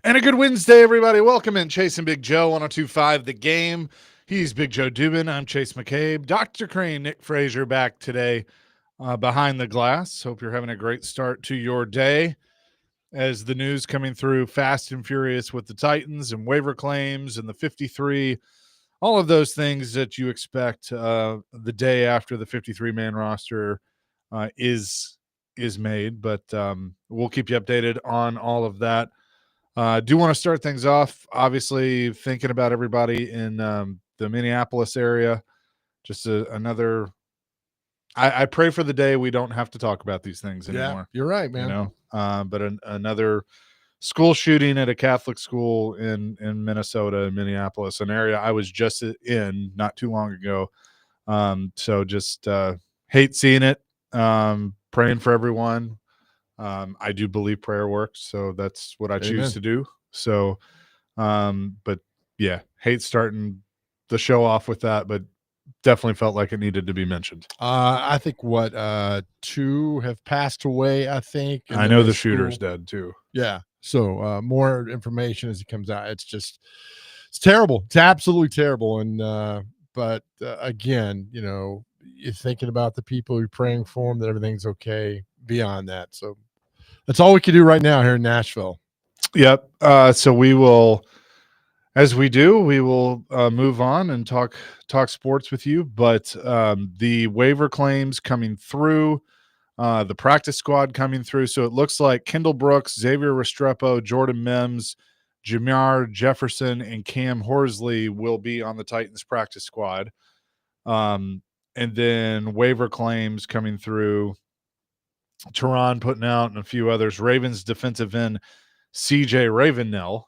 And a good Wednesday, everybody. Welcome in Chasing Big Joe 1025 The Game. He's Big Joe Dubin. I'm Chase McCabe. Dr. Crane, Nick Frazier back today behind the glass. Hope you're having a great start to your day as the news coming through fast and furious with the Titans and waiver claims and the 53, all of those things that you expect the day after the 53-man roster is made. But we'll keep you updated on all of that. Do want to start things off, obviously, thinking about everybody in the Minneapolis area. Just another. I pray for the day we don't have to talk about these things anymore. Yeah, you're right, man. But another school shooting at a Catholic school in Minnesota, Minneapolis, an area I was just in not too long ago. So just hate seeing it. Praying for everyone. I do believe prayer works, so that's what I choose to do. So, but yeah, hate starting the show off with that, but definitely felt like it needed to be mentioned. I think two have passed away. I think I know the shooter's dead too. Yeah. So more information as it comes out. It's terrible. It's absolutely terrible. And but again, you're thinking about the people, you're praying for them that everything's okay. Beyond that, so. That's all we can do right now here in Nashville. Yep. So we will, as we do, we will move on and talk sports with you. But the waiver claims coming through, the practice squad coming through. So it looks like Kendall Brooks, Xavier Restrepo, Jordan Mims, Jamar Jefferson, and Cam Horsley will be on the Titans practice squad. And then waiver claims coming through. Tehran putting out and a few others. Ravens defensive end CJ Ravennell.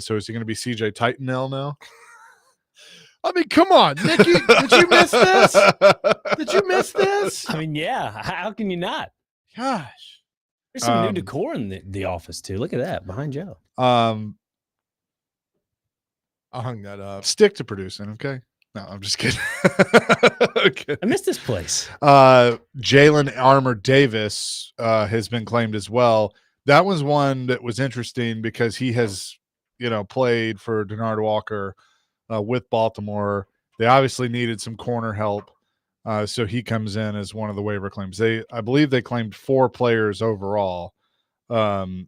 So is he going to be CJ Titanell now? I mean, come on, Nicky, did you miss this? Did you miss this? I mean, yeah. How can you not? Gosh, there's some new decor in the office too. Look at that behind Joe. I hung that up. Stick to producing, okay? No, I'm just kidding. Okay. I missed this place. Jalen Armour Davis has been claimed as well. That was one that was interesting because he has, played for Denard Walker with Baltimore. They obviously needed some corner help, so he comes in as one of the waiver claims. I believe they claimed 4 players overall. Jalen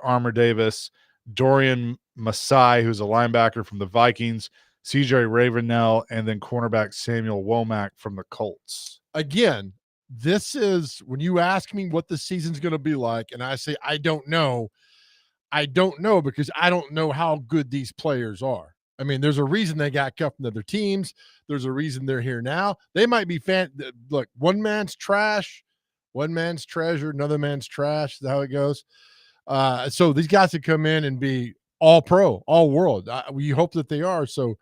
Armour Davis, Dorian Masai, who's a linebacker from the Vikings, CJ Ravennell, and then cornerback Samuel Womack from the Colts. Again, this is when you ask me what the season's going to be like, and I say I don't know. I don't know because I don't know how good these players are. I mean, there's a reason they got cut from other teams. There's a reason they're here now. They might be look, one man's trash, one man's treasure, another man's trash. Is that how it goes? So these guys could come in and be all pro, all world. We hope that they are. So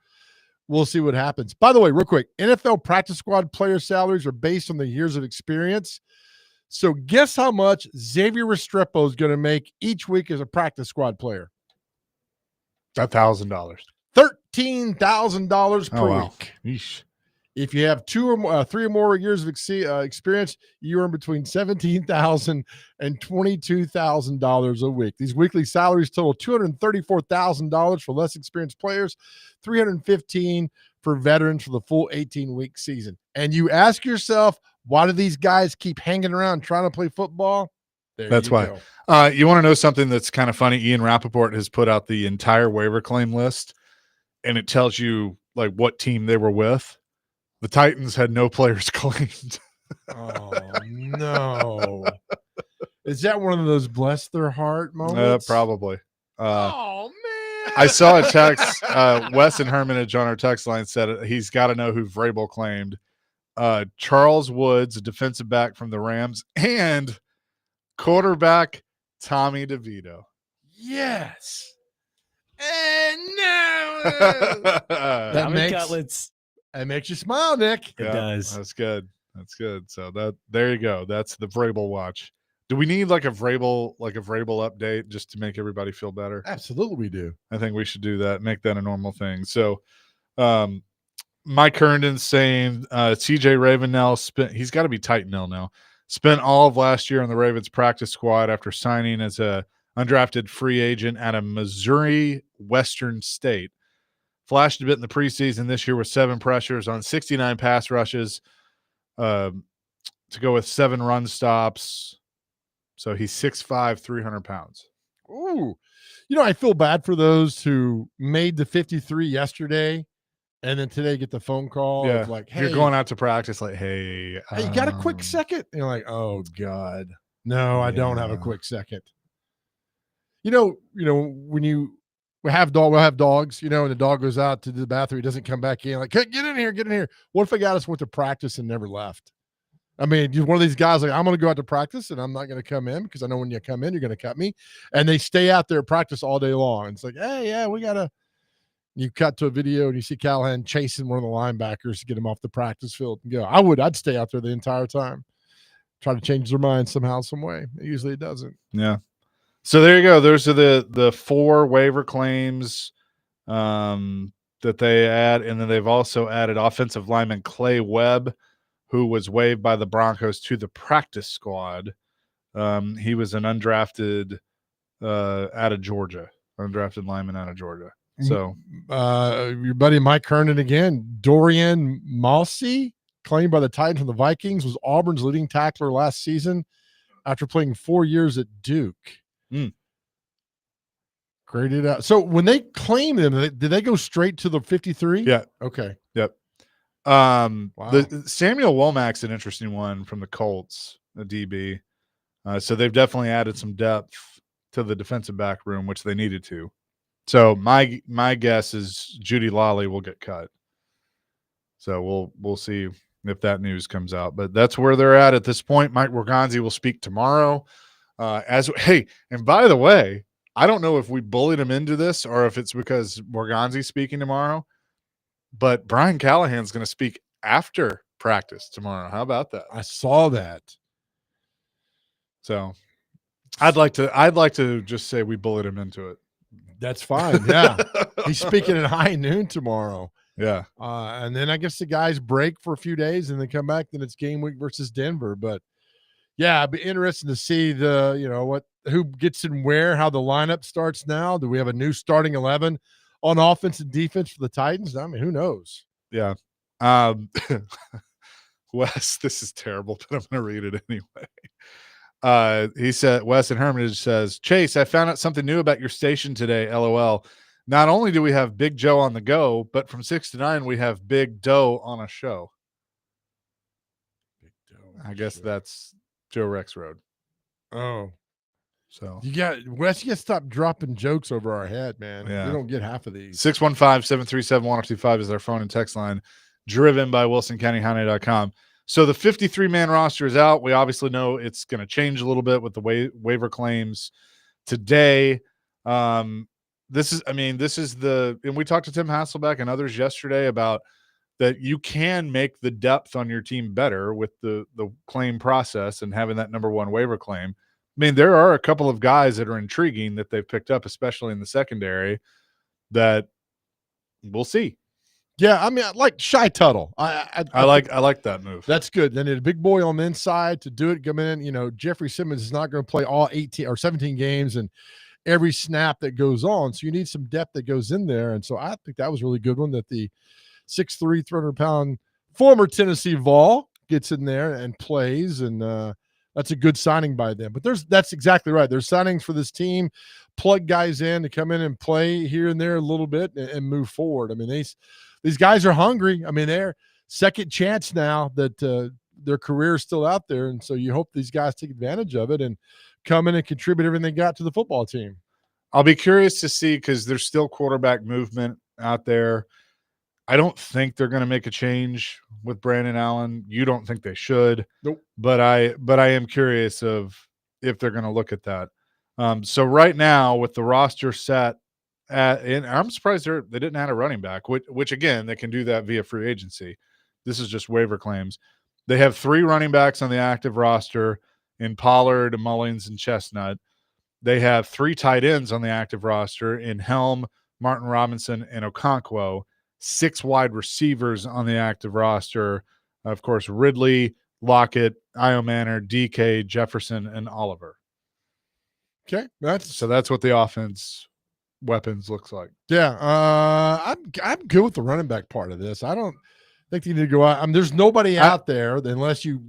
we'll see what happens. By the way, real quick, NFL practice squad player salaries are based on the years of experience. So guess how much Xavier Restrepo is going to make each week as a practice squad player? $1,000. $13,000 per week. Yeesh. If you have 3 or more years of experience, you earn between $17,000 and $22,000 a week. These weekly salaries total $234,000 for less experienced players, $315,000 for veterans for the full 18-week season. And you ask yourself, why do these guys keep hanging around trying to play football? That's why. You want to know something that's kind of funny? Ian Rappaport has put out the entire waiver claim list, and it tells you like what team they were with. The Titans had no players claimed. Oh, no. Is that one of those bless their heart moments? Probably. Oh, man. I saw a text. Wes and Hermitage on our text line said he's got to know who Vrabel claimed. Charles Woods, a defensive back from the Rams, and quarterback Tommy DeVito. Yes. And no. That makes you smile, Nick. It does. That's good. That's good. So there you go. That's the Vrabel watch. Do we need like a Vrabel update just to make everybody feel better? Absolutely, we do. I think we should do that. Make that a normal thing. So, Mike Herndon's saying CJ Ravennell he's got to be Titanell now. Spent all of last year on the Ravens practice squad after signing as a undrafted free agent out of Missouri Western State. Flashed a bit in the preseason this year with 7 pressures on 69 pass rushes to go with 7 run stops. So he's 6'5", 300 pounds. Ooh. You know, I feel bad for those who made the 53 yesterday and then today get the phone call of like, hey, you're going out to practice like, hey, you got a quick second? And you're like, oh, God. No, I don't have a quick second. You know, when we'll have dogs, and the dog goes out to the bathroom, he doesn't come back in, like, get in here. What if a guy just went to practice and never left? I mean, you're one of these guys like, I'm going to go out to practice and I'm not going to come in because I know when you come in, you're going to cut me. And they stay out there at practice all day long. It's like, hey, yeah, you cut to a video and you see Callahan chasing one of the linebackers to get him off the practice field and go. I'd stay out there the entire time. Try to change their mind somehow, some way. Usually it doesn't. Yeah. So there you go. Those are the 4 waiver claims that they add. And then they've also added offensive lineman Clay Webb, who was waived by the Broncos to the practice squad. He was an undrafted out of Georgia, undrafted lineman out of Georgia. So your buddy Mike Herndon again, Dorian Malsey, claimed by the Titans from the Vikings, was Auburn's leading tackler last season after playing 4 years at Duke. Graded out. So when they claimed him, did they go straight to the 53? Yeah. Okay. Yep. Wow. The Samuel Womack's an interesting one from the Colts, a DB. So they've definitely added some depth to the defensive back room, which they needed to. So my guess is Judy Lawley will get cut. So we'll see if that news comes out. But that's where they're at this point. Mike Morganzi will speak tomorrow. And by the way, I don't know if we bullied him into this or if it's because Morganzi's speaking tomorrow. But Brian Callahan's going to speak after practice tomorrow. How about that? I saw that. So I'd like to just say we bullied him into it. That's fine. Yeah. He's speaking at high noon tomorrow. Yeah. And then I guess the guys break for a few days and then come back. Then it's game week versus Denver. But yeah, it'd be interesting to see who gets in where, how the lineup starts now. Do we have a new starting 11 on offense and defense for the Titans? I mean, who knows? Yeah. Wes, this is terrible, but I'm going to read it anyway. He said, Wes and Hermitage says, Chase, I found out something new about your station today, LOL. Not only do we have Big Joe on the go, but from 6 to 9, we have Big Doe on a show. Big Doe. I guess that's Joe Rex Road. Oh. So Wes, you got to stop dropping jokes over our head, man. Yeah. We don't get half of these. 615-737-1025 is our phone and text line, driven by WilsonCountyHyundai.com. So the 53-man roster is out. We obviously know it's going to change a little bit with the waiver claims today. And we talked to Tim Hasselbeck and others yesterday about that you can make the depth on your team better with the claim process and having that number 1 waiver claim. I mean, there are a couple of guys that are intriguing that they've picked up, especially in the secondary, that we'll see. Yeah, I mean, I like Shy Tuttle. I like that move. That's good. Then a big boy on the inside to do it. Come in. Jeffrey Simmons is not going to play all 18 or 17 games and every snap that goes on. So you need some depth that goes in there. And so I think that was a really good one that the 6'3", 300-pound former Tennessee Vol gets in there and plays. And that's a good signing by them. But that's exactly right. There's signings for this team, plug guys in to come in and play here and there a little bit and move forward. I mean, these guys are hungry. I mean, they're second chance now that their career is still out there. And so you hope these guys take advantage of it and come in and contribute everything they got to the football team. I'll be curious to see because there's still quarterback movement out there. I don't think they're going to make a change with Brandon Allen. You don't think they should. Nope. But I am curious of if they're going to look at that. So right now with the roster set and I'm surprised they didn't add a running back, which again, they can do that via free agency. This is just waiver claims. They have 3 running backs on the active roster in Pollard, Mullins, and Chestnut. They have 3 tight ends on the active roster in Helm, Martin Robinson, and Okonkwo. 6 wide receivers on the active roster. Of course, Ridley, Lockett, Io Manor, DK, Jefferson, and Oliver. Okay, So that's what the offense weapons looks like. yeah. I'm good with the running back part of this. I don't think you need to go out. There's nobody out there unless you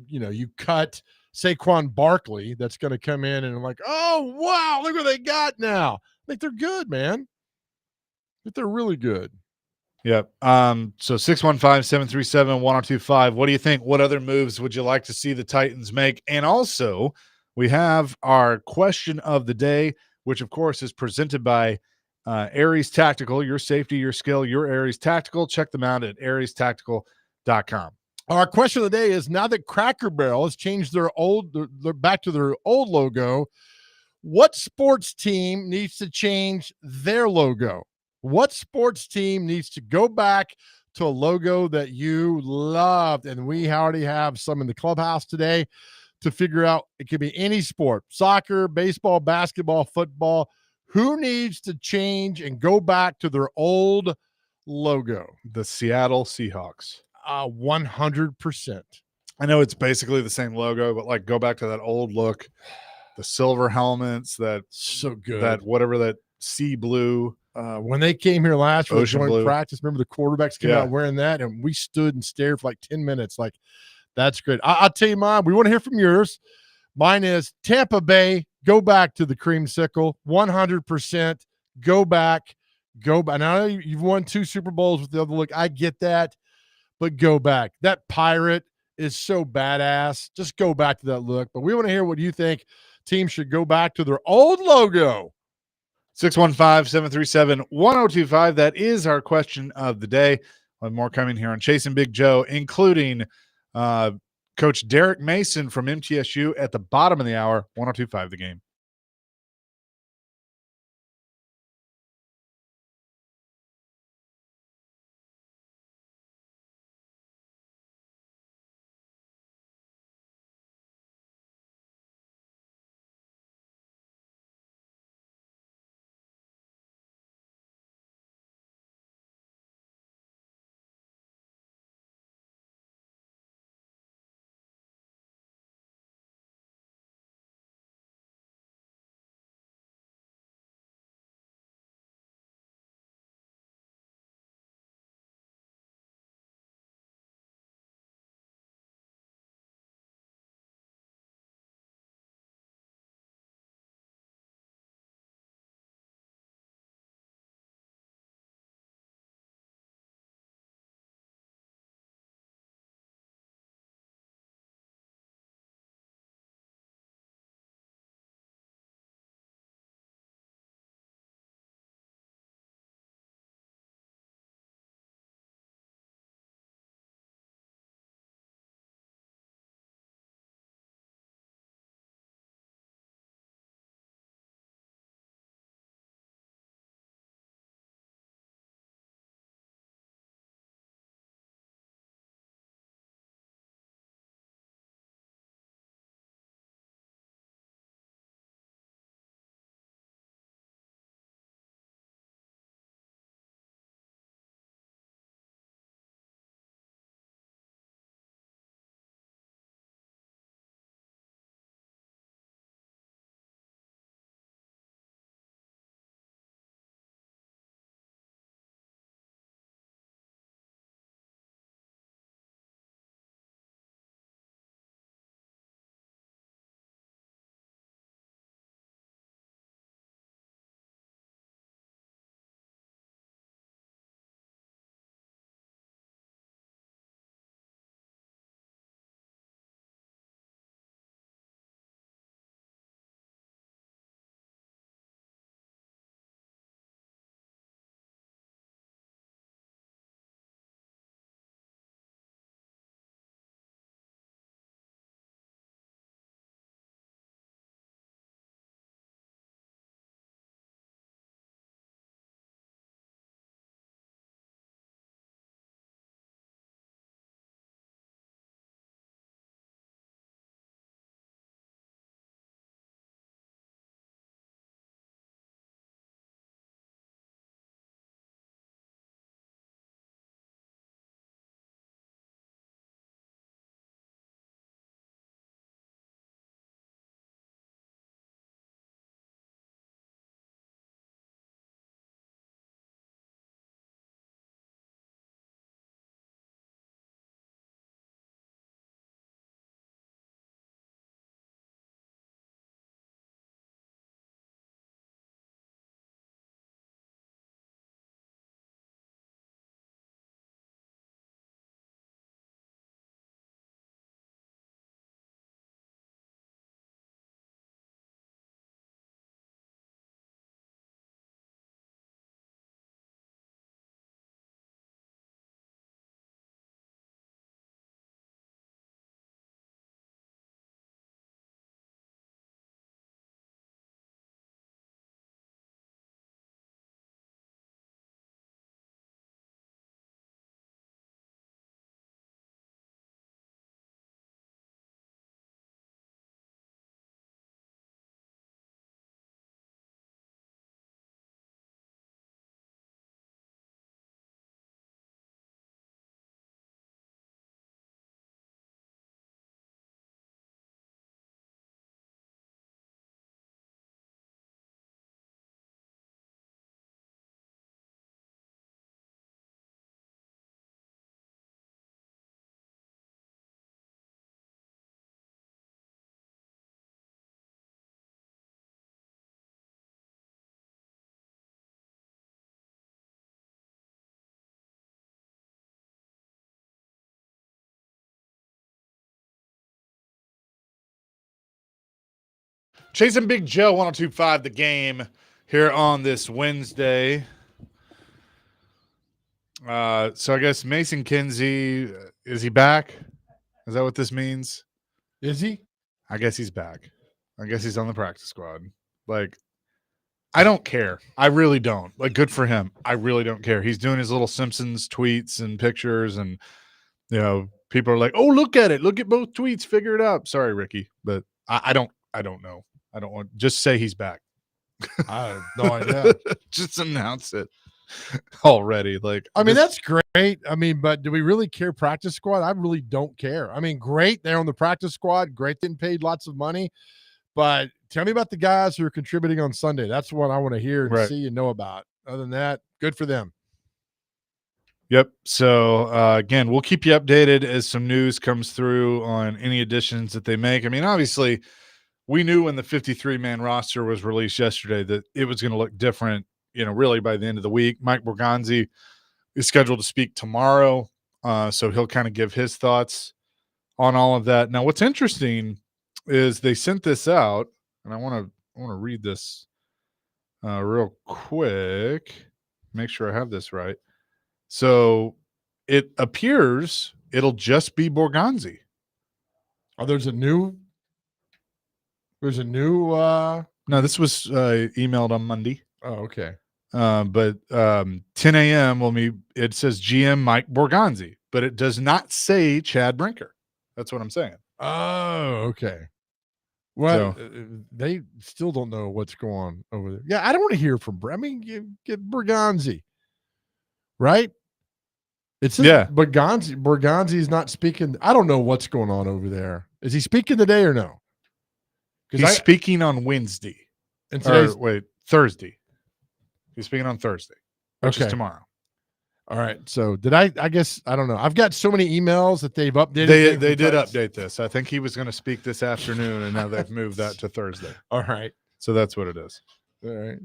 cut Saquon Barkley that's going to come in and like, oh wow, look what they got now. I think they're good, man. I think they're really good. Yep. So 615-737-1025. What do you think? What other moves would you like to see the Titans make? And also, we have our question of the day, which of course is presented by Aries Tactical. Your safety, your skill, your Aries Tactical. Check them out at ariestactical.com. Our question of the day is: now that Cracker Barrel has changed their back to their old logo, what sports team needs to change their logo? What sports team needs to go back to a logo that you loved? And we already have some in the clubhouse today to figure out. It could be any sport: soccer, baseball, basketball, football. Who needs to change and go back to their old logo? The Seattle Seahawks. 100%. I know it's basically the same logo, but like go back to that old look, the silver helmets, that So good. that whatever that sea blue. When they came here last for the Ocean joint blue. practice, remember the quarterbacks came Yeah. out wearing that, and we stood and stared for like 10 minutes. Like, that's great. I'll tell you mine. We want to hear from yours. Mine is Tampa Bay. Go back to the creamsicle. 100%. Go back. Go back. Now you've won 2 Super Bowls with the other look. I get that, but go back. That pirate is so badass. Just go back to that look. But we want to hear what you think. Teams should go back to their old logo. 615-737-1025. That is our question of the day. We'll have more coming here on Chasing Big Joe, including Coach Derek Mason from MTSU at the bottom of the hour. 1025 The Game. Chasing Big Joe, 102.5 The Game here on this Wednesday. So I guess Mason Kinsey, is he back? Is that what this means? Is he? I guess he's back. I guess he's on the practice squad. Like, I don't care. I really don't. Like, good for him. I really don't care. He's doing his little Simpsons tweets and pictures, and people are like, "Oh, look at it! Look at both tweets. Figure it out." Sorry, Ricky, but I don't know. I don't want. Just say he's back. I have no idea. Just announce it already. Like, I mean, that's great. I mean, but do we really care? Practice squad? I really don't care. I mean, great. They're on the practice squad. Great. Getting paid lots of money. But tell me about the guys who are contributing on Sunday. That's what I want to hear and see and know about. Other than that, good for them. Yep. So, again, we'll keep you updated as some news comes through on any additions that they make. I mean, obviously, we knew when the 53-man roster was released yesterday that it was going to look different, really by the end of the week. Mike Borgonzi is scheduled to speak tomorrow, so he'll kind of give his thoughts on all of that. Now, what's interesting is they sent this out, and I want to read this real quick, make sure I have this right. So it appears it'll just be Borgonzi. Oh, there's a new No, this was emailed on Monday. Oh, okay. But 10 a.m. it says GM Mike Borgonzi, but it does not say Chad Brinker. That's what I'm saying. Oh, okay. Well, So, they still don't know what's going on over there. Yeah, I don't want to hear from. I mean, get Borgonzi, right? It says Borgonzi's not speaking. I don't know what's going on over there. Is he speaking today or no? He's speaking on Wednesday. And Thursday. He's speaking on Thursday, which is tomorrow. All right. So I guess, I don't know. I've got so many emails that they've updated. They did update this. I think he was going to speak this afternoon, and now they've moved that to Thursday. All right. So that's what it is. All right.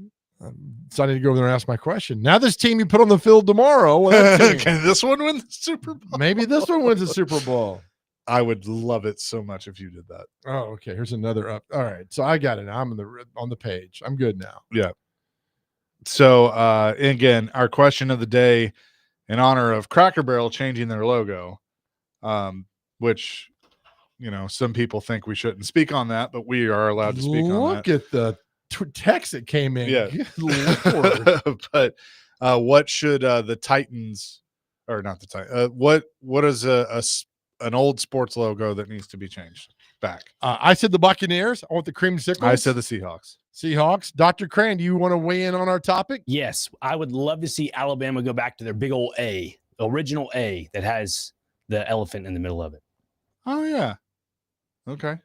So I need to go over there and ask my question. Now this team you put on the field tomorrow. Can this one win the Super Bowl? Maybe this one wins the Super Bowl. I would love it so much if you did that. Oh, okay. Here's another up. All right. So I got it. I'm on the page. I'm good now. Yeah. So again, our question of the day in honor of Cracker Barrel changing their logo, which some people think we shouldn't speak on that, but we are allowed to speak on that. Look at the text that came in. Yeah. Good Lord. But what should the Titans, or not the Titans, what is an old sports logo that needs to be changed back? I said the Buccaneers. I want the creamsicles. I said the Seahawks. Dr. Crane, do you want to weigh in on our topic? Yes, I would love to see Alabama go back to their big old A, the original A that has the elephant in the middle of it. Oh yeah. Okay.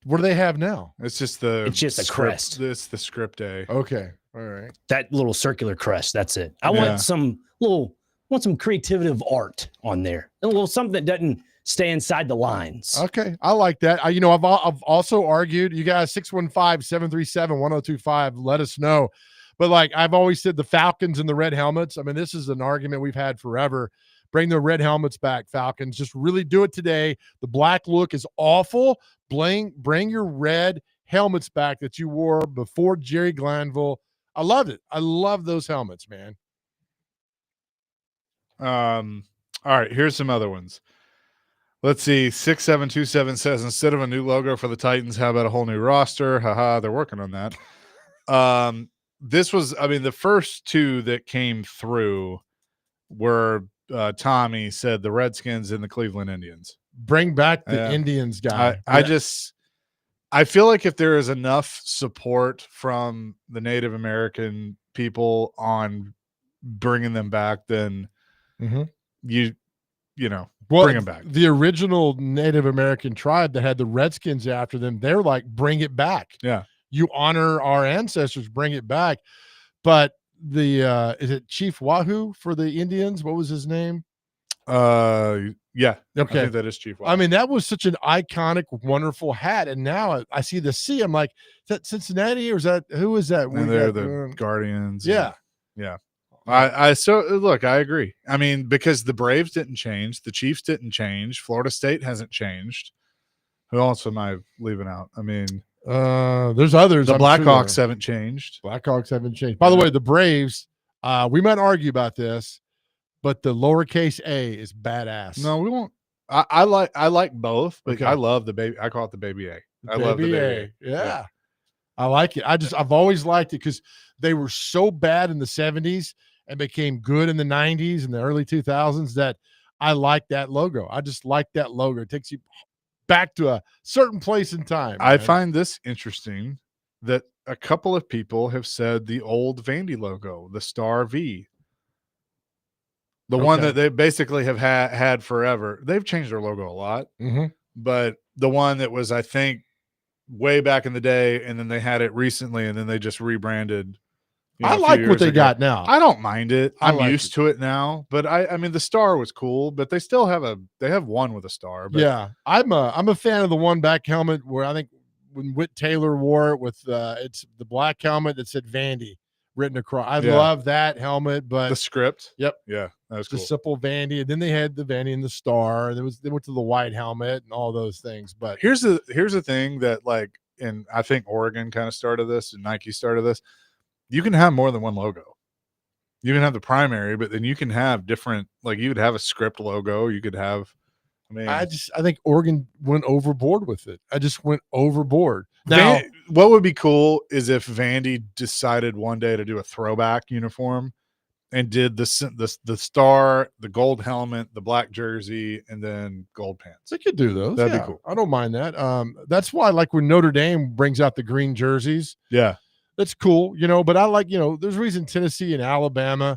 What do they have now? It's just a crest. It's the script A. Okay. All right. That little circular crest. That's it. I want some creative art on there. A little something that doesn't stay inside the lines. Okay. I like that. I've also argued, you guys 615-737-1025. Let us know. But like I've always said, the Falcons and the red helmets. I mean, this is an argument we've had forever. Bring the red helmets back, Falcons. Just really do it today. The black look is awful. Bring your red helmets back that you wore before Jerry Glanville. I loved it. I love those helmets, man. All right, here's some other ones. Let's see. 6727 says, instead of a new logo for the Titans, how about a whole new roster? Haha, they're working on that. The first two that came through were Tommy said the Redskins and the Cleveland Indians. Bring back the Indians guy. I feel like if there is enough support from the Native American people on bringing them back, then bring them back. The original Native American tribe that had the Redskins after them, they're like, bring it back. Yeah. You honor our ancestors, bring it back. But is it Chief Wahoo for the Indians? What was his name? Yeah. Okay. I think that is Chief Wahoo. I mean, that was such an iconic, wonderful hat. And now I see the C. I'm like, is that Cincinnati or who is that? And they're the Guardians. Yeah. Yeah. I agree. I mean, because the Braves didn't change, the Chiefs didn't change, Florida State hasn't changed. Who else am I leaving out? I mean, There's others. The I'm Blackhawks sure. haven't changed. Blackhawks haven't changed. By the way, the Braves, we might argue about this, but the lowercase a is badass. No, we won't. I like both, but Okay. I love the baby. I call it the baby A. I love the Baby baby A. Yeah. I like it. I've always liked it because they were so bad in the 70s and became good in the 90s and the early 2000s that I like that logo. I just like that logo. It takes you back to a certain place in time. I man. find this interesting that a couple of people have said the old Vandy logo, the star V, the one Okay. that they basically have had forever. They've changed their logo a lot, but the one that was, I think, way back in the day, and then they had it recently, and then they just rebranded. I A few like what years they ago. got now. I don't mind it. I I'm like used to it now. But I mean, the star was cool, but they still have one with a star. But Yeah, I'm a fan of the one back helmet where I think when Whit Taylor wore it with it's the black helmet that said Vandy written across. I love that helmet, but the script. Yep. Yeah, that was cool. Just simple Vandy, and then they had the Vandy and the star, and they went to the white helmet and all those things. But here's the thing that, like, and I think Oregon kind of started this and Nike started this. You can have more than one logo. You can have the primary, but then you can have different, like you could have a script logo. You could have, I mean, I think Oregon went overboard with it. I just went overboard. Now, what would be cool is if Vandy decided one day to do a throwback uniform and did the star, the gold helmet, the black jersey, and then gold pants. they could do those. That'd be cool. I don't mind that. That's why, like when Notre Dame brings out the green jerseys, Yeah, that's cool, but I like, there's a reason Tennessee and Alabama,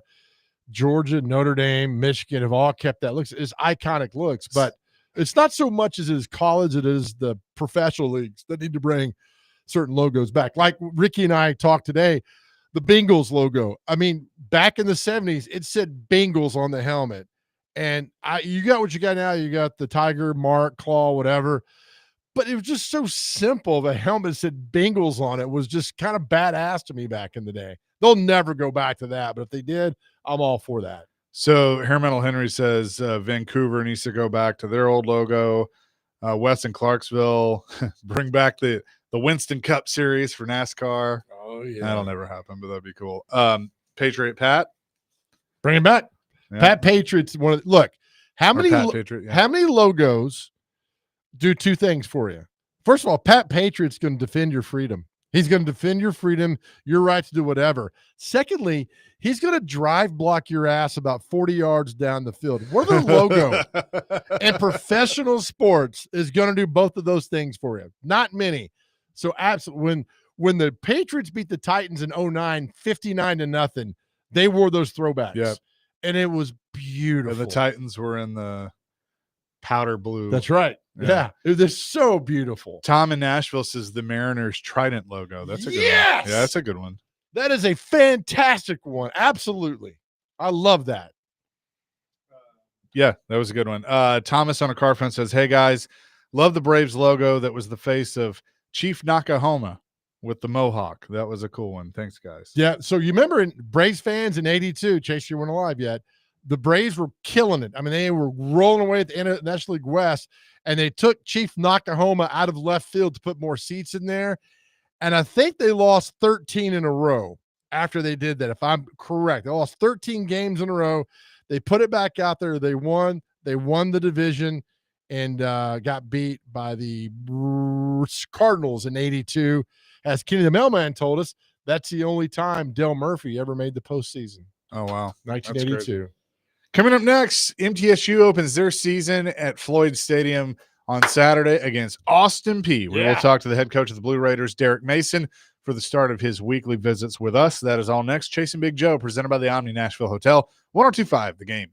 Georgia, Notre Dame, Michigan have all kept that looks. It's iconic looks, but it's not so much as it is college, it is the professional leagues that need to bring certain logos back. Like Ricky and I talked today, the Bengals logo. I mean, back in the 70s, it said Bengals on the helmet. And you got what you got now. You got the tiger, mark, claw, whatever. But it was just so simple. The helmet that said Bengals on it was just kind of badass to me back in the day. They'll never go back to that. But if they did, I'm all for that. So Hair Metal Henry says Vancouver needs to go back to their old logo. Wes in Clarksville, bring back the Winston Cup series for NASCAR. Oh, yeah. That'll never happen, but that'd be cool. Patriot Pat. Bring him back. Yeah. Pat Patriot's look, how many logos do two things for you? First of all, Pat Patriot's going to defend your freedom. He's going to defend your freedom, your right to do whatever. Secondly, he's going to drive block your ass about 40 yards down the field. What other logo in professional sports is going to do both of those things for you? Not many. So absolutely, when the Patriots beat the Titans in 2009, 59-0, they wore those throwbacks. Yep. And it was beautiful. And the Titans were in the powder blue. That's right. Yeah. They're so beautiful. Tom in Nashville says the Mariners Trident logo. That's a good one. Yeah, that's a good one. That is a fantastic one. Absolutely. I love that. Yeah, that was a good one. Thomas on a car front says, hey, guys, love the Braves logo that was the face of Chief Nakahoma with the mohawk. That was a cool one. Thanks, guys. Yeah, so you remember in Braves fans in 82, Chase, you weren't alive yet, the Braves were killing it. I mean, they were rolling away at the National League West, and they took Chief Nakahoma out of left field to put more seats in there. And I think they lost 13 in a row after they did that, if I'm correct. They lost 13 games in a row. They put it back out there. They won. They won the division and got beat by the Cardinals in 82. As Kenny the Mailman told us, that's the only time Dale Murphy ever made the postseason. Oh, wow. 1982. Coming up next, MTSU opens their season at Floyd Stadium on Saturday against Austin Peay. We will talk to the head coach of the Blue Raiders, Derek Mason, for the start of his weekly visits with us. That is all next. Chasing Big Joe, presented by the Omni Nashville Hotel, 102.5 The Game.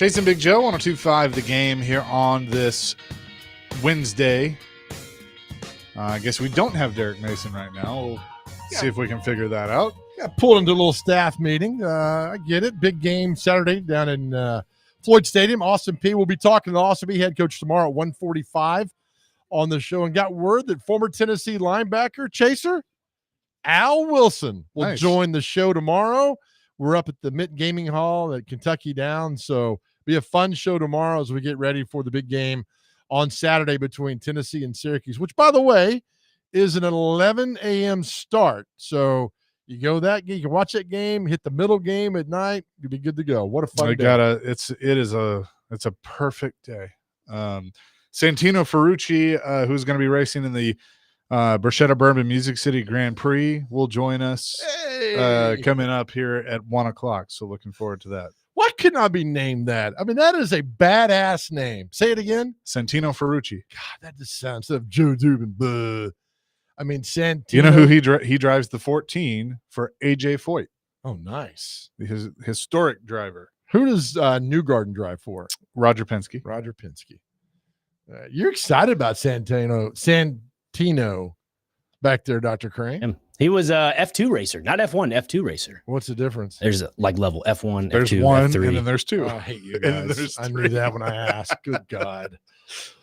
Chasing Big Joe, 102.5 The Game here on this Wednesday. I guess we don't have Derek Mason right now. We'll see if we can figure that out. Got pulled into a little staff meeting. I get it. Big game Saturday down in Floyd Stadium. Austin P will be talking to Austin P head coach tomorrow at 1:45 on the show, and got word that former Tennessee linebacker chaser Al Wilson will join the show tomorrow. We're up at the Mitt Gaming Hall at Kentucky Downs, so be a fun show tomorrow as we get ready for the big game on Saturday between Tennessee and Syracuse, which, by the way, is an 11 a.m. start. So you go that game, you can watch that game, hit the middle game at night, you'll be good to go. What a fun day! It's a perfect day. Santino Ferrucci, who's going to be racing in the Bruschetta Bourbon Music City Grand Prix, will join us coming up here at 1:00. So looking forward to that. Why couldn't I be named that? I mean, that is a badass name. Say it again. Santino Ferrucci. God, that just sounds of Joe Dubin. Buh. I mean, Santino. You know who he drives the 14 for AJ Foyt. Oh, nice. His historic driver. Who does Newgarden drive for? Roger Penske. Roger Penske. You're excited about Santino back there, Dr. Crane. He was a F2 racer, not F1, F2 racer. What's the difference? There's like level F1, there's F2, one, F3. and then there's two. Oh, I hate you guys. I knew that when I asked. Good God.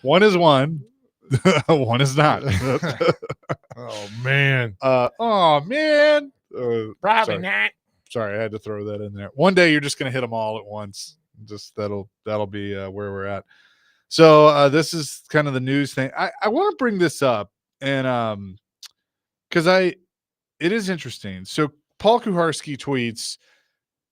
One is one. One is not. Oh, man. Probably not. Sorry, I had to throw that in there. One day you're just going to hit them all at once. Just that'll be where we're at. So this is kind of the news thing. I want to bring this up, and because it is interesting. So Paul Kuharski tweets,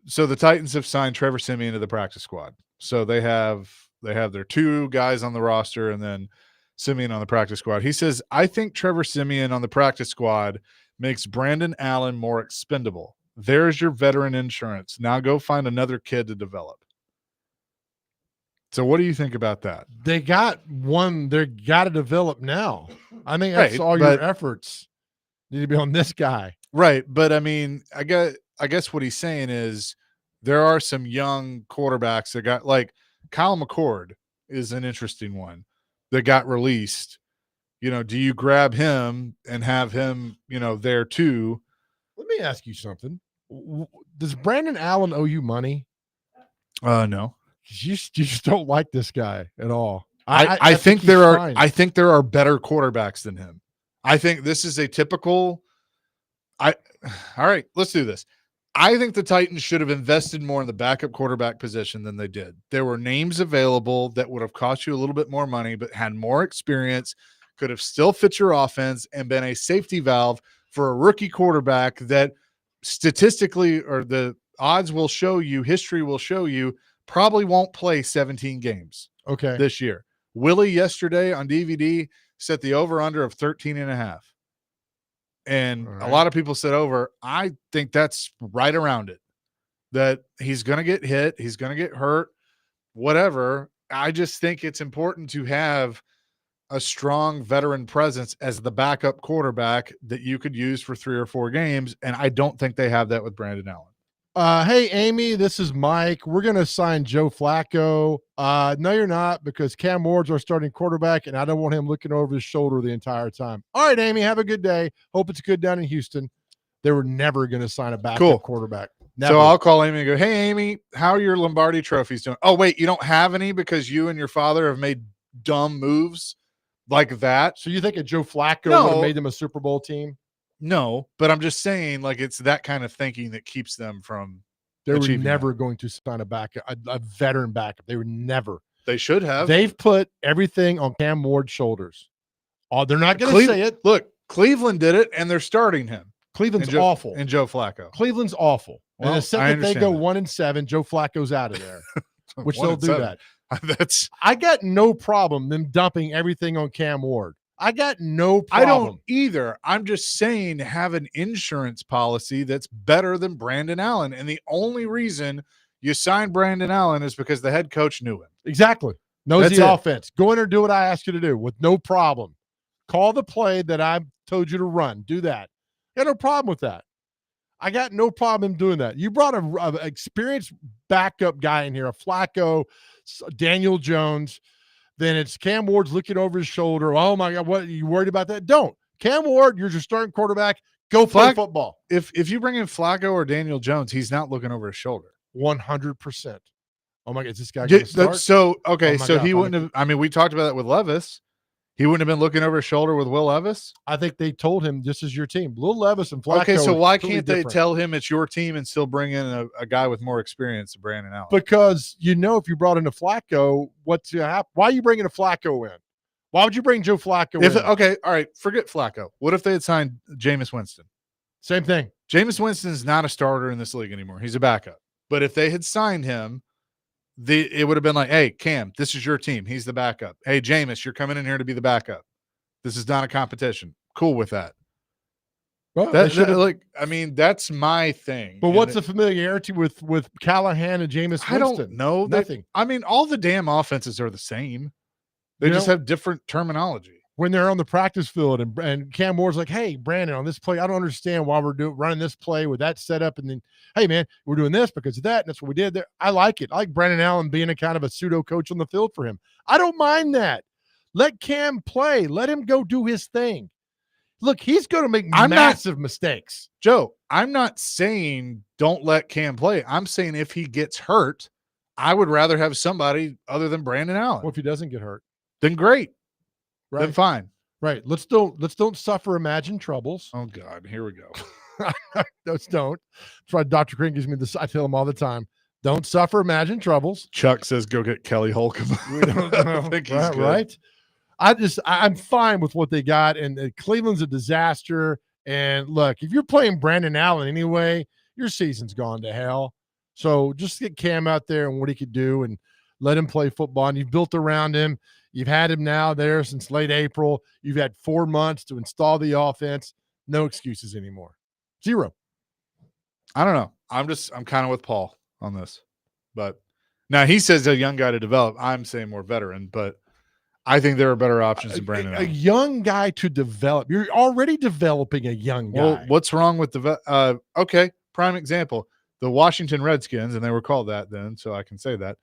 so the Titans have signed Trevor Siemian to the practice squad. So they have their two guys on the roster and then Siemian on the practice squad. He says, I think Trevor Siemian on the practice squad makes Brandon Allen more expendable. There's your veteran insurance. Now go find another kid to develop. So what do you think about that? They got one. They got to develop now. I think that's all your efforts need to be on this guy. Right. But I mean, I guess what he's saying is there are some young quarterbacks that got, like Kyle McCord is an interesting one that got released. You know, do you grab him and have him, there too? Let me ask you something. Does Brandon Allen owe you money? No. You just don't like this guy at all. I think there are better quarterbacks than him. I think this is a typical. All right, let's do this. I think the Titans should have invested more in the backup quarterback position than they did. There were names available that would have cost you a little bit more money, but had more experience, could have still fit your offense and been a safety valve for a rookie quarterback that statistically, or the odds will show you, history will show you, probably won't play 17 games this year. Willie yesterday on DVD set the over-under of 13.5. And a lot of people said over. I think that's right around it, that he's going to get hit. He's going to get hurt, whatever. I just think it's important to have a strong veteran presence as the backup quarterback that you could use for 3 or 4 games. And I don't think they have that with Brandon Allen. Hey, Amy, this is Mike. We're going to sign Joe Flacco. No, you're not, because Cam Ward's our starting quarterback, and I don't want him looking over his shoulder the entire time. All right, Amy, have a good day. Hope it's good down in Houston. They were never going to sign a backup quarterback. Never. So I'll call Amy and go, hey, Amy, how are your Lombardi trophies doing? Oh, wait, you don't have any because you and your father have made dumb moves like that? So you think a Joe Flacco would have made them a Super Bowl team? No, but I'm just saying, like, it's that kind of thinking that keeps them from. They were never going to sign a backup, a veteran backup. They were never. They should have. They've put everything on Cam Ward's shoulders. Oh, they're not going to say it. Look, Cleveland did it, and they're starting him. Cleveland's awful. And Joe Flacco. Cleveland's awful. Well, and the second they go 1-7, Joe Flacco's out of there, which they'll do that. I got no problem them dumping everything on Cam Ward. I got no problem. I don't either. I'm just saying have an insurance policy that's better than Brandon Allen. And the only reason you signed Brandon Allen is because the head coach knew him. Exactly. Knows the offense. Go in there, do what I asked you to do with no problem. Call the play that I told you to run. Do that. I got no problem with that. I got no problem in doing that. You brought a experienced backup guy in here, a Flacco, Daniel Jones. Then it's Cam Ward's looking over his shoulder. Oh my God, what are you worried about that? Don't. Cam Ward, you're your starting quarterback. Go play football. If you bring in Flacco or Daniel Jones, he's not looking over his shoulder. 100%. Oh my God, is this guy going to start? So okay, so he wouldn't have. I mean, we talked about that with Levis. He wouldn't have been looking over his shoulder with Will Levis. I think they told him this is your team. Will Levis and Flacco. Okay, so why can't they tell him it's your team and still bring in a guy with more experience than Brandon Allen? Because if you brought in a Flacco, what's going to happen? Why are you bringing a Flacco in? Why would you bring Joe Flacco in? Okay, all right, forget Flacco. What if they had signed Jameis Winston? Same thing. Jameis Winston is not a starter in this league anymore. He's a backup. But if they had signed him, it would have been like, hey, Cam, this is your team. He's the backup. Hey, Jameis, you're coming in here to be the backup. This is not a competition. Cool with that. Well, that's my thing. But what's the familiarity with Callahan and Jameis Winston? I don't know. Nothing. All the damn offenses are the same. They just have different terminology. When they're on the practice field and Cam Moore's like, hey, Brandon, on this play, I don't understand why we're running this play with that setup. And then, hey, man, we're doing this because of that. And that's what we did there. I like it. I like Brandon Allen being a kind of a pseudo coach on the field for him. I don't mind that. Let Cam play. Let him go do his thing. Look, he's going to make massive mistakes. Joe, I'm not saying don't let Cam play. I'm saying if he gets hurt, I would rather have somebody other than Brandon Allen. Well, if he doesn't get hurt, then great. Right. Then fine. Right. Let's don't suffer imagined troubles. Oh God, here we go. Let's don't. That's why Dr. Crane gives me this. I tell him all the time, don't suffer imagined troubles. Chuck says go get Kelly Holcomb. We don't know. I think he's good. Right. I'm fine with what they got, and Cleveland's a disaster. And look, if you're playing Brandon Allen anyway, your season's gone to hell. So just get Cam out there and what he could do and let him play football. And you've built around him. You've had him now there since late April. You've had 4 months to install the offense. No excuses anymore. Zero. I don't know. I'm kind of with Paul on this. But now he says a young guy to develop. I'm saying more veteran, but I think there are better options than Brandon Allen. A young guy to develop. You're already developing a young guy. Well, what's wrong with okay, prime example. The Washington Redskins, and they were called that then, so I can say that,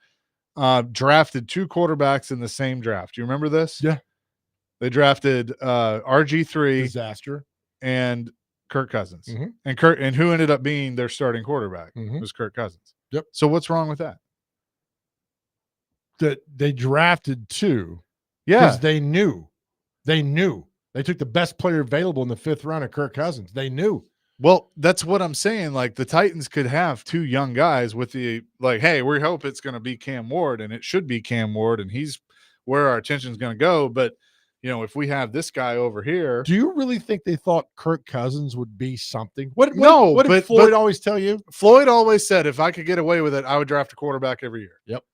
drafted 2 quarterbacks in the same draft. Do you remember this? Yeah. They drafted RG3 disaster and Kirk Cousins. Mm-hmm. And who ended up being their starting quarterback was Kirk Cousins. Yep. So what's wrong with that? That they drafted 2. Yeah. Because they knew. They took the best player available in the 5th round of Kirk Cousins. They knew. Well, that's what I'm saying. Like the Titans could have 2 young guys with the hey, we hope it's going to be Cam Ward, and it should be Cam Ward, and he's where our attention is going to go. But if we have this guy over here, do you really think they thought Kirk Cousins would be something? What did Floyd always tell you? Floyd always said, if I could get away with it, I would draft a quarterback every year. Yep.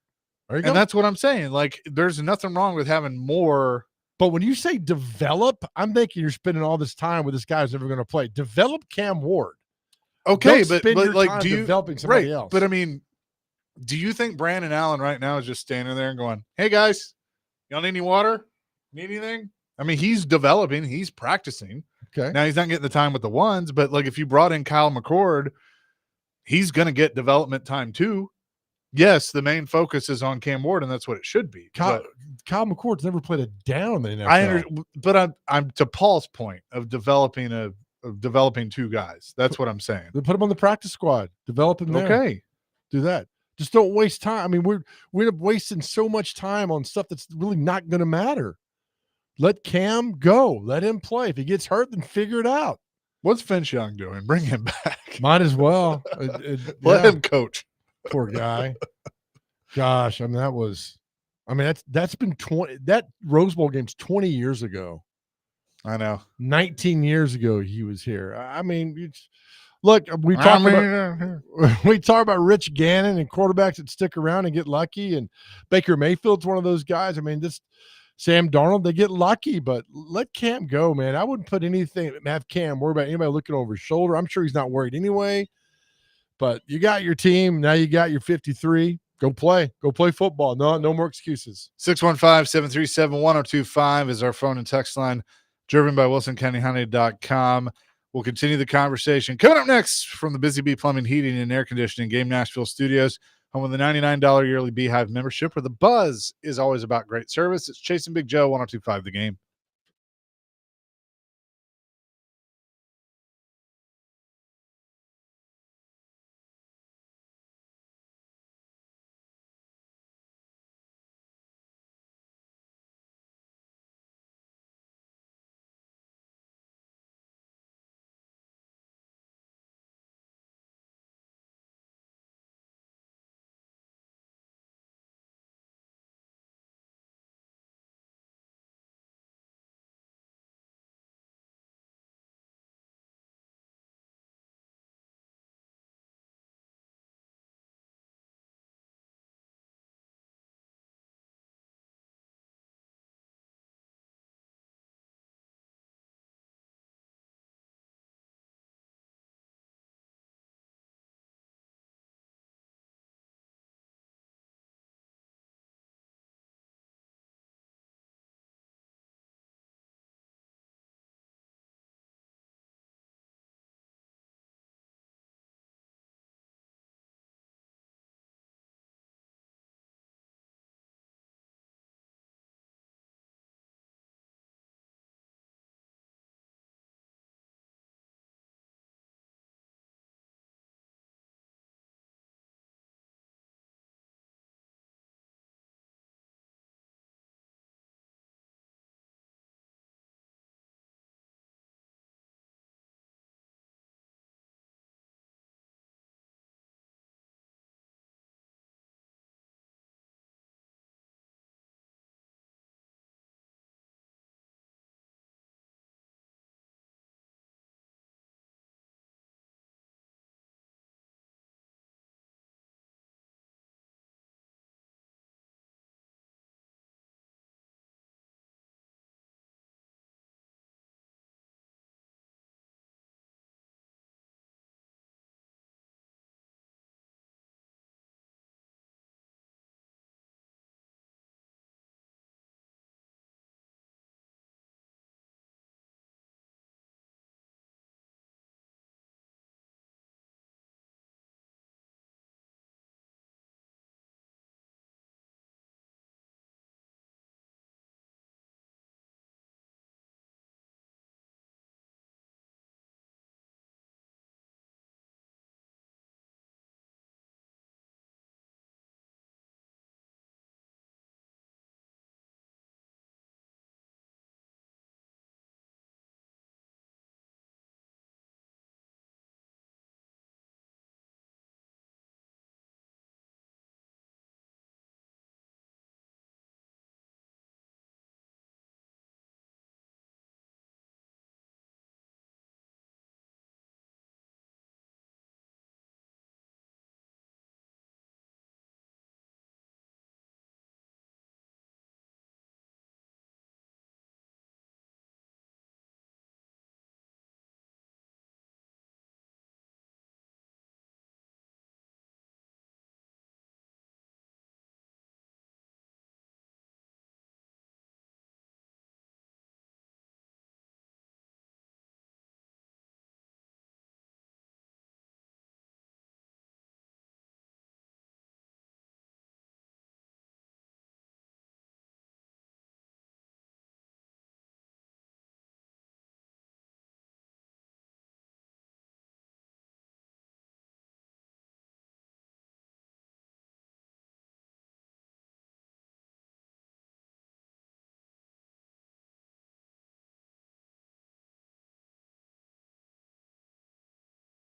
And that's what I'm saying. Like, there's nothing wrong with having more. But when you say develop, I'm thinking you're spending all this time with this guy who's never going to play. Develop Cam Ward. Okay, but like, do you developing somebody else? But I mean, do you think Brandon Allen right now is just standing there and going, "Hey guys, y'all need any water? Need anything?" I mean, he's developing, he's practicing. Okay. Now he's not getting the time with the ones, but like if you brought in Kyle McCord, he's going to get development time too. Yes, the main focus is on Cam Ward, and that's what it should be. Kyle McCord's never played a down in the NFL. But I'm to Paul's point of developing 2 guys. That's what I'm saying. Put him on the practice squad. Develop him there. Okay, do that. Just don't waste time. I mean, we end up wasting so much time on stuff that's really not going to matter. Let Cam go. Let him play. If he gets hurt, then figure it out. What's Finch Young doing? Bring him back. Might as well. Let him coach. Poor guy. Gosh, I mean, that's been 20. That Rose Bowl game's 20 years ago. I know. 19 years ago he was here. I mean, look, we talk about Rich Gannon and quarterbacks that stick around and get lucky, and Baker Mayfield's one of those guys. I mean, this Sam Darnold, they get lucky, but let Cam go, man. I wouldn't put anything, have Cam worry about anybody looking over his shoulder. I'm sure he's not worried anyway. But you got your team. Now you got your 53. Go play. Go play football. No more excuses. 615-737-1025 is our phone and text line, driven by WilsonCountyHoney.com. We'll continue the conversation. Coming up next from the Busy Bee Plumbing, Heating, and Air Conditioning Game Nashville Studios, home with the $99 yearly Beehive membership, where the buzz is always about great service. It's Chasing Big Joe, 102.5 The Game.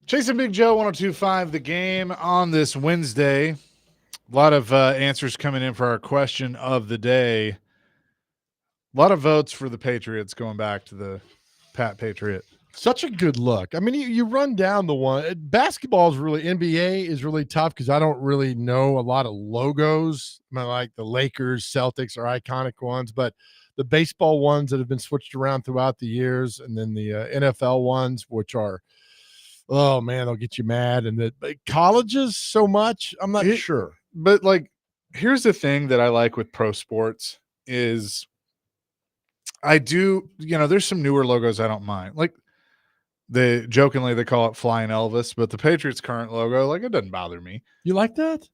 Chasing Big Joe, 102.5 The Game on this Wednesday. A lot of answers coming in for our question of the day. A lot of votes for the Patriots going back to the Pat Patriot. Such a good look. I mean, you run down the one. Basketball is really, NBA is really tough because I don't really know a lot of logos. I mean, like the Lakers, Celtics are iconic ones, but the baseball ones that have been switched around throughout the years, and then the NFL ones, which are, oh man, they'll get you mad. And the colleges so much, I'm not sure. But like, here's the thing that I like with pro sports is I do, there's some newer logos I don't mind. Like They jokingly they call it Flying Elvis, but the Patriots' current logo, like, it doesn't bother me. You like that?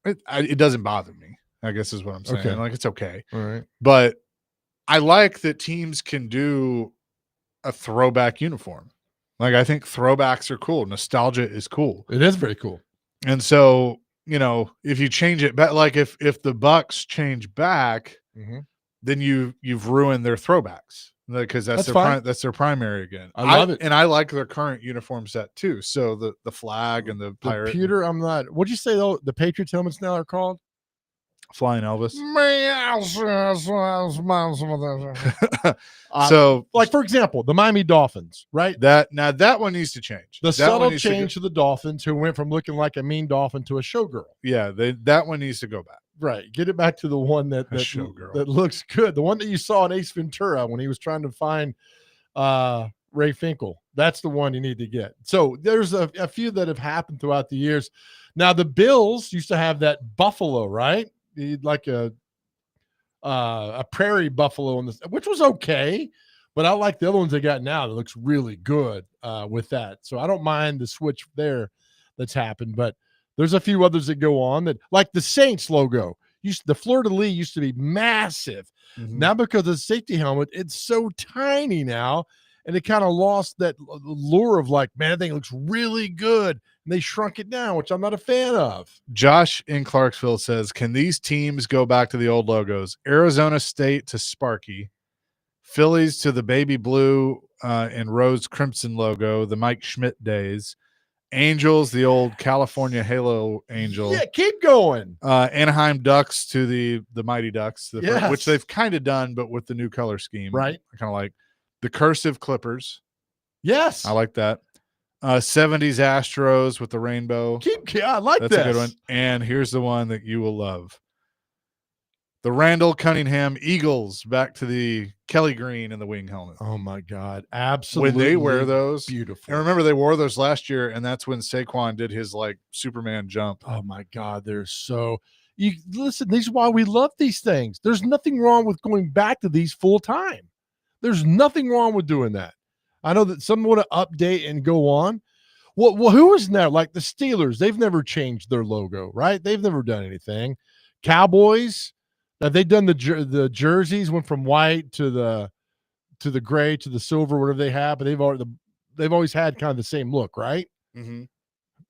It doesn't bother me, I guess is what I'm saying. Okay. Like, it's okay. All right. But I like that teams can do a throwback uniform. Like, I think throwbacks are cool. Nostalgia is cool. It is very cool. And so, you know, if you change it back, like if the Bucks change back, then you've ruined their throwbacks because that's their primary again. I love it. And I like their current uniform set too. So the flag and the pirate. Computer, I'm not. What'd you say though? The Patriots helmets now are called Flying Elvis. So, like for example, the Miami Dolphins, right? That one needs to change. The subtle change to the Dolphins, who went from looking like a mean dolphin to a showgirl. Yeah, that one needs to go back. Right, get it back to the one that looks good. The one that you saw in Ace Ventura when he was trying to find Ray Finkel. That's the one you need to get. So there's a few that have happened throughout the years. Now the Bills used to have that buffalo, right? Like a prairie buffalo on this, which was okay, but I like the other ones they got now that looks really good with that. So I don't mind the switch there that's happened, but there's a few others that go on that, like the Saints logo. The fleur-de-lis used to be massive. Now because of the safety helmet, it's so tiny now, and it kind of lost that lure of like, man, that thing looks really good. And they shrunk it down, which I'm not a fan of. Josh in Clarksville says, can these teams go back to the old logos? Arizona State to Sparky, Phillies to the baby blue and rose crimson logo, the Mike Schmidt days, Angels, the old California Halo Angel. Yeah, keep going. Anaheim Ducks to the Mighty Ducks, Yes. which they've kind of done, but with the new color scheme. Right. I kind of like the cursive Clippers. Yes. I like that. 70s Astros with the rainbow. I like That's a good one. And here's the one that you will love. The Randall Cunningham Eagles back to the Kelly Green and the wing helmet. Oh my God. Absolutely. When they wear those. Beautiful. And remember they wore those last year, and that's when Saquon did his like Superman jump. Oh my God. They're so listen, this is why we love these things. There's nothing wrong with going back to these full time. There's nothing wrong with doing that. I know that some want to update and go on. Well, who is now? Like the Steelers, they've never changed their logo, right? They've never done anything. Cowboys, they've done the jerseys went from white to the gray to the silver, whatever they have, but they've always had kind of the same look, right?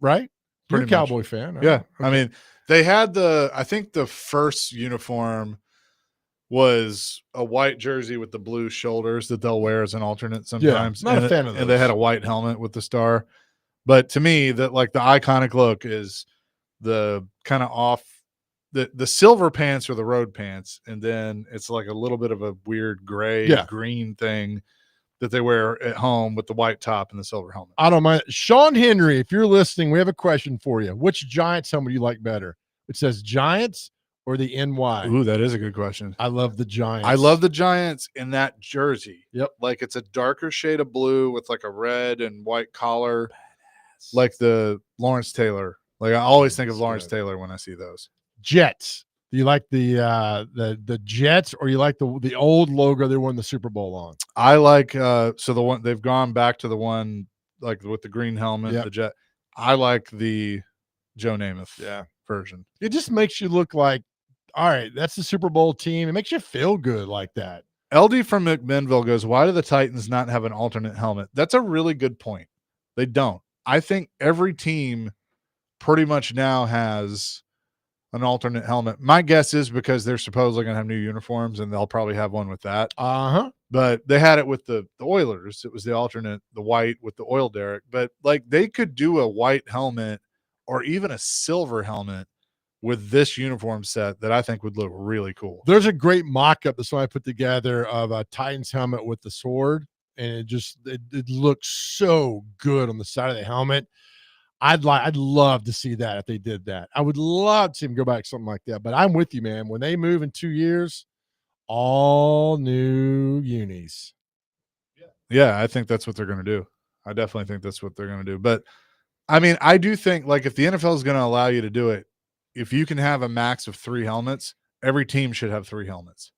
Right? You're a Cowboy fan, yeah. Okay. I mean, they had I think the first uniform was a white jersey with the blue shoulders that they'll wear as an alternate sometimes. Yeah, not a fan of those. And they had a white helmet with the star. But to me, that like the iconic look is the kind of off the silver pants or the road pants, and then it's like a little bit of a weird gray green thing that they wear at home with the white top and the silver helmet. I don't mind. Sean Henry, if you're listening, we have a question for you. Which Giants helmet do you like better? It says Giants or the NY? Ooh, that is a good question. I love the Giants. I love the Giants in that jersey. Yep. Like it's a darker shade of blue with like a red and white collar. Badass. Like the Lawrence Taylor. Like I always think of Lawrence Taylor when I see those. Jets. Do you like the Jets, or you like the old logo they won the Super Bowl on? I like so the one they've gone back to the one like with the green helmet, the Jet. I like the Joe Namath version. It just makes you look like, all right, that's the Super Bowl team. It makes you feel good like that. LD from McMinnville goes, why do the Titans not have an alternate helmet? That's a really good point. They don't. I think every team pretty much now has an alternate helmet. My guess is because they're supposedly going to have new uniforms, and they'll probably have one with that. But they had it with the Oilers. It was the alternate, the white with the oil derrick. But like they could do a white helmet or even a silver helmet with this uniform set that I think would look really cool. There's a great mock-up that somebody put together of a Titans helmet with the sword, and it looks so good on the side of the helmet. I'd love to see that if they did that. I would love to see them go back to something like that. But I'm with you, man. When they move in 2 years, all new unis. Yeah, I think that's what they're going to do. I definitely think that's what they're going to do. But I mean, I do think like if the NFL is going to allow you to do it, if you can have a max of 3 helmets, every team should have 3 helmets.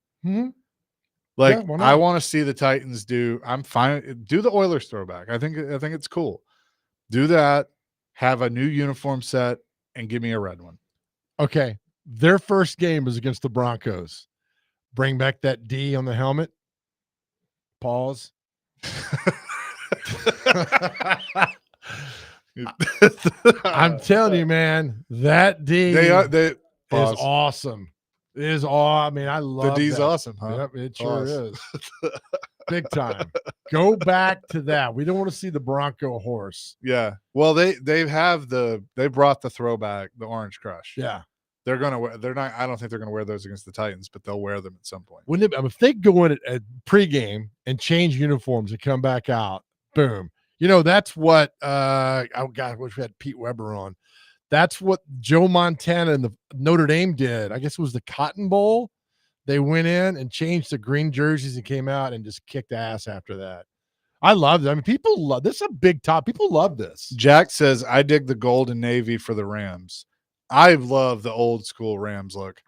Like, why I not? want to see the Titans do. I'm fine. Do the Oilers throwback. I think it's cool. Do that. Have a new uniform set and give me a red one. Okay. Their first game was against the Broncos. Bring back that D on the helmet. Pause. I'm telling you, man, that D They is pause. awesome. It is all. I mean, I The love D's that. awesome, huh? Yep, it sure Pause. is. Big time. Go back to that. We don't want to see the Bronco horse. Yeah. Well, they brought the throwback, the Orange Crush. Yeah. They're gonna wear. They're not. I don't think they're gonna wear those against the Titans, but they'll wear them at some point. Wouldn't it, if they go in at pregame and change uniforms and come back out, boom. That's what oh God, I wish we had Pete Weber on. That's what Joe Montana and the Notre Dame did. I guess it was the Cotton Bowl. They went in and changed the green jerseys and came out and just kicked ass after that. I love it. I mean, people love this. Is a big top. People love this. Jack says, "I dig the gold and navy for the Rams. I love the old school Rams look.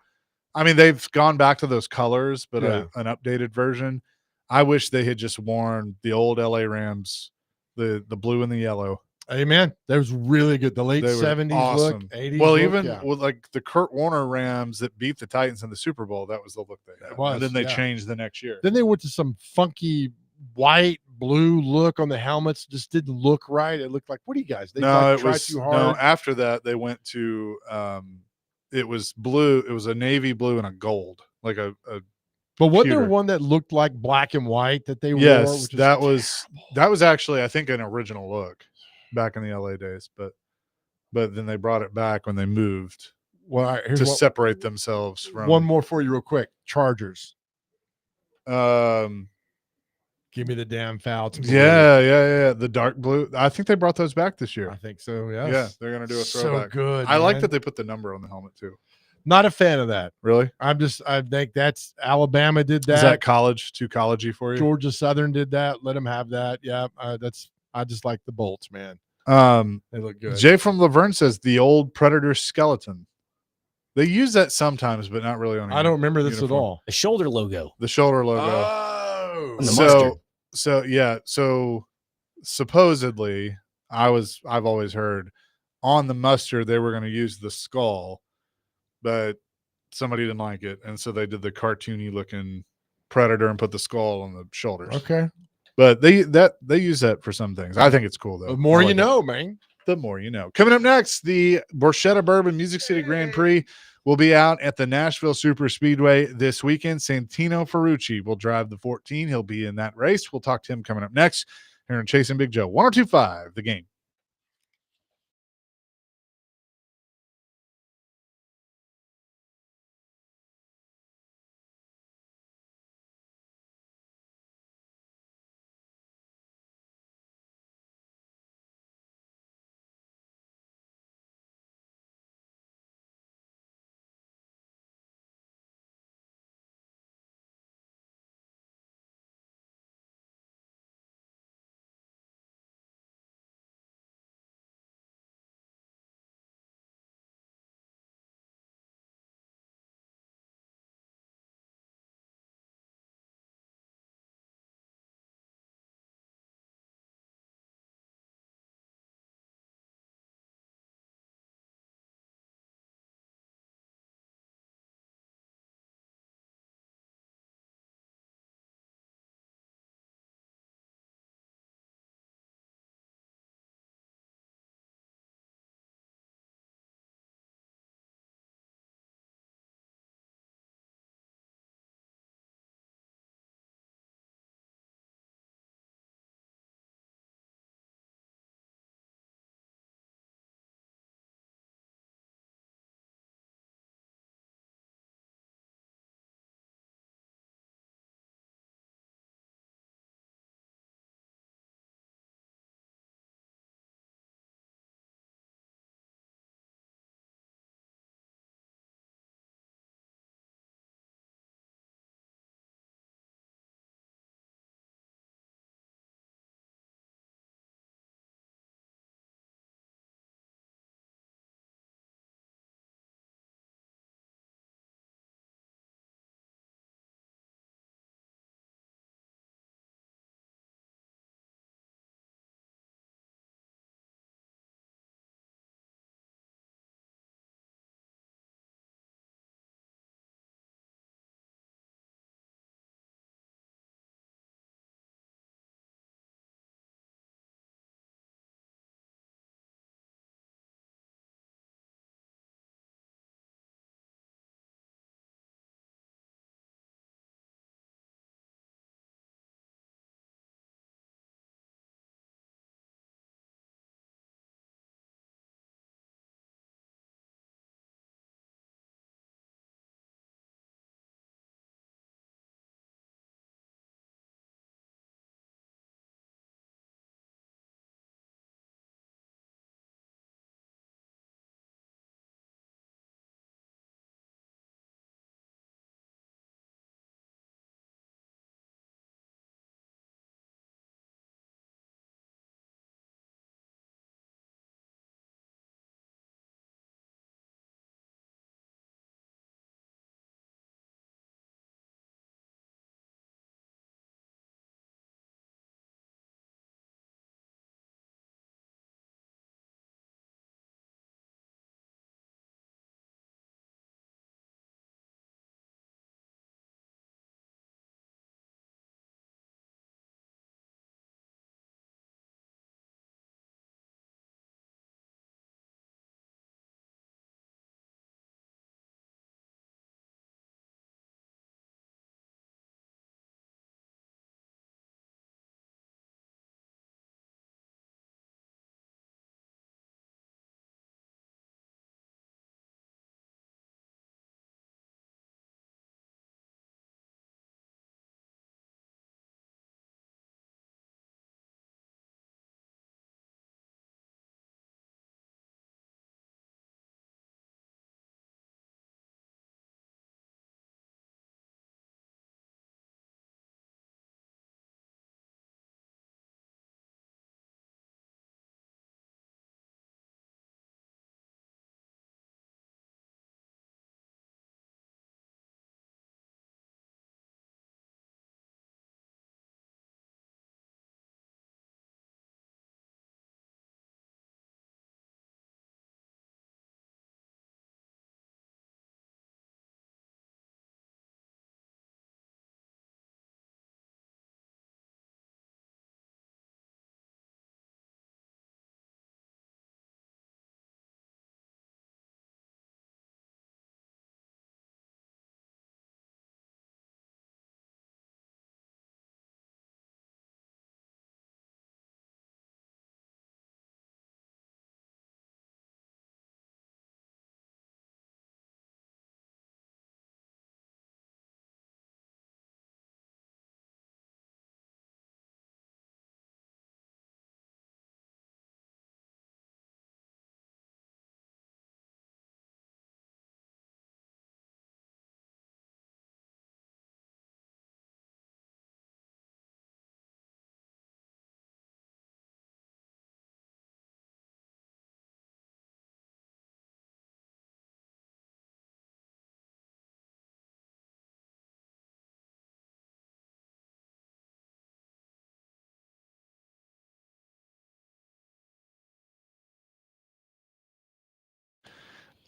I mean, they've gone back to those colors, but Yeah. an updated version. I wish they had just worn the old LA Rams, the blue and the yellow. Amen. That was really good. The late They were 70s awesome. look, 80s Well, look, even yeah. with like the Kurt Warner Rams that beat the Titans in the Super Bowl, that was the look they had. It was, and then they yeah. changed the next year. Then they went to some funky white, blue look on the helmets. Just didn't look right. It looked like, what do you guys? They tried too hard. No, after that they went to it was blue. It was a navy blue and a gold, like a But wasn't there pewter. one that looked like black and white that they wore? Yes, Which that was was actually, I think, an original look back in the LA days, but then they brought it back when they moved to separate themselves from one more for you real quick. Chargers. um Give me the damn foul. yeah, the dark blue. I think they brought those back this year. I think so, yes. Yeah, they're gonna do a So throwback. good, I like man. that they put the number on the helmet too. Not a fan of that. Really? I think that's Alabama did that. Is that college too collegey for you? Georgia Southern did that. Let them have that. Yeah, I just like the bolts, man. They look good. Jay from Laverne says the old Predator skeleton. They use that sometimes, but not really on. I don't remember this at all. The shoulder logo. The shoulder logo. Oh, And the mustard. So yeah. So supposedly, I've always heard on the mustard they were going to use the skull, but somebody didn't like it, and so they did the cartoony looking Predator and put the skull on the shoulders. Okay. But they use that for some things. I think it's cool though. The more I like you know, man. The more you know. Coming up next, the Borchetta Bourbon Music City Grand Prix will be out at the Nashville Super Speedway this weekend. Santino Ferrucci will drive the 14. He'll be in that race. We'll talk to him coming up next here on Chasing Big Joe. 102.5 The Game.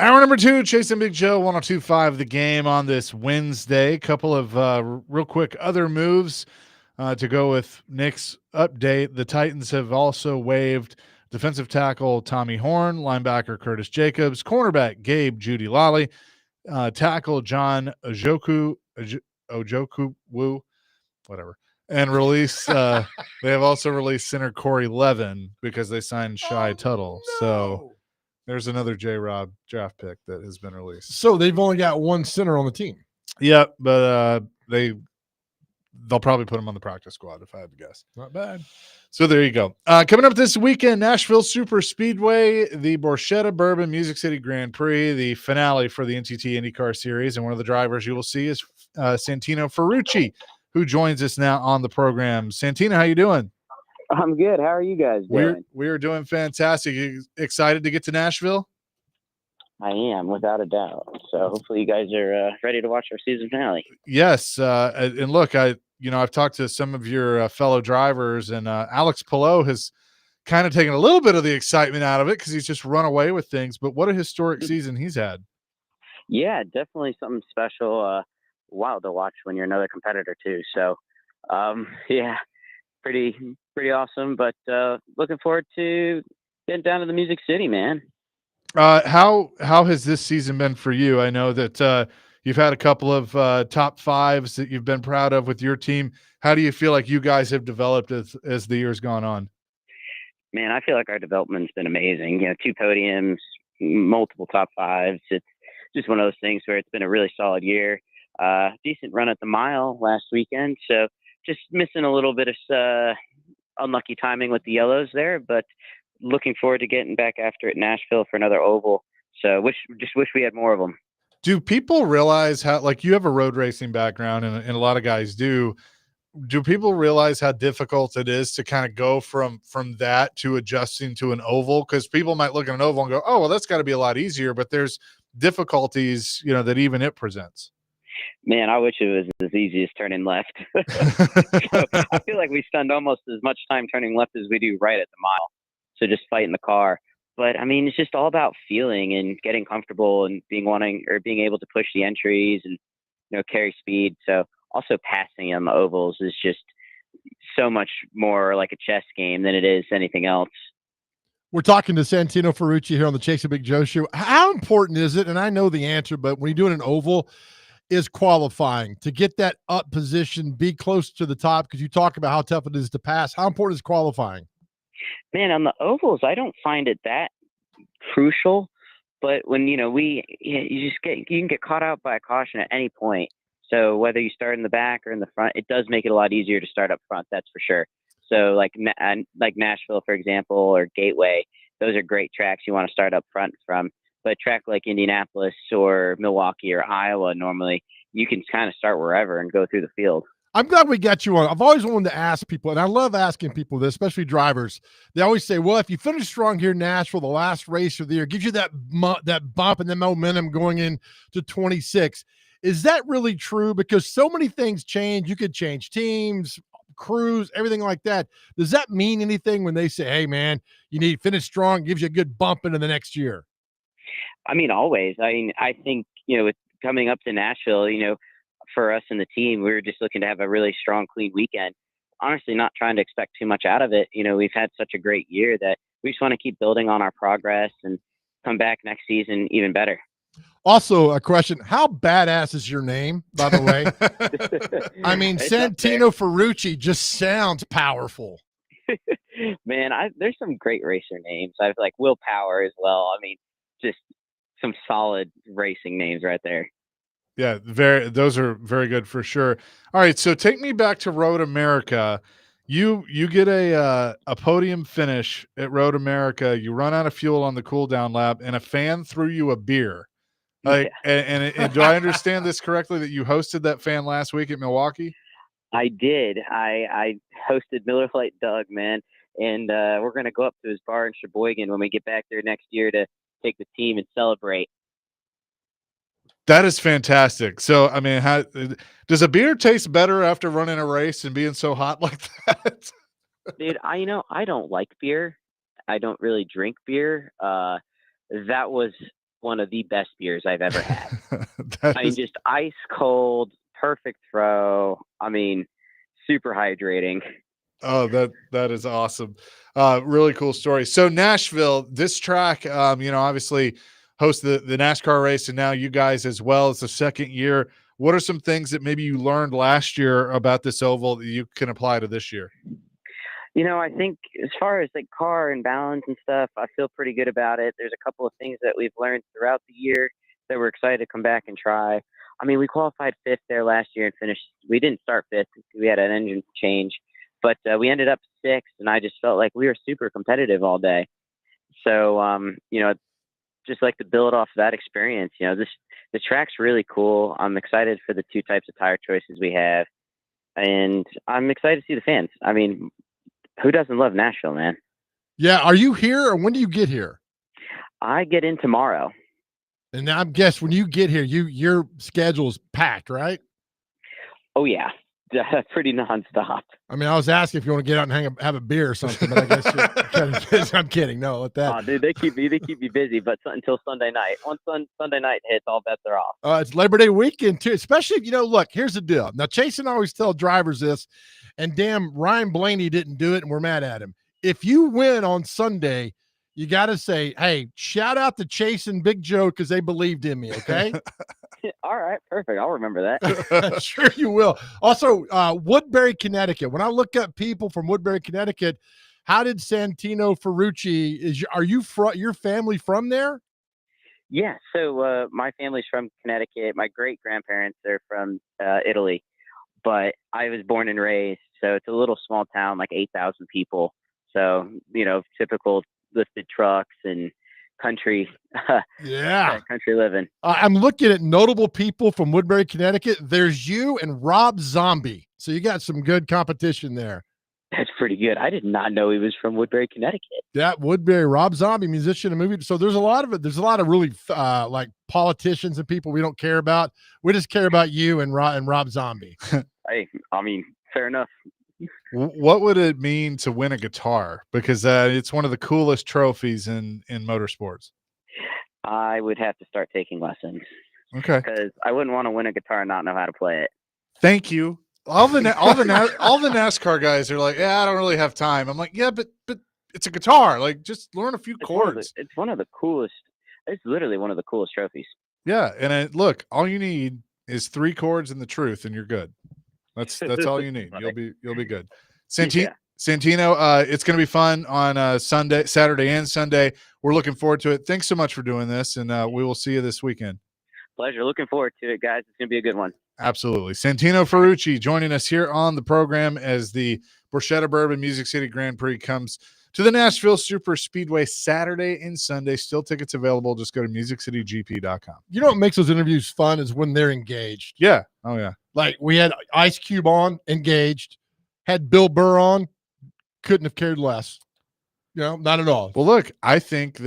Hour number 2, Chasing Big Joe, 102.5 The Game on this Wednesday. Couple of real quick other moves to go with Nick's update. The Titans have also waived defensive tackle Tommy Horn, linebacker Curtis Jacobs, cornerback Gabe Judy Lally, tackle John Ojoku Woo, whatever. And release they have also released center Corey Levin because they signed Shai Tuttle. No. So there's another J-Rob draft pick that has been released. So they've only got one center on the team. Yep, but they'll probably put him on the practice squad if I had to guess. Not bad. So there you go. Coming up this weekend, Nashville Super Speedway, the Borchetta Bourbon Music City Grand Prix, the finale for the NTT IndyCar Series, and one of the drivers you will see is Santino Ferrucci, who joins us now on the program. Santino, how you doing? I'm good. How are you guys doing? We are doing fantastic. You excited to get to Nashville? I am, without a doubt. So hopefully you guys are ready to watch our season finale. Yes, and look, I've talked to some of your fellow drivers, and Alex Palou has kind of taken a little bit of the excitement out of it because he's just run away with things. But what a historic season he's had! Yeah, definitely something special. Wild to watch when you're another competitor too. So, yeah, pretty awesome. But looking forward to getting down to the Music City, man. How has this season been for you? I know that you've had a couple of top fives that you've been proud of with your team. How do you feel like you guys have developed as the year's gone on? Man, I feel like our development's been amazing. 2 podiums, multiple top fives. It's just one of those things where it's been a really solid year. Decent run at the mile last weekend. So just missing a little bit of unlucky timing with the yellows there, but looking forward to getting back after it in Nashville for another oval. So wish we had more of them. Do people realize how, like, you have a road racing background and a lot of guys do people realize how difficult it is to kind of go from that to adjusting to an oval? Because people might look at an oval and go, oh, well, that's got to be a lot easier, but there's difficulties, that even it presents. Man, I wish it was as easy as turning left. So I feel like we spend almost as much time turning left as we do right at the mile. So just fighting the car. But I mean, it's just all about feeling and getting comfortable and being able to push the entries and, carry speed. So also passing on the ovals is just so much more like a chess game than it is anything else. We're talking to Santino Ferrucci here on the Chasing Big Joe show. How important is it? And I know the answer, but when you're doing an oval, is qualifying to get that up position, be close to the top? Because you talk about how tough it is to pass. How important is qualifying? Man, on the ovals, I don't find it that crucial. But when you can get caught out by a caution at any point. So whether you start in the back or in the front, it does make it a lot easier to start up front. That's for sure. So like Nashville, for example, or Gateway, those are great tracks you want to start up front from. But a track like Indianapolis or Milwaukee or Iowa, normally you can kind of start wherever and go through the field. I'm glad we got you on. I've always wanted to ask people, and I love asking people this, especially drivers. They always say, well, if you finish strong here in Nashville, the last race of the year, gives you that bump and the momentum going into 26. Is that really true? Because so many things change. You could change teams, crews, everything like that. Does that mean anything when they say, hey, man, you need to finish strong, gives you a good bump into the next year? I mean, always. I mean, I think, with coming up to Nashville, for us and the team, we were just looking to have a really strong, clean weekend. Honestly, not trying to expect too much out of it. We've had such a great year that we just want to keep building on our progress and come back next season even better. Also, a question: how badass is your name, by the way? I mean, Santino Ferrucci just sounds powerful. Man, there's some great racer names. I've like Will Power as well. I mean, just some solid racing names right there. Yeah, those are very good for sure. All right, so take me back to Road America. You get a podium finish at Road America. You run out of fuel on the cool down lap, and a fan threw you a beer. Like, yeah. and do I understand this correctly that you hosted that fan last week at Milwaukee? I did. I hosted Miller Lite Doug, man, and we're going to go up to his bar in Sheboygan when we get back there next year to take the team and celebrate. That is fantastic. So, I mean, how does a beer taste better after running a race and being so hot like that? Dude, I don't like beer. I don't really drink beer. That was one of the best beers I've ever had. That I mean, is- just ice cold, perfect throw. I mean, super hydrating. oh, that is awesome. Really cool story. So Nashville, this track, obviously host the NASCAR race, and now you guys as well. It's the second year. What are some things that maybe you learned last year about this oval that you can apply to this year? I think as far as like car and balance and stuff, I feel pretty good about it. There's a couple of things that we've learned throughout the year that we're excited to come back and try. I mean, we qualified fifth there last year and finished. We didn't start fifth because we had an engine change, but we ended up sixth, and I just felt like we were super competitive all day. So, just like to build off that experience. The track's really cool. I'm excited for the two types of tire choices we have, and I'm excited to see the fans. I mean, who doesn't love Nashville, man? Yeah. Are you here, or when do you get here? I get in tomorrow. And I guess when you get here, your schedule is packed, right? Oh yeah, pretty nonstop. I mean, I was asking if you want to get out and have a beer or something, but I guess you're I'm kidding. No, let that. Oh, dude, they keep me busy, but until Sunday night. Once Sunday night hits, all bets are off. It's Labor Day weekend too, especially look. Here's the deal. Now, Chase and I always tell drivers this, and damn, Ryan Blaney didn't do it, and we're mad at him. If you win on Sunday, you got to say, "Hey, shout out to Chase and Big Joe because they believed in me." Okay. All right, perfect. I'll remember that. Sure you will. Also, Woodbury, Connecticut. When I look up people from Woodbury, Connecticut, how did Santino Ferrucci? Are you your family from there? Yeah. So my family's from Connecticut. My great grandparents are from Italy, but I was born and raised. So it's a little small town, like 8,000 people. So typical lifted trucks and country country living. I'm looking at notable people from Woodbury, Connecticut. There's you and Rob Zombie, so you got some good competition there. That's pretty good. I did not know he was from Woodbury, Connecticut. Yeah, Woodbury, Rob Zombie, musician and movie. So there's a lot of it. There's a lot of really like politicians and people we don't care about. We just care about you and Rob Zombie. Hey, I mean, fair enough. What would it mean to win a guitar? Because it's one of the coolest trophies in motorsports. I would have to start taking lessons. Okay. Because I wouldn't want to win a guitar and not know how to play it. Thank you. All the NASCAR guys are like, yeah, I don't really have time. I'm like, yeah, but it's a guitar. Like, just learn a few chords. It's one of the coolest. It's literally one of the coolest trophies. Yeah, and look, all you need is 3 chords and the truth, and you're good. That's all you need. You'll be good. Santino, it's going to be fun on Saturday and Sunday. We're looking forward to it. Thanks so much for doing this, and we will see you this weekend. Pleasure. Looking forward to it, guys. It's going to be a good one. Absolutely. Santino Ferrucci joining us here on the program as the Bruschetta Bourbon Music City Grand Prix comes to the Nashville Super Speedway Saturday and Sunday. Still tickets available. Just go to musiccitygp.com. You know what makes those interviews fun is when they're engaged. Yeah. Oh, yeah. Like we had Ice Cube on, engaged, had Bill Burr on, couldn't have cared less. Not at all. Well, look, I think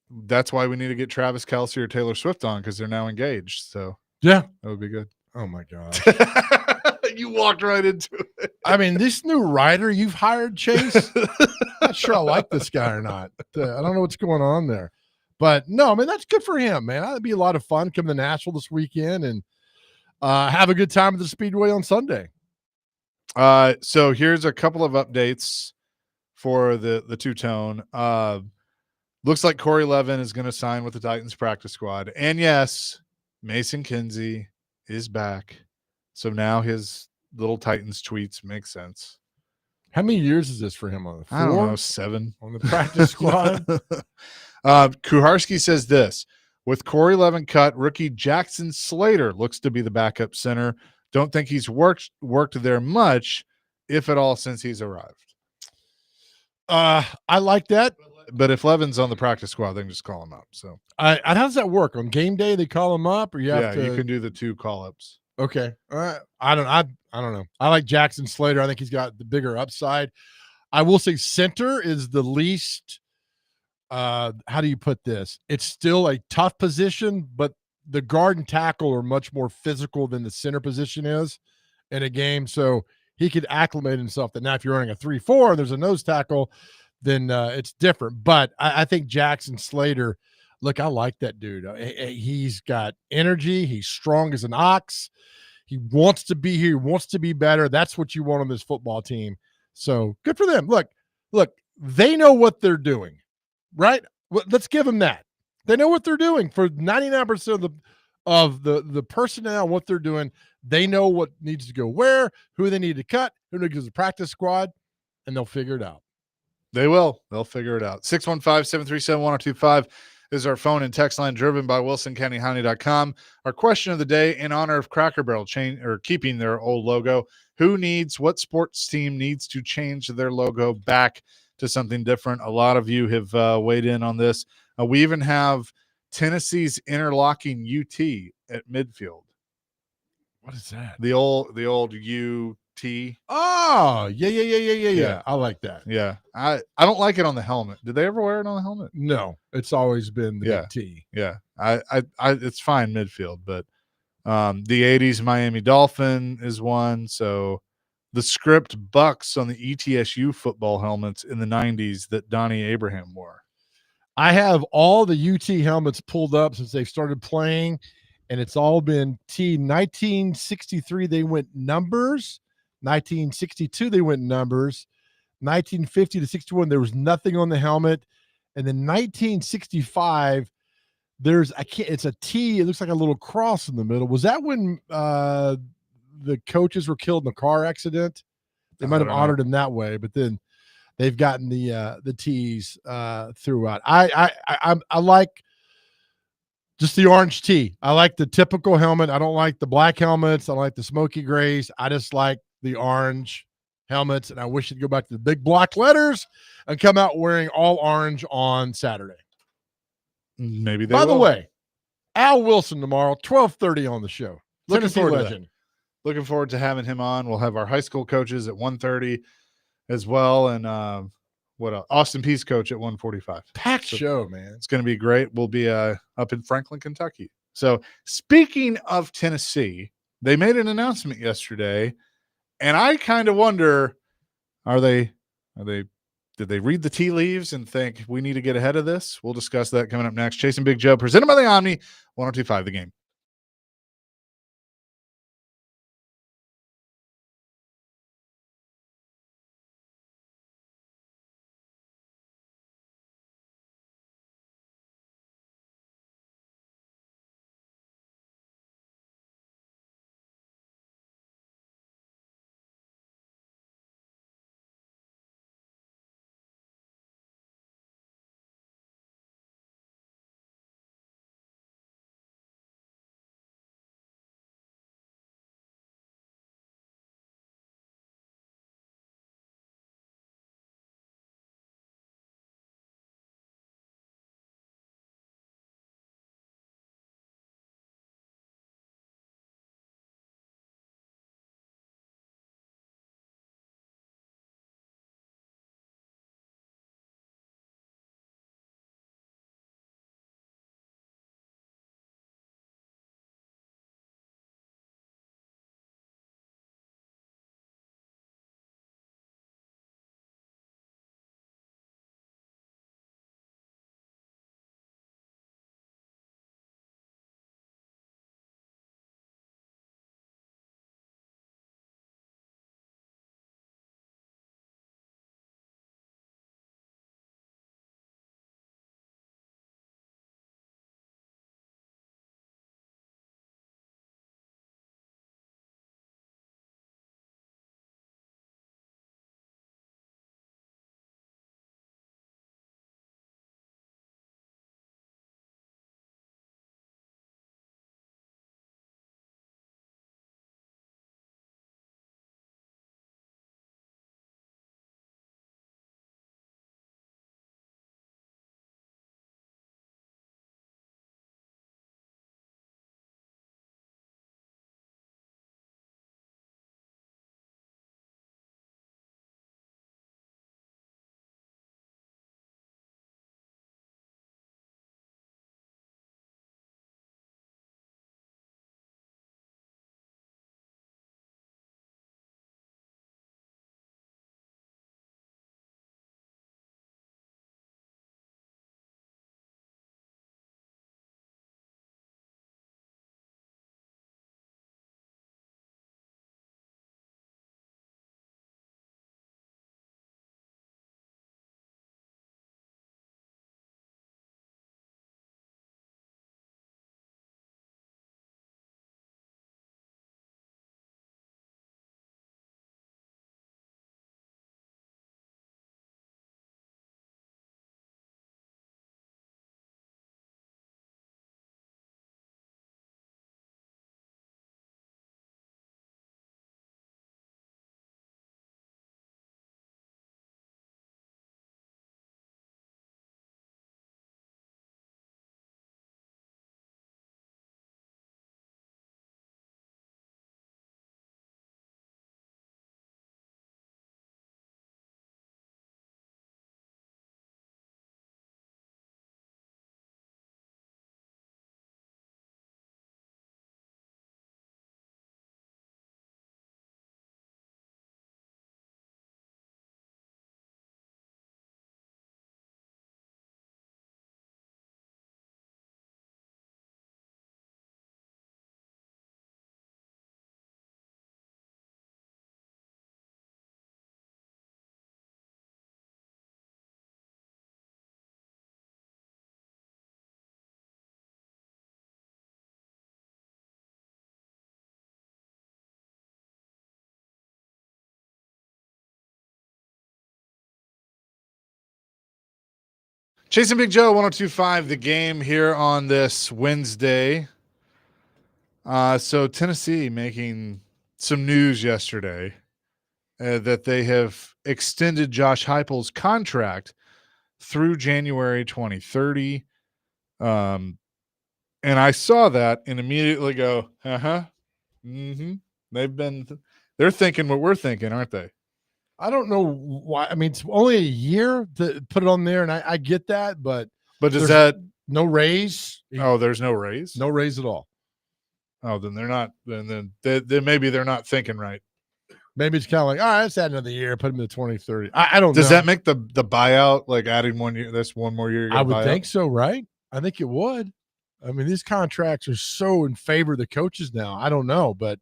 that's why we need to get Travis Kelce or Taylor Swift on, because they're now engaged. So yeah, that would be good. Oh my God. You walked right into it. I mean, this new writer you've hired, Chase, not sure I like this guy or not. I don't know what's going on there. But no, I mean, that's good for him, man. That'd be a lot of fun coming to Nashville this weekend and have a good time at the Speedway on Sunday. So here's a couple of updates for the two-tone. Looks like Corey Levin is going to sign with the Titans practice squad. And yes, Mason Kinsey is back. So now his little Titans tweets make sense. How many years is this for him on the 4? I don't know, 7 on the practice squad. Kuharski says this: with Corey Levin cut, rookie Jackson Slater looks to be the backup center. Don't think he's worked there much, if at all, since he's arrived. I like that. But if Levin's on the practice squad, they can just call him up. So how does that work? On game day, they call him up, or you can do the 2 call-ups. Okay. I don't know. I like Jackson Slater. I think he's got the bigger upside. I will say center is the least how do you put this? It's still a tough position, but the guard and tackle are much more physical than the center position is in a game. So he could acclimate himself that now if you're running a 3-4 and there's a nose tackle, then it's different. But I think Jackson Slater Look, I like that dude. He's got energy. He's strong as an ox. He wants to be here. He wants to be better. That's what you want on this football team. So good for them. Look, they know what they're doing, right? Let's give them that. They know what they're doing. For 99% of the personnel, what they're doing, they know what needs to go where, who they need to cut, who needs a practice squad, and they'll figure it out. They will. They'll figure it out. 615-737-1025 is our phone and text line, driven by WilsonCountyHoney.com. Our question of the day, in honor of Cracker Barrel keeping their old logo, what sports team needs to change their logo back to something different? A lot of you have weighed in on this. We even have Tennessee's interlocking UT at midfield. What is that? The old UT. Oh, yeah. I like that. Yeah. I don't like it on the helmet. Did they ever wear it on the helmet? No, it's always been the big T. Yeah. I it's fine midfield, but the 80s Miami Dolphin is one. So the script Bucks on the ETSU football helmets in the 90s that Donnie Abraham wore. I have all the UT helmets pulled up since they've started playing, and it's all been T. 1963, they went numbers. 1962, they went numbers. 1950 to 61, there was nothing on the helmet. And then 1965, it's a T. It looks like a little cross in the middle. Was that when the coaches were killed in a car accident? They might have honored him that way, but then they've gotten the T's throughout. I like just the orange tee. I like the typical helmet. I don't like the black helmets. I like the smoky grays. I just like the orange helmets, and I wish it'd go back to the big block letters and come out wearing all orange on Saturday. Maybe they By the will. way, Al Wilson tomorrow, 12:30 on the show. Tennessee legend. Looking forward to having him on. We'll have our high school coaches at 1:30 as well, and what else? Austin Peay's coach at 1:45. Packed show, man. It's going to be great. We'll be up in Franklin, Kentucky. So speaking of Tennessee, they made an announcement yesterday, and I kind of wonder, did they read the tea leaves and think we need to get ahead of this? We'll discuss that coming up next. Chasing Big Joe, presented by the Omni, 102.5 The Game. Chasing Big Joe, 102.5 The Game here on this Wednesday. So Tennessee making some news yesterday that they have extended Josh Heupel's contract through January 2030. And I saw that and immediately go, mm-hmm. They're thinking what we're thinking, aren't they? I don't know why. I mean, it's only a year to put it on there, and I get that, but does that no raise? Oh, there's no raise? No raise at all. Oh, then they're not. Then maybe they're not thinking right. Maybe it's kind of like, all right, let's add another year, put him to 2030. I don't know. Does that make the buyout like adding 1 year? That's 1 more year. I would think so, right? I think it would. I mean, these contracts are so in favor of the coaches now. I don't know, but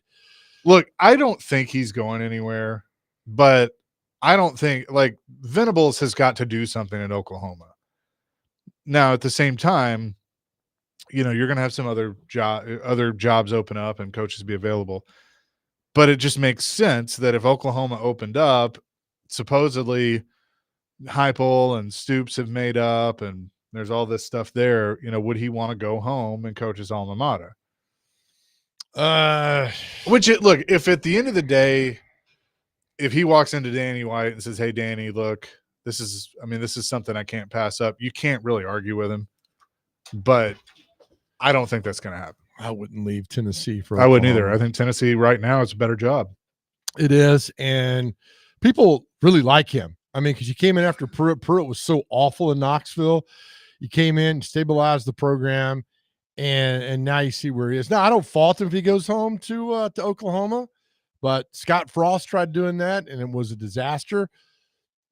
look, I don't think he's going anywhere, but I don't think like Venables has got to do something at Oklahoma. Now, at the same time, you're going to have some other jobs open up and coaches be available. But it just makes sense that if Oklahoma opened up, supposedly Heupel and Stoops have made up and there's all this stuff there, would he want to go home and coach his alma mater? Look, if at the end of the day, if he walks into Danny White and says, "Hey, Danny, look, this is something I can't pass up," you can't really argue with him. But I don't think that's going to happen. I wouldn't leave Tennessee for. I wouldn't either. I think Tennessee right now is a better job. It is, and people really like him. I mean, because you came in after Pruitt. Pruitt was so awful in Knoxville. You came in, stabilized the program, and now you see where he is. Now, I don't fault him if he goes home to Oklahoma, but Scott Frost tried doing that, and it was a disaster.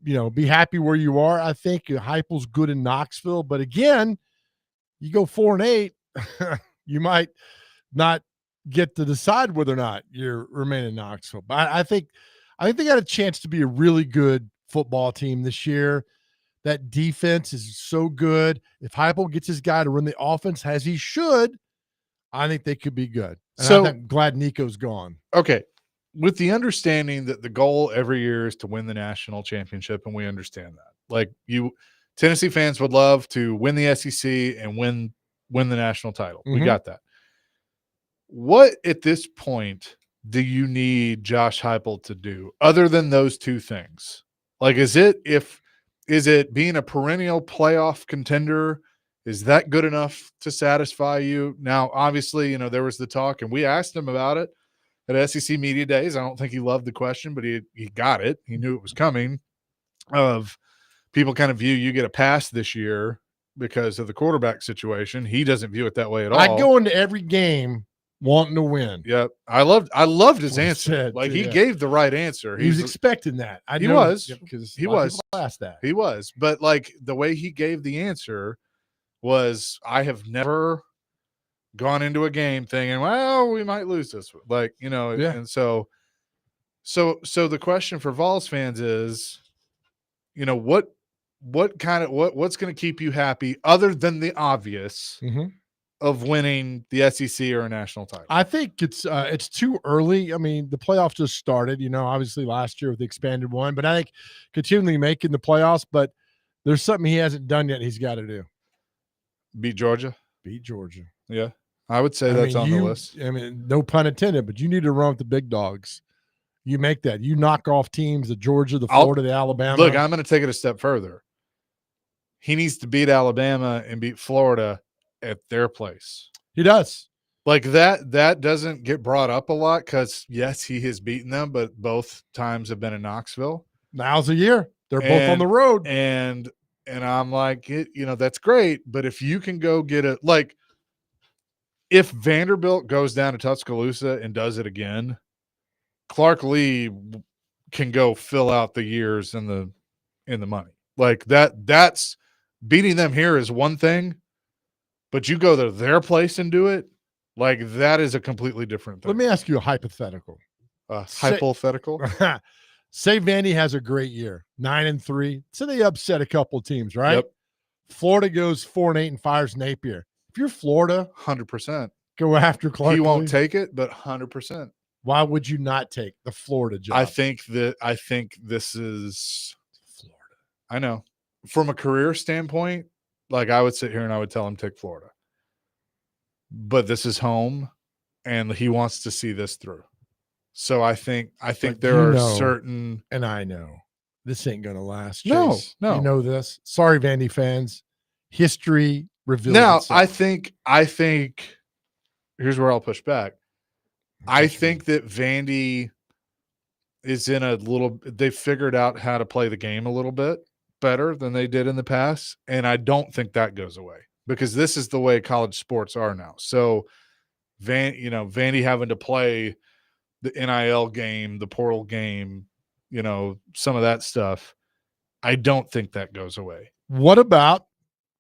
Be happy where you are. I think Heupel's good in Knoxville, but again, you go 4-8, you might not get to decide whether or not you're remaining in Knoxville. But I think they got a chance to be a really good football team this year. That defense is so good. If Heupel gets his guy to run the offense as he should, I think they could be good. And I'm glad Nico's gone. Okay. With the understanding that the goal every year is to win the national championship, and we understand that. Like Tennessee fans would love to win the SEC and win the national title. Mm-hmm. We got that. What at this point do you need Josh Heupel to do other than those two things? Like, is it being a perennial playoff contender? Is that good enough to satisfy you? Now, obviously, there was the talk, and we asked him about it at SEC Media Days. I don't think he loved the question, but he got it. He knew it was coming. Of people kind of view you get a pass this year because of the quarterback situation. He doesn't view it that way at all. I go into every game wanting to win. Yep. I loved his answer. He gave the right answer. He was expecting that. He was. Because he was. Asked that. He was. But the way he gave the answer was, I have never gone into a game thinking, well, we might lose this. Yeah. And so the question for Vols fans is, what's going to keep you happy other than the obvious of winning the SEC or a national title? I think it's too early. I mean, the playoffs just started, obviously last year with the expanded one, but I think continually making the playoffs, but there's something he hasn't done yet he's got to do. Beat Georgia. Yeah. I would say that's on the list. I mean, no pun intended, but you need to run with the big dogs. You make that. You knock off teams, the Georgia, the Florida, the Alabama. Look, I'm going to take it a step further. He needs to beat Alabama and beat Florida at their place. He does. That doesn't get brought up a lot because, yes, he has beaten them, but both times have been in Knoxville. Now's the year. They're both on the road. And I'm like, that's great, but if you can go get it, if Vanderbilt goes down to Tuscaloosa and does it again, Clark Lee can go fill out the years in the money. That's beating them here is one thing, but you go to their place and do it, that is a completely different thing. Let me ask you a hypothetical. Hypothetical? Say Vandy has a great year, 9-3. So they upset a couple teams, right? Yep. Florida goes 4-8 and fires Napier. If you're Florida, 100%. Go after Clark. He won't take it, but 100%. Why would you not take the Florida job? I think this is Florida. I know. From a career standpoint, like I would sit here and I would tell him take Florida. But this is home, and he wants to see this through. So I think But there you are know, certain. And I know this ain't going to last. No, Chase. no. You know this. Sorry, Vandy fans. History reveals Now, itself. I think here's where I'll push back. I think that Vandy is in a little. They figured out how to play the game a little bit better than they did in the past, and I don't think that goes away because this is the way college sports are now. So, Vandy having to play the NIL game, the portal game, some of that stuff. I don't think that goes away. What about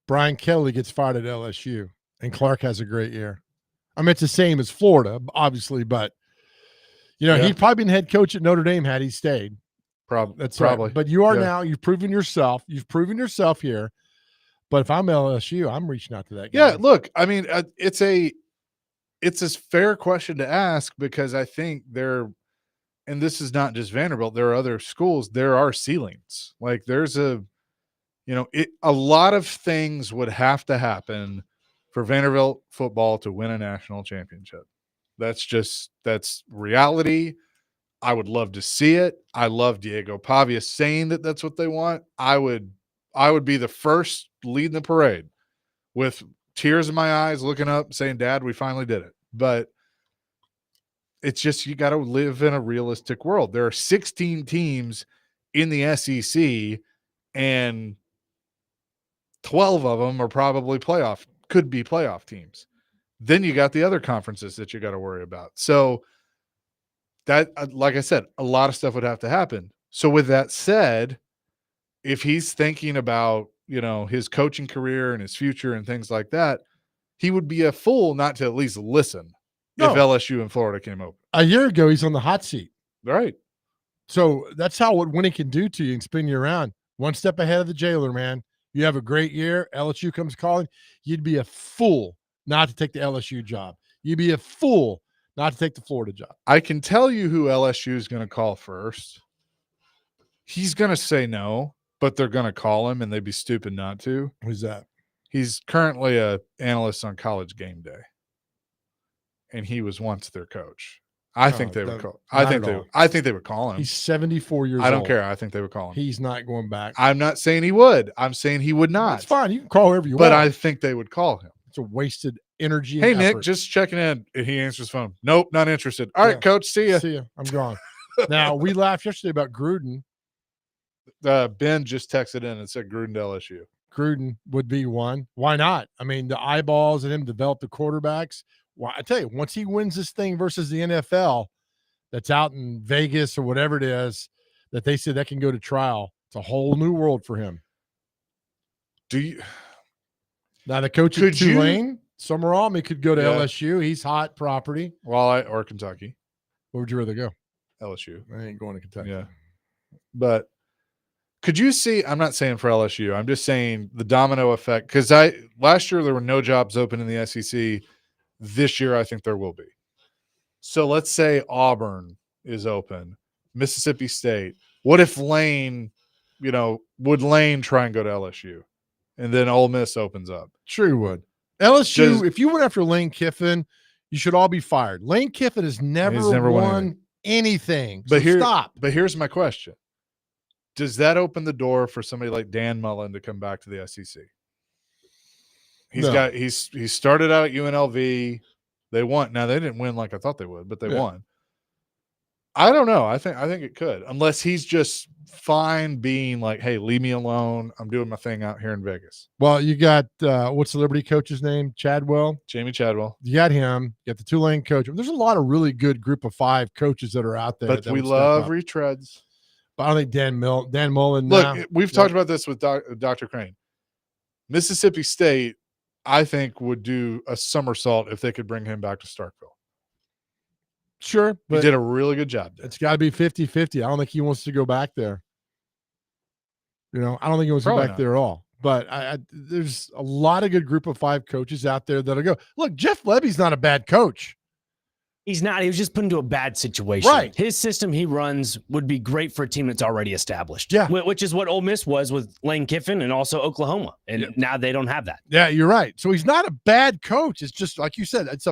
Brian Kelly gets fired at LSU and Clark has a great year? I mean, it's the same as Florida, obviously, but he'd probably been head coach at Notre Dame had he stayed. That's probably. Right. But you are now. You've proven yourself. You've proven yourself here. But if I'm LSU, I'm reaching out to that guy. Yeah, look, I mean, it's a fair question to ask because I think and this is not just Vanderbilt, there are other schools, there are ceilings. Like there's a lot of things would have to happen for Vanderbilt football to win a national championship. That's reality. I would love to see it. I love Diego Pavia saying that that's what they want. I would be the first leading the parade with tears in my eyes, looking up, saying, "Dad, we finally did it." But it's just, you got to live in a realistic world. There are 16 teams in the SEC, and 12 of them are probably could be playoff teams. Then you got the other conferences that you got to worry about. So that, like I said, a lot of stuff would have to happen. So with that said, if he's thinking about, his coaching career and his future and things like that, he would be a fool not to at least listen if LSU and Florida came open. A year ago, he's on the hot seat. Right. So that's what winning can do to you and spin you around. One step ahead of the jailer, man. You have a great year. LSU comes calling. You'd be a fool not to take the LSU job. You'd be a fool not to take the Florida job. I can tell you who LSU is going to call first. He's going to say no, but they're going to call him, and they'd be stupid not to. Who's that? He's currently an analyst on College Game Day, and he was once their coach. I think they would call. I think they would call him. He's 74 years old. I don't care. I think they would call him. He's not going back. I'm not saying he would. I'm saying he would not. That's fine. You can call whoever you want. But I think they would call him. It's a wasted energy. Hey, and Nick, effort. just checking in. And he answers his phone. Nope, not interested. All right, coach. See ya. See ya. I'm gone. Now, we laughed yesterday about Gruden. Ben just texted in and said Gruden to LSU. Gruden would be one. Why not? I mean, the eyeballs and him develop the quarterbacks. Well, I tell you, once he wins this thing versus the NFL that's out in Vegas or whatever it is, that they said that can go to trial, it's a whole new world for him. Now, the coach at Tulane, Summerall, could go to LSU. He's hot property. Or Kentucky. Where would you rather go? LSU. I ain't going to Kentucky. Yeah. But could you see, I'm not saying for LSU, I'm just saying the domino effect, because last year there were no jobs open in the SEC. This year I think there will be. So let's say Auburn is open, Mississippi State. What if Lane, would Lane try and go to LSU? And then Ole Miss opens up. Sure he would. LSU, if you went after Lane Kiffin, you should all be fired. Lane Kiffin has never won anything. So stop. But here's my question. Does that open the door for somebody like Dan Mullen to come back to the SEC? He started out at UNLV. They won. Now they didn't win like I thought they would, but they won. I don't know. I think it could, unless he's just fine being like, "Hey, leave me alone. I'm doing my thing out here in Vegas." Well, you got what's the Liberty coach's name? Jamie Chadwell. You got him. You got the Tulane coach. There's a lot of really good group of 5 coaches that are out there. But we love retreads. But I don't think Dan Mullen. Look, we've talked about this with Dr. Crane. Mississippi State, I think, would do a somersault if they could bring him back to Starkville. Sure. But he did a really good job there. It's got to be 50-50. I don't think he wants to go back there. I don't think he wants to go back there at all. But there's a lot of good group of 5 coaches out there that'll go. Look, Jeff Lebby's not a bad coach. He's not. He was just put into a bad situation. Right. His system he runs would be great for a team that's already established. Yeah. Which is what Ole Miss was with Lane Kiffin and also Oklahoma. And now they don't have that. Yeah, you're right. So he's not a bad coach. It's just like you said, it's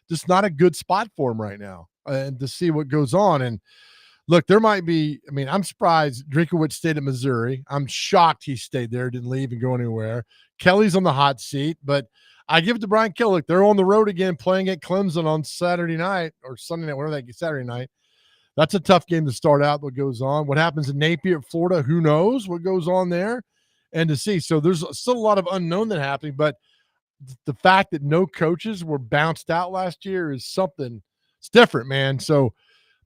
just not a good spot for him right now. And to see what goes on. And look, there might be, I mean, I'm surprised Drinkowitz stayed at Missouri. I'm shocked he stayed there, didn't leave and go anywhere. Kelly's on the hot seat, but I give it to Brian Kelly. They're on the road again playing at Clemson on Saturday night or Sunday night, whatever they get, Saturday night. That's a tough game to start out. What goes on? What happens in Napier, Florida? Who knows what goes on there? And to see. So there's still a lot of unknown that happening, but the fact that no coaches were bounced out last year is something. It's different, man. So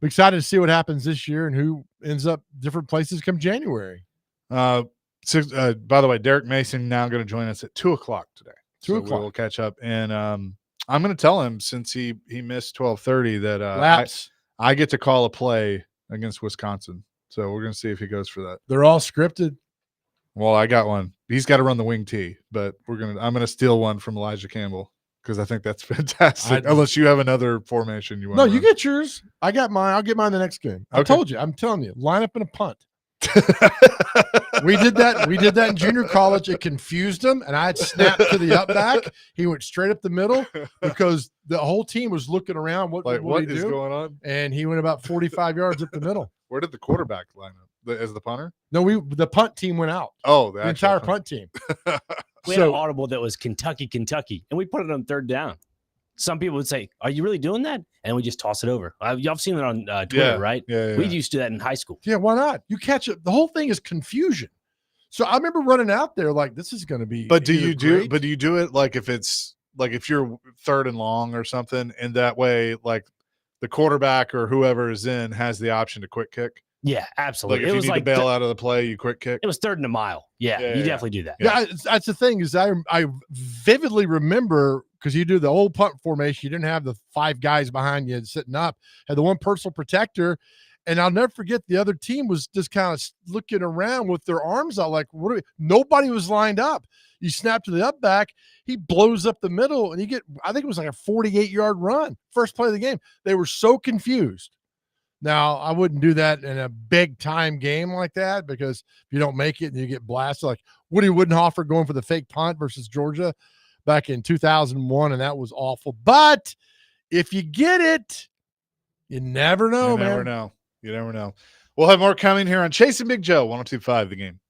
I'm excited to see what happens this year and who ends up different places come January. By the way, Derek Mason now going to join us at 2:00 today. 2:00. We'll catch up, and I'm going to tell him since he missed 12:30 that I get to call a play against Wisconsin. So we're going to see if he goes for that. They're all scripted. Well, I got one. He's got to run the wing tee, but I'm going to steal one from Elijah Campbell because I think that's fantastic. Unless you have another formation you want. No, you get yours. I got mine. I'll get mine the next game. I told you. I'm telling you. Line up in a punt. We did that. We did that in junior college. It confused him, and I had snapped to the up back. He went straight up the middle because the whole team was looking around. What is going on? And he went about 45 yards up the middle. Where did the quarterback line up? As the punter? No, the punt team went out. Oh, the entire punt team. We had an audible that was Kentucky, and we put it on third down. Some people would say, "Are you really doing that?" And we just toss it over. Y'all have seen it on Twitter, right? Yeah. We used to do that in high school. Yeah, why not? You catch it. The whole thing is confusion. So I remember running out there like, this is going to be. But do you do it like if it's like if you're third and long or something, and that way like the quarterback or whoever is in has the option to quick kick? Yeah, absolutely. Like if you need to bail out of the play, you quick kick. It was 3rd and a mile. Yeah, you definitely do that. Yeah, that's the thing is I vividly remember because you do the old punt formation. You didn't have the 5 guys behind you sitting up. Had the one personal protector, and I'll never forget the other team was just kind of looking around with their arms out like nobody was lined up. You snap to the up back, he blows up the middle, and you get I think it was like a 48-yard run, first play of the game. They were so confused. Now, I wouldn't do that in a big-time game like that because if you don't make it and you get blasted, like Woody Woodenhofer going for the fake punt versus Georgia back in 2001, and that was awful. But if you get it, you never know, man. You never know. We'll have more coming here on Chasing Big Joe, 102.5 The Game.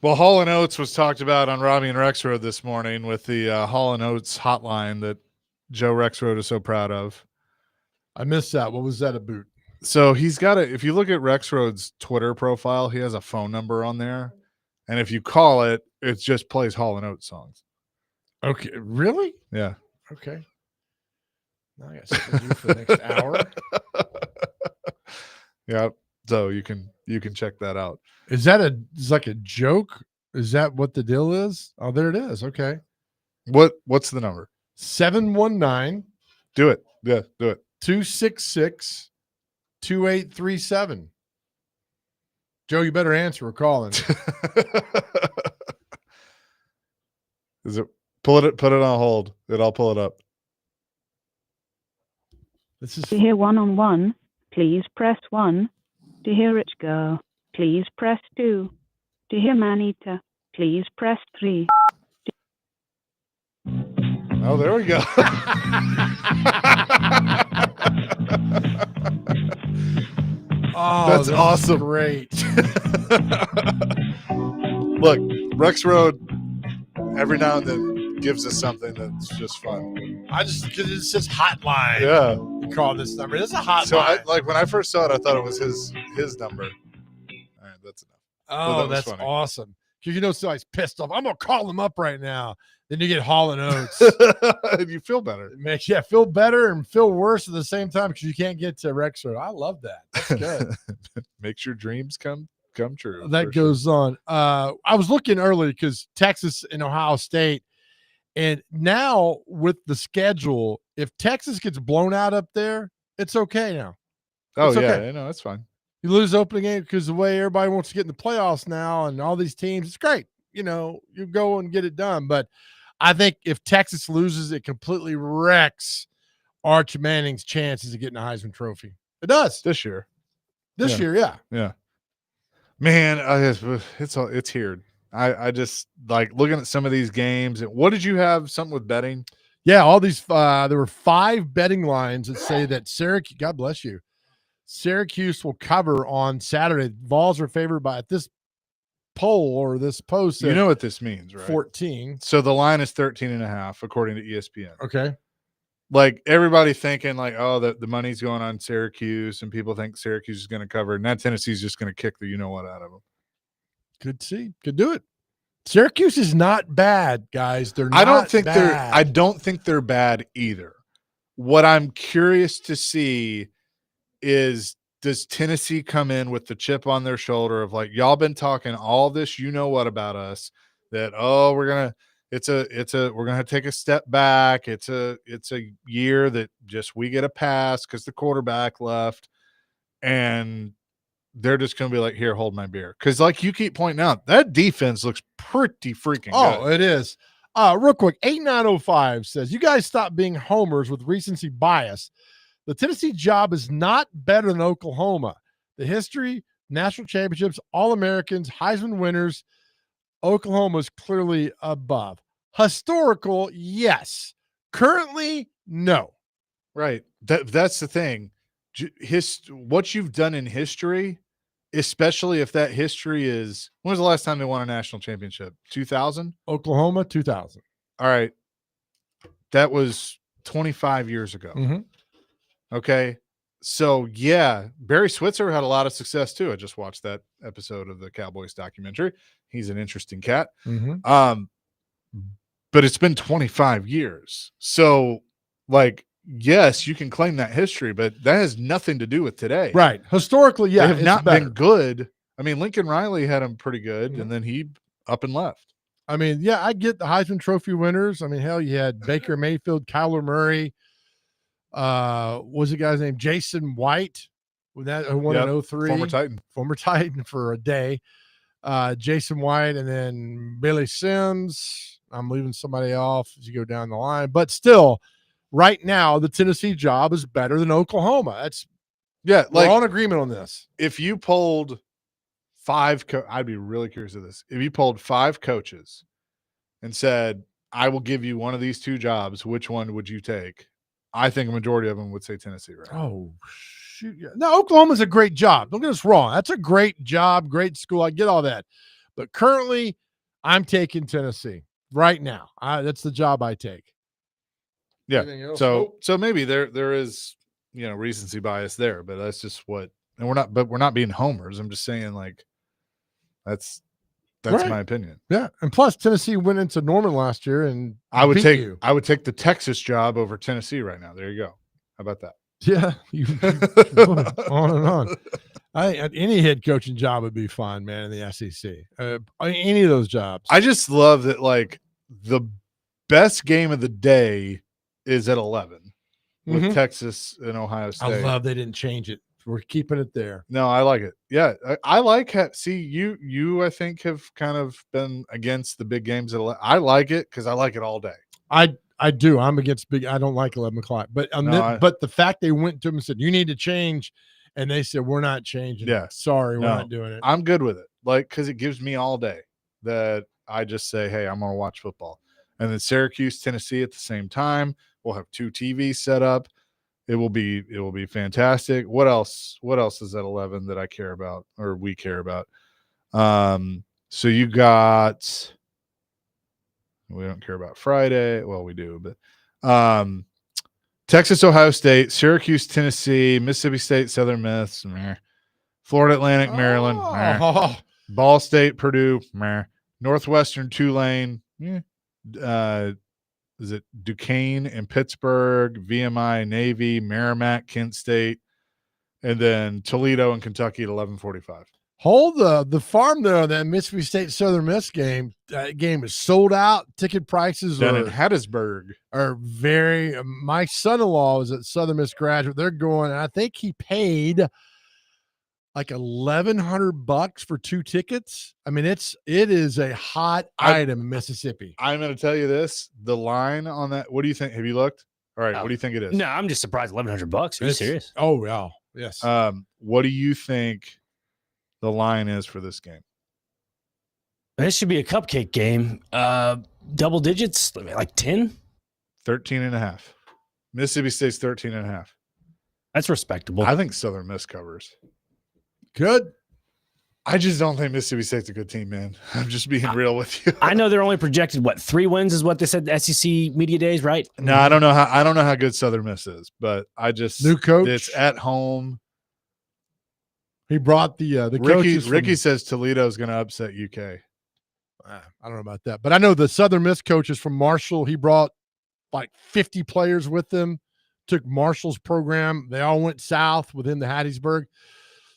Well, Hall & Oates was talked about on Robbie and Rexroad this morning with the Hall & Oates hotline that Joe Rexroad is so proud of. I missed that. What was that about? So he's got if you look at Rexroad's Twitter profile, he has a phone number on there. And if you call it, it just plays Hall & Oates songs. Okay. Really? Yeah. Okay. Now I got something to do for the next hour. Yeah. So you can check that out. Is that it's like a joke? Is that what the deal is? Oh, there it is. Okay. What's the number? 719. Do it. Yeah, do it. 266-2837. Joe, you better answer. We're calling. Is it put it on hold? I'll pull it up. This is To hear one-on-one, please press 1. To hear it go, please press 2. To hear Manita, please press 3. Oh, there we go. Oh, that's awesome. Great. Look, Rexroad every now and then gives us something that's just fun. Because it says hotline. Yeah. You call this number. It's a hotline. So when I first saw it, I thought it was his number. All right, that's enough. Oh, that's funny. Awesome. Because somebody's pissed off. I'm gonna call him up right now. Then you get Hall & Oates. You feel better. It makes feel better and feel worse at the same time because you can't get to Rexroad. I love that. That's good. Makes your dreams come true. That goes on. I was looking early because Texas and Ohio State, and now with the schedule, if Texas gets blown out up there, it's okay now. Oh, it's yeah. okay. No, that's fine. You lose opening game because the way everybody wants to get in the playoffs now and all these teams, it's great. You go and get it done. But I think if Texas loses, it completely wrecks Arch Manning's chances of getting a Heisman Trophy. It does. This year. This year, yeah. Yeah. Man, it's here. I just like looking at some of these games. What did you have? Something with betting? Yeah, all these there were 5 betting lines that say that Syracuse, God bless you, Syracuse will cover on Saturday. Vols are favored by at this poll or this post. You know what this means, right? 14. So the line is 13.5 according to ESPN. Okay. Like everybody thinking like, oh, the money's going on Syracuse, and people think Syracuse is going to cover, and that Tennessee's just going to kick the what out of them. Could do it. Syracuse is not bad, guys. They're not I don't think they're bad either. What I'm curious to see is, does Tennessee come in with the chip on their shoulder of like, y'all been talking all this, what about us, that we're gonna take a step back. It's a year that just we get a pass because the quarterback left, and they're just going to be like, here, hold my beer. Because like you keep pointing out, that defense looks pretty freaking good. It is. Real quick, 8905 says, you guys stop being homers with recency bias. The Tennessee job is not better than Oklahoma. The history, national championships, All-Americans, Heisman winners, Oklahoma's clearly above. Historical, yes. Currently, no. Right. That's the thing. What you've done in history, especially if that history is, when was the last time they won a national championship? 2000? Oklahoma, 2000. All right. That was 25 years ago. Mm-hmm. Okay. So, yeah, Barry Switzer had a lot of success too. I just watched that episode of the Cowboys documentary. He's an interesting cat. Mm-hmm. But it's been 25 years. So, like, yes, you can claim that history, but that has nothing to do with today. Right. Historically, yeah. They have not been good. I mean, Lincoln Riley had them pretty good, and then he up and left. I mean, yeah, I get the Heisman Trophy winners. I mean, hell, you had Baker Mayfield, Kyler Murray. What was the guy's name? Jason White. Who won in 03. Former Titan for a day. Jason White, and then Billy Sims. I'm leaving somebody off as you go down the line. But still, right now, the Tennessee job is better than Oklahoma. We're all in agreement on this. If you polled 5 I'd be really curious of this. If you polled 5 coaches and said, I will give you one of these 2 jobs, which one would you take? I think a majority of them would say Tennessee, right? Oh, shoot. Yeah. No, Oklahoma's a great job. Don't get us wrong. That's a great job, great school. I get all that. But currently, I'm taking Tennessee right now. That's the job I take. Yeah. Anything else? So maybe there is, recency bias there, but that's just what, and we're not being homers. I'm just saying, like, that's Right. my opinion. Yeah, and plus Tennessee went into Norman last year, and I would beat take you. I would take the Texas job over Tennessee right now. There you go. How about that? Yeah, you on and on. Any head coaching job would be fine, man, in the SEC. Any of those jobs. I just love that, like, the best game of the day is at 11 with Texas and Ohio State. I love they didn't change it. We're keeping it there. No, I like it. Yeah, I like you I think have kind of been against the big games at 11. I like it because I like it all day. I do. I'm against big. I don't like 11 o'clock. But but the fact they went to them and said, you need to change. And they said, we're not changing. Yeah. Sorry, we're not doing it. I'm good with it. Like, because it gives me all day that I just say, hey, I'm going to watch football. And then Syracuse, Tennessee at the same time. We'll have 2 TVs set up. It will be fantastic. What else is at 11 that I care about or we care about? So you got, we don't care about Friday. Well, we do, but Texas, Ohio State, Syracuse, Tennessee, Mississippi State, Southern Miss, meh. Florida Atlantic, Maryland, meh. Ball State, Purdue, meh. Northwestern, Tulane, is it Duquesne and Pittsburgh, VMI, Navy, Merrimack, Kent State, and then Toledo and Kentucky at 11:45. Hold the farm though. That Mississippi State Southern Miss game. That game is sold out. Ticket prices Down in Hattiesburg are very. My son-in-law is at Southern Miss graduate. They're going, and I think he paid like $1,100 for 2 tickets. I mean, it is a hot item in Mississippi. I'm going to tell you this: the line on that. What do you think? Have you looked? All right. What do you think it is? No, I'm just surprised. $1,100. Are you serious? Oh, wow. Yes. What do you think the line is for this game? This should be a cupcake game. Double digits, like 10? 13.5. Mississippi State's 13.5. That's respectable. I think Southern Miss covers. Good. I just don't think Mississippi State's a good team, man. I'm just being real with you. I know they're only projected, 3 wins is what they said the SEC media days, right? No, I don't know how good Southern Miss is, but I just new coach. It's at home. He brought the coaches. Ricky says Toledo's going to upset UK. I don't know about that, but I know the Southern Miss coaches from Marshall. He brought like 50 players with him. Took Marshall's program. They all went south within the Hattiesburg.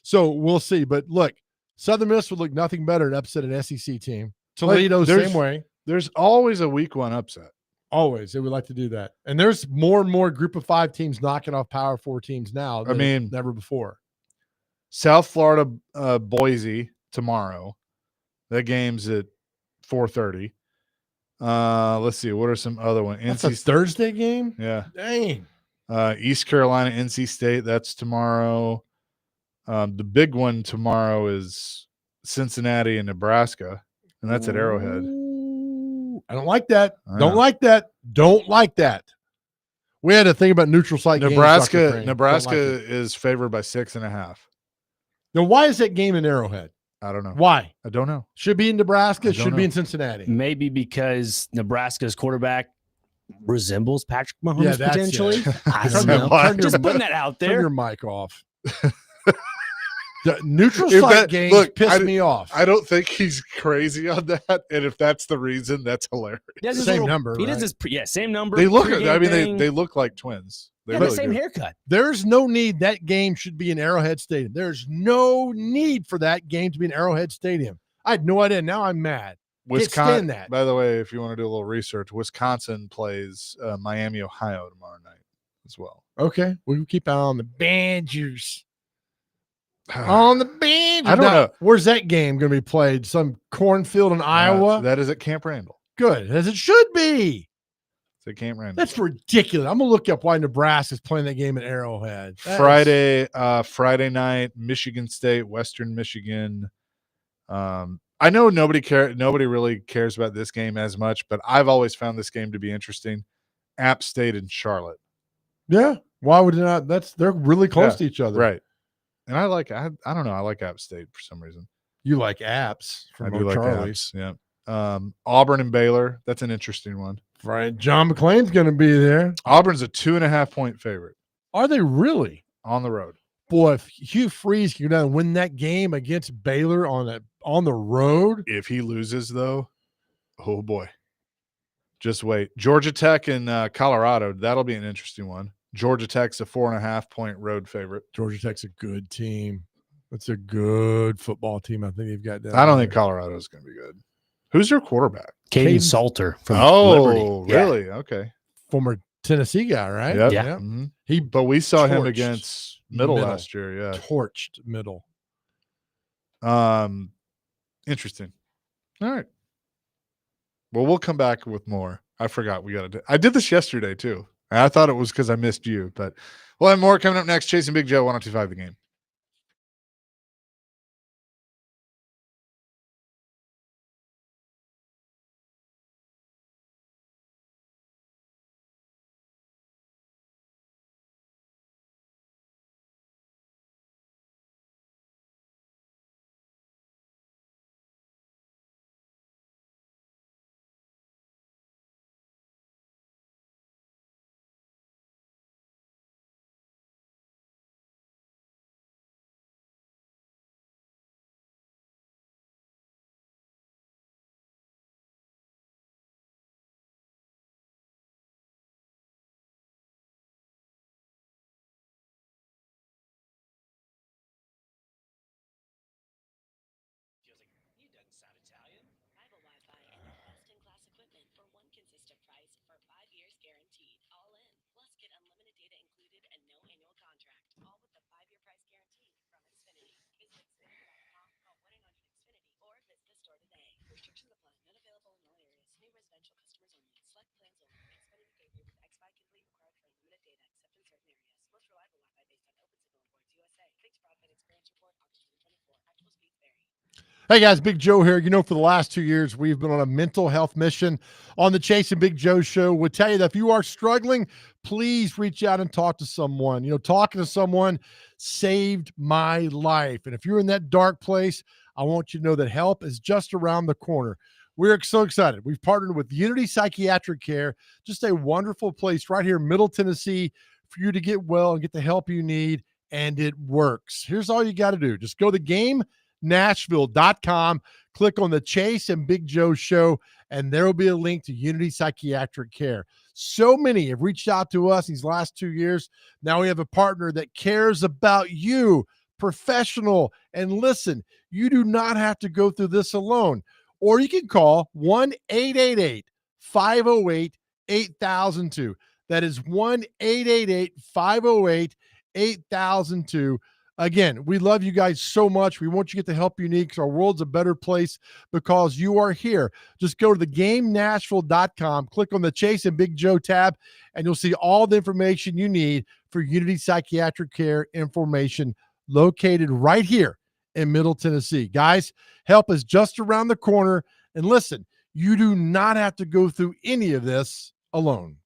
So we'll see. But look, Southern Miss would look nothing better to upset an SEC team. Toledo, same way. There's always a week 1 upset. Always. They would like to do that. And there's more and more group of 5 teams knocking off Power 4 teams now. I mean, never before. South Florida, Boise tomorrow. That game's at 4:30. Let's see. What are some other ones? That's a Thursday game? Yeah. Dang. East Carolina, NC State. That's tomorrow. The big one tomorrow is Cincinnati and Nebraska, and that's at Arrowhead. Ooh, I don't like that. Don't like that. Don't like that. We had to think about neutral site Nebraska. games. Nebraska is favored by 6.5. Now, why is that game in Arrowhead? I don't know. Why? I don't know. Should be in Nebraska. Should be in Cincinnati. Maybe because Nebraska's quarterback resembles Patrick Mahomes that's potentially. it. I don't know. Just putting that out there. Turn your mic off. The neutral site games piss me off. I don't think he's crazy on that, and if that's the reason, that's hilarious. Same number. He does his same number. They look. I mean, they look like twins. They have really the same do. haircut. There's no need. That game should be in Arrowhead Stadium. There's no need for that game to be in Arrowhead Stadium. I had no idea. Now I'm mad. Wisconsin. That. By the way, if you want to do a little research, Wisconsin plays Miami, Ohio tomorrow night as well. Okay, we'll keep an eye on the Badgers. On the bench. I don't know. Where's that game going to be played? Some cornfield in Iowa? That is at Camp Randall. Good, as it should be. It's at Camp Randall. That's ridiculous. I'm going to look up why Nebraska's playing that game at Arrowhead. Friday night, Michigan State, Western Michigan. I know nobody really cares about this game as much, but I've always found this game to be interesting. App State and Charlotte. Yeah. Why would it not? They're really close to each other. Right. And I don't know. I like App State for some reason. You like apps I from do like Charlie's. apps. Yeah. Auburn and Baylor. That's an interesting one. Right. John McClain's going to be there. Auburn's a 2.5-point favorite Are they really? on the road. Boy, if Hugh Freeze can go down and win that game against Baylor on the road. If he loses, though, oh boy. Just wait. Georgia Tech and Colorado. That'll be an interesting one. Georgia Tech's a 4.5-point road favorite. Georgia Tech's a good team. That's a good football team. I think they've got down I don't there. think Colorado's going to be good. Who's your quarterback? Caden Salter from Liberty. Liberty. Really? Yeah. Okay. Former Tennessee guy, right? Yep. Yeah. Mm-hmm. But we saw him torched against Middle last year. Yeah. Torched Middle. Interesting. All right. Well, we'll come back with more. I forgot we got to do. I did this yesterday too. I thought it was because I missed you, but we'll have more coming up next. Chasing Big Joe, 102.5 The Game. Hey guys, Big Joe here. You know, for the last 2 years, we've been on a mental health mission on the Chase and Big Joe show. We'll tell you that if you are struggling, please reach out and talk to someone. You know, talking to someone saved my life. And if you're in that dark place, I want you to know that help is just around the corner. We're so excited. We've partnered with Unity Psychiatric Care, just a wonderful place right here in Middle Tennessee for you to get well and get the help you need. And it works. Here's all you got to do. Just go to GameNashville.com, click on the Chase and Big Joe show, and there will be a link to Unity Psychiatric Care. So many have reached out to us these last 2 years. Now we have a partner that cares about you, professional. And listen, you do not have to go through this alone. Or you can call 1-888-508-8002. That is 1-888-508-8002. Again, we love you guys so much. We want you to get the help you need because our world's a better place because you are here. Just go to the GameNashville.com, click on the Chase and Big Joe tab, and you'll see all the information you need for Unity Psychiatric Care information located right here in Middle Tennessee. Guys, help is just around the corner. And listen, you do not have to go through any of this alone.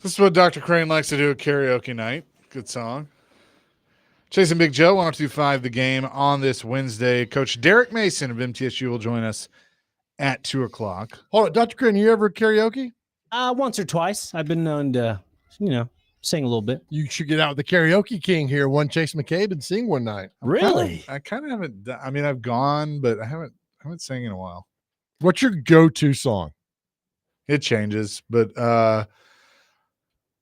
This is what Dr. Crane likes to do at karaoke night. Good song. Chasing Big Joe, 1025 the game on this Wednesday. Coach Derek Mason of MTSU will join us at 2 o'clock. Hold on, Dr. Crane, you ever karaoke? Once or twice. I've been known to, sing a little bit. You should get out with the karaoke king here, one Chase McCabe, and sing one night. Really? I kind of haven't. I mean, I've gone, but I haven't sang in a while. What's your go-to song? It changes, but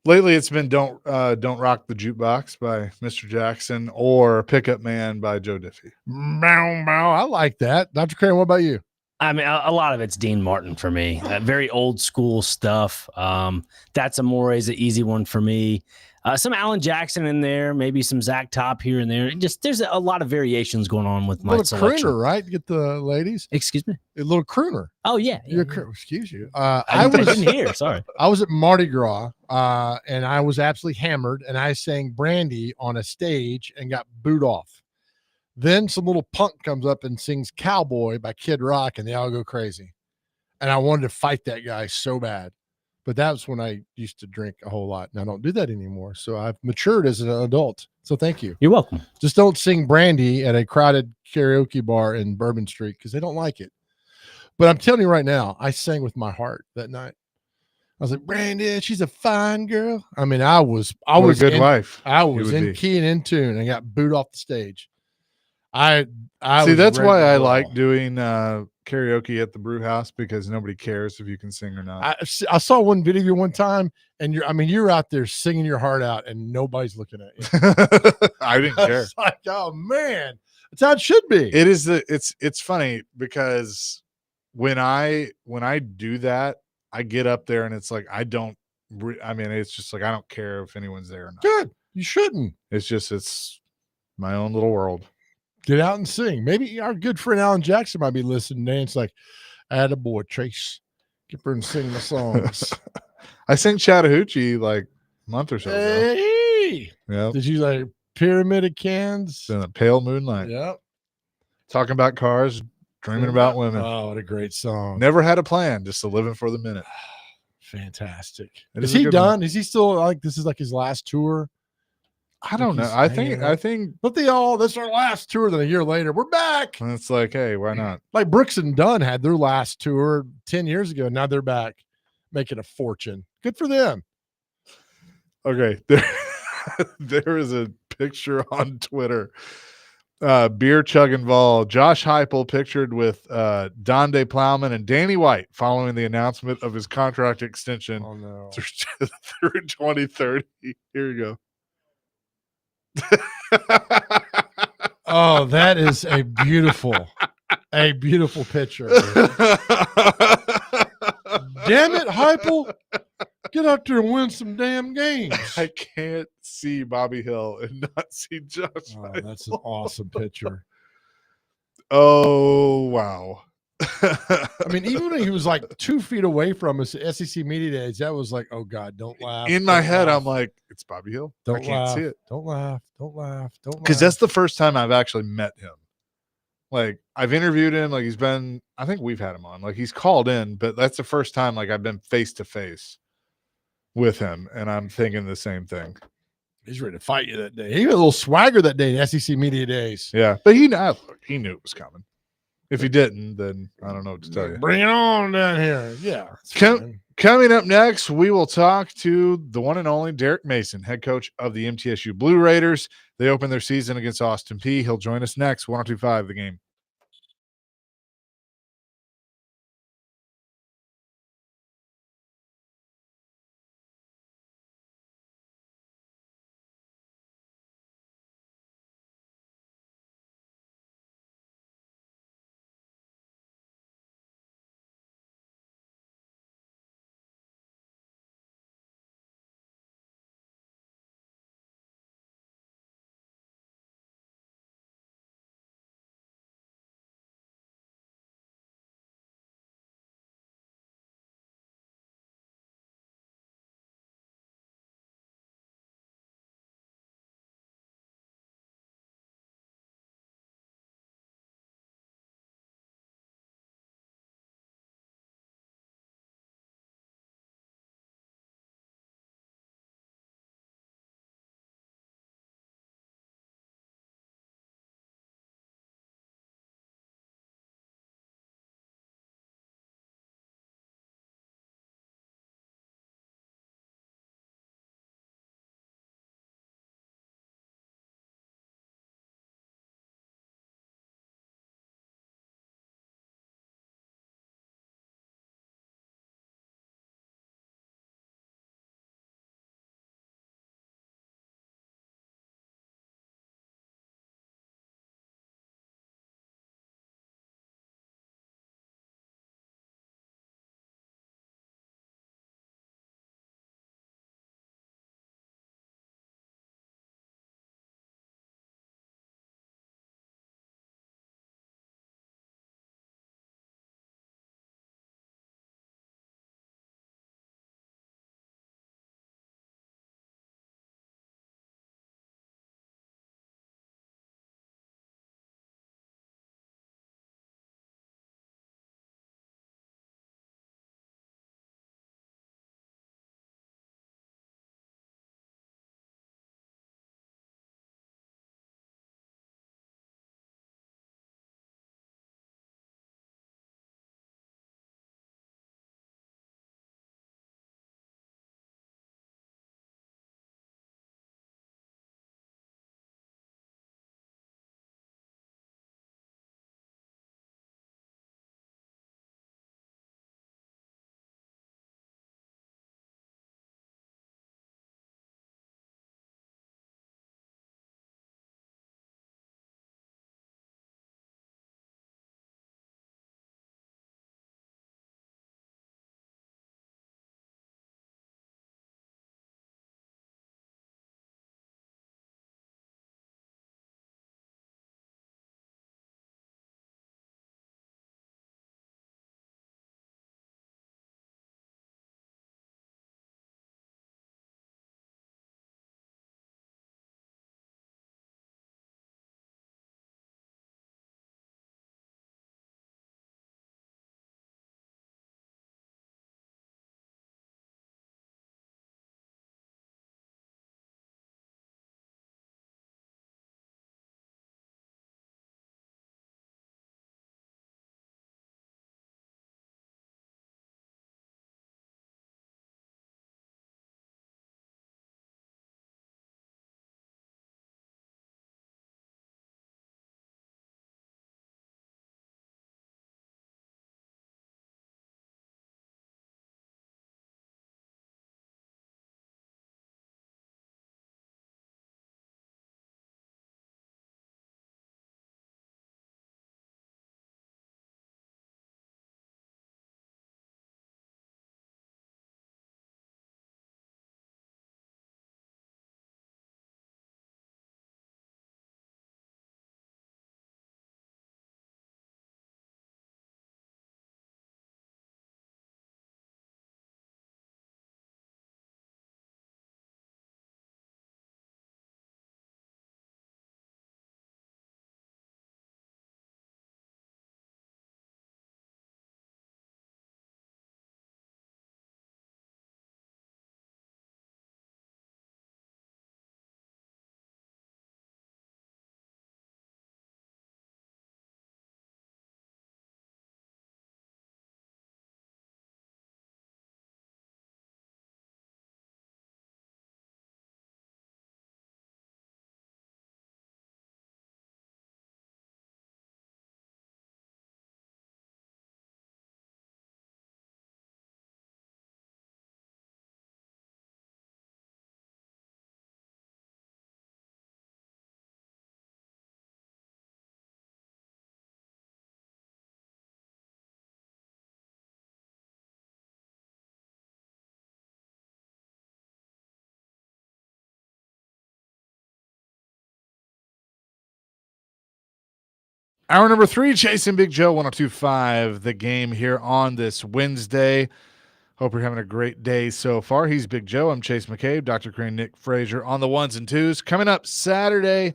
lately it's been "Don't Rock the Jukebox" by Mr. Jackson or "Pickup Man" by Joe Diffie. Bow, bow. I like that. Dr. Crane, what about you? I mean, a lot of it's Dean Martin for me. Very old school stuff. That's Amore is an easy one for me. Some Alan Jackson in there, maybe some Zach Top here and there. Just there's a lot of variations going on with my selection. Crooner, right? To get the ladies. Excuse me. A little crooner. Oh yeah. Excuse you. I didn't hear. Sorry. I was at Mardi Gras, and I was absolutely hammered, and I sang Brandy on a stage and got booed off. Then some little punk comes up and sings Cowboy by Kid Rock, and they all go crazy. And I wanted to fight that guy so bad. But that was when I used to drink a whole lot, and I don't do that anymore. So I've matured as an adult. So thank you. You're welcome. Just don't sing Brandy at a crowded karaoke bar in Bourbon Street because they don't like it. But I'm telling you right now, I sang with my heart that night. I was like, Brandy, she's a fine girl. I mean, I was a good wife. I was in key and in tune and got booed off the stage. I see. That's why I like doing karaoke at the brew house, because nobody cares if you can sing or not. I saw one video one time, and you're out there singing your heart out, and nobody's looking at you. I didn't care. It's like, oh man, that's how it should be. It is it's funny because when I do that, I get up there and it's like it's just like I don't care if anyone's there or not. Good, you shouldn't. It's my own little world. Get out and sing. Maybe our good friend Alan Jackson might be listening today. It's like, attaboy, Trace. Get her and sing the songs. I sang Chattahoochee like a month or so ago. Hey! Yeah. Did you like Pyramid of Cans? In a pale moonlight. Yep. Talking about cars, dreaming about women. Oh, what a great song. Never had a plan, just to living for the minute. Fantastic. Is he done? Is he still like this is like his last tour? I don't know. I think but this is our last tour. Then a year later, we're back. And it's like, hey, why not? Like Brooks and Dunn had their last tour 10 years ago. Now they're back making a fortune. Good for them. Okay. There is a picture on Twitter. Beer chugging Vol. Josh Heupel pictured with Donde Plowman and Danny White following the announcement of his contract extension through 2030. Here you go. Oh, that is a beautiful picture. Damn it, Heupel. Get out there and win some damn games. I can't see Bobby Hill and not see Josh. Oh, that's an awesome picture. Oh, wow. I mean, even when he was like 2 feet away from us at SEC Media Days, that was like, oh God, don't laugh. In my head, I'm like, it's Bobby Hill. I can't see it. Don't laugh. Don't laugh. Don't laugh. Because that's the first time I've actually met him. Like, I've interviewed him. Like, I think we've had him on. Like, he's called in, but that's the first time, like, I've been face to face with him. And I'm thinking the same thing. He's ready to fight you that day. He had a little swagger that day in SEC Media Days. Yeah. But he knew it was coming. If he didn't, then I don't know what to tell you. Bring it on down here. Yeah. Coming up next, we will talk to the one and only Derek Mason, head coach of the MTSU Blue Raiders. They open their season against Austin Peay. He'll join us next. 1025 the game. Hour number 3, Chasing Big Joe, 102.5, the game here on this Wednesday. Hope you're having a great day so far. He's Big Joe. I'm Chase McCabe, Dr. Crane, Nick Frazier on the ones and twos. Coming up Saturday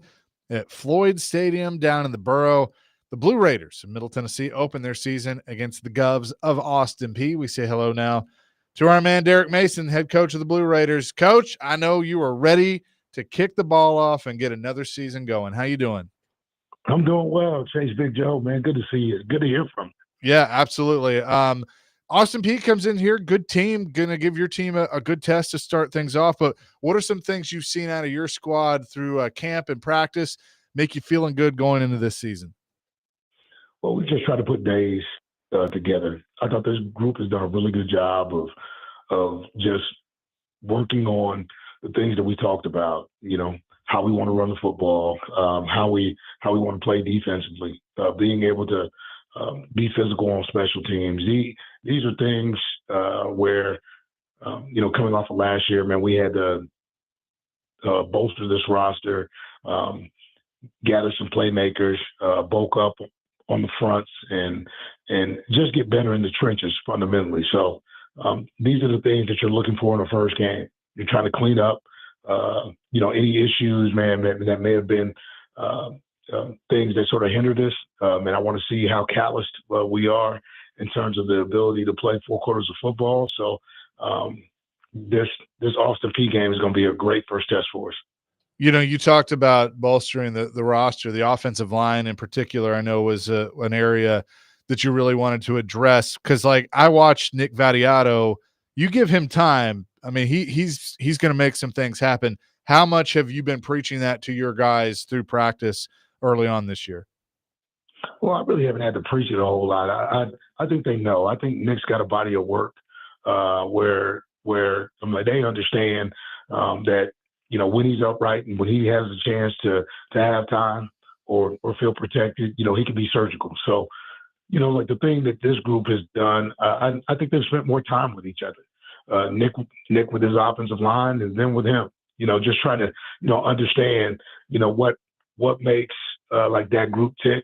at Floyd Stadium down in the Borough, the Blue Raiders of Middle Tennessee open their season against the Govs of Austin Peay. We say hello now to our man Derek Mason, head coach of the Blue Raiders. Coach, I know you are ready to kick the ball off and get another season going. How you doing? I'm doing well, Chase Big Joe, man. Good to see you. Good to hear from you. Yeah, absolutely. Austin Peay comes in here, good team, going to give your team a good test to start things off. But what are some things you've seen out of your squad through camp and practice make you feeling good going into this season? Well, we just try to put days together. I thought this group has done a really good job of just working on the things that we talked about, you know, how we want to run the football, how we want to play defensively, being able to be physical on special teams. These are things where, you know, coming off of last year, man, we had to bolster this roster, gather some playmakers, bulk up on the fronts, and just get better in the trenches fundamentally. So these are the things that you're looking for in the first game. You're trying to clean up, you know, any issues, man, that may have been things that sort of hindered us. And I want to see how calloused we are in terms of the ability to play 4 quarters of football. So this Austin Peay game is going to be a great first test for us. You know, you talked about bolstering the roster, the offensive line in particular, I know was an area that you really wanted to address because, like, I watched Nick Vattiato. You give him time. I mean, he's going to make some things happen. How much have you been preaching that to your guys through practice early on this year? Well, I really haven't had to preach it a whole lot. I think they know. I think Nick's got a body of work where I'm like, they understand that, you know, when he's upright and when he has a chance to have time or feel protected, you know, he can be surgical. So, you know, like the thing that this group has done, I think they've spent more time with each other. Nick with his offensive line, and then with him, you know, just trying to, you know, understand, you know, what makes like that group tick.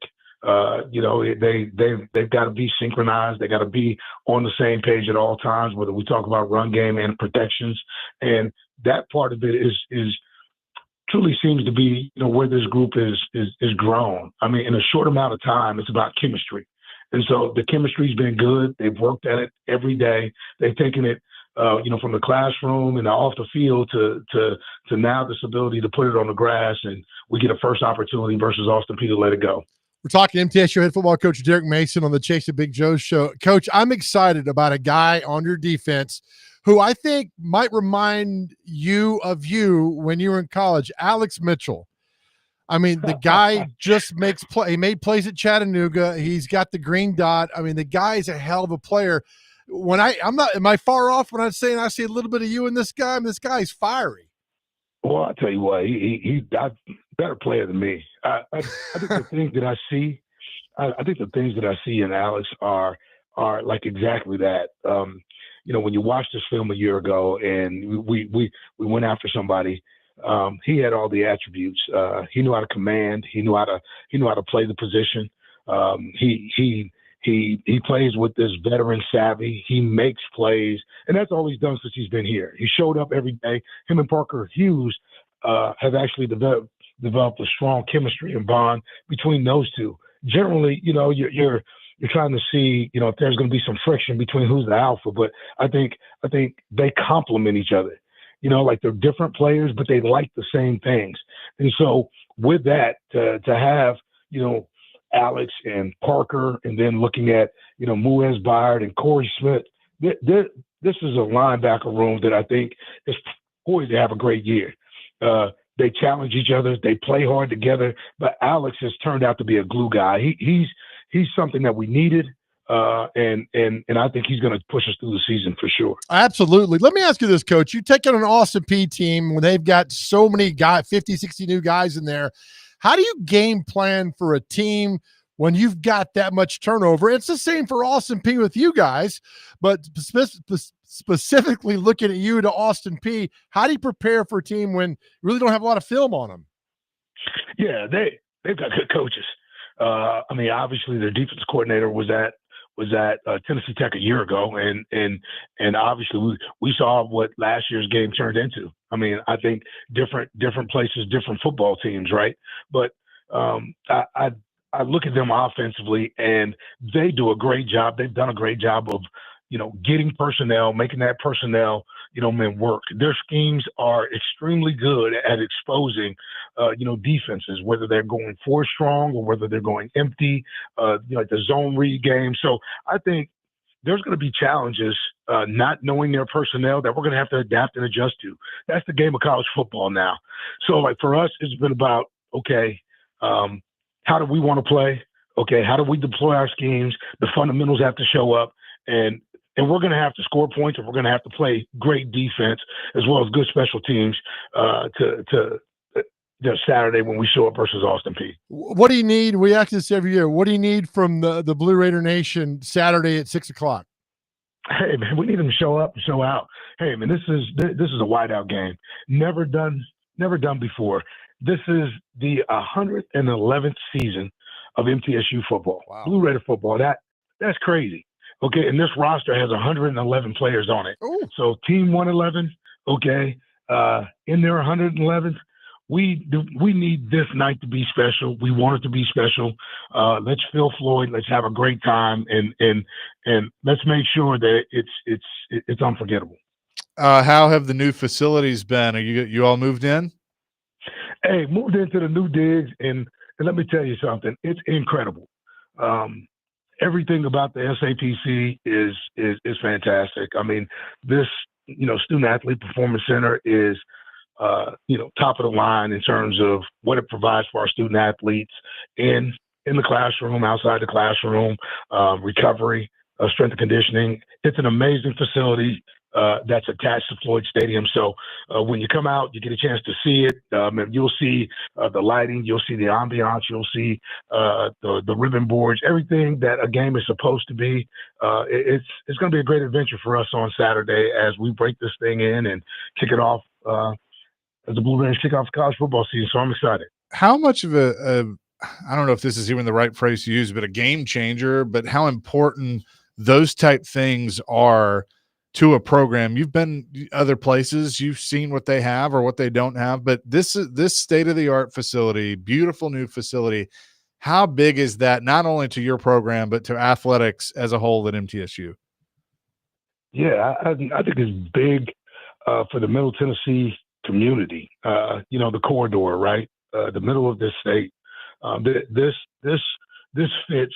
You know, they've got to be synchronized. They got to be on the same page at all times, whether we talk about run game and protections. And that part of it is truly seems to be, you know, where this group is grown. I mean, in a short amount of time, it's about chemistry. And so the chemistry's been good. They've worked at it every day. They've taken it, you know, from the classroom and off the field to now this ability to put it on the grass, and we get a first opportunity versus Austin Peay to let it go. We're talking MTSU head football coach Derek Mason on the Chasing Big Joe show. Coach, I'm excited about a guy on your defense who I think might remind you of you when you were in college, Alex Mitchell. I mean, the guy just makes play. He made plays at Chattanooga. He's got the green dot. I mean, the guy is a hell of a player. When am I far off when I'm saying I see a little bit of you in this guy? I mean, this guy's fiery. Well, I'll tell you what, he's a better player than me. I think the things that I see, I think the things that I see in Alex are like exactly that. You know, when you watch this film a year ago and we went after somebody, he had all the attributes. He knew how to command. He knew how to play the position. He plays with this veteran savvy. He makes plays, and that's all he's done since he's been here. He showed up every day. Him and Parker Hughes have actually developed a strong chemistry and bond between those two. Generally, you know, you're trying to see, you know, if there's going to be some friction between who's the alpha, but I think they complement each other. You know, like they're different players, but they like the same things. And so with that, to have, you know, Alex and Parker, and then looking at, you know, Muez Byard and Corey Smith, this is a linebacker room that I think is poised to have a great year. They challenge each other. They play hard together. But Alex has turned out to be a glue guy. He's something that we needed. And I think he's going to push us through the season for sure. Absolutely. Let me ask you this, Coach. You take on an Austin Peay team when they've got so many guys, 50, 60 new guys in there. How do you game plan for a team when you've got that much turnover? It's the same for Austin Peay with you guys, but specifically looking at you to Austin Peay, how do you prepare for a team when you really don't have a lot of film on them? Yeah, they've got good coaches. I mean, obviously their defense coordinator was at Tennessee Tech a year ago, and obviously we saw what last year's game turned into. I mean, I think different places, different football teams, right? But I look at them offensively, and they do a great job. They've done a great job of, getting personnel, making that personnel, men work. Their schemes are extremely good at exposing, defenses, whether they're going four strong or whether they're going empty, like the zone read game. So I think there's going to be challenges not knowing their personnel that we're going to have to adapt and adjust to. That's the game of college football now. So, like, for us, it's been about, okay, how do we want to play? Okay, how do we deploy our schemes? The fundamentals have to show up, and we're going to have to score points, and we're going to have to play great defense as well as good special teams to Saturday when we show up versus Austin Peay. What do you need? We ask this every year. What do you need from the Blue Raider Nation Saturday at 6:00? Hey, man, we need them to show up and show out. Hey, man, this is a whiteout game. Never done before. This is the 111th season of MTSU football. Wow. Blue Raider football. That's crazy. Okay, and this roster has 111 players on it. Ooh. So Team 111, okay, in their 111th, we need this night to be special. We want it to be special. Let's Phil Floyd. Let's have a great time, and let's make sure that it's unforgettable. How have the new facilities been? Are you all moved in? Hey, moved into the new digs, and let me tell you something. It's incredible. Everything about the SAPC is fantastic. I mean, this Student Athlete Performance Center is top of the line in terms of what it provides for our student athletes in the classroom, outside the classroom, recovery, strength and conditioning. It's an amazing facility that's attached to Floyd Stadium. So when you come out, you get a chance to see it. And you'll see the lighting, you'll see the ambiance, you'll see the ribbon boards, everything that a game is supposed to be. It's going to be a great adventure for us on Saturday as we break this thing in and kick it off as the Blue Raiders kick off college football season. So I'm excited. How much of I don't know if this is even the right phrase to use, but a game changer, but how important those type things are to a program. You've been other places, you've seen what they have or what they don't have, but this state-of-the-art facility, beautiful new facility, how big is that not only to your program, but to athletics as a whole at MTSU? Yeah, I think it's big for the Middle Tennessee community. The corridor, right? The middle of this state. This fits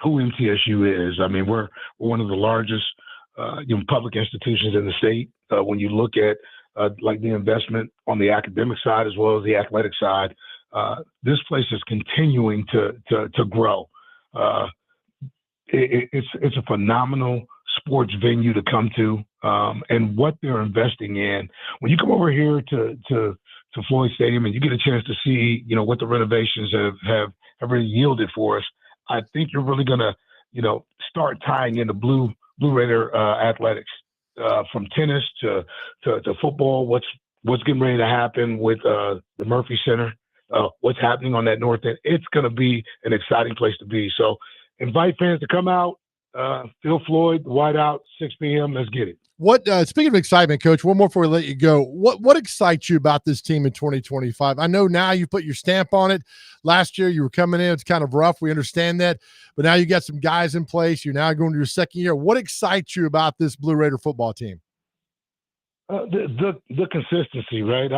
who MTSU is. I mean, we're one of the largest public institutions in the state. When you look at like the investment on the academic side as well as the athletic side, this place is continuing to grow. It's a phenomenal sports venue to come to, and what they're investing in. When you come over here to Floyd Stadium and you get a chance to see, what the renovations have really yielded for us, I think you're really gonna, start tying into Blue Raider athletics, from tennis to football. What's getting ready to happen with the Murphy Center? What's happening on that north end? It's going to be an exciting place to be. So invite fans to come out. Phil Floyd, whiteout, 6 p.m. Let's get it. What speaking of excitement, Coach, one more before we let you go. What excites you about this team in 2025? I know now you put your stamp on it. Last year you were coming in, it's kind of rough. We understand that, but now you got some guys in place. You're now going to your second year. What excites you about this Blue Raider football team? The consistency, right?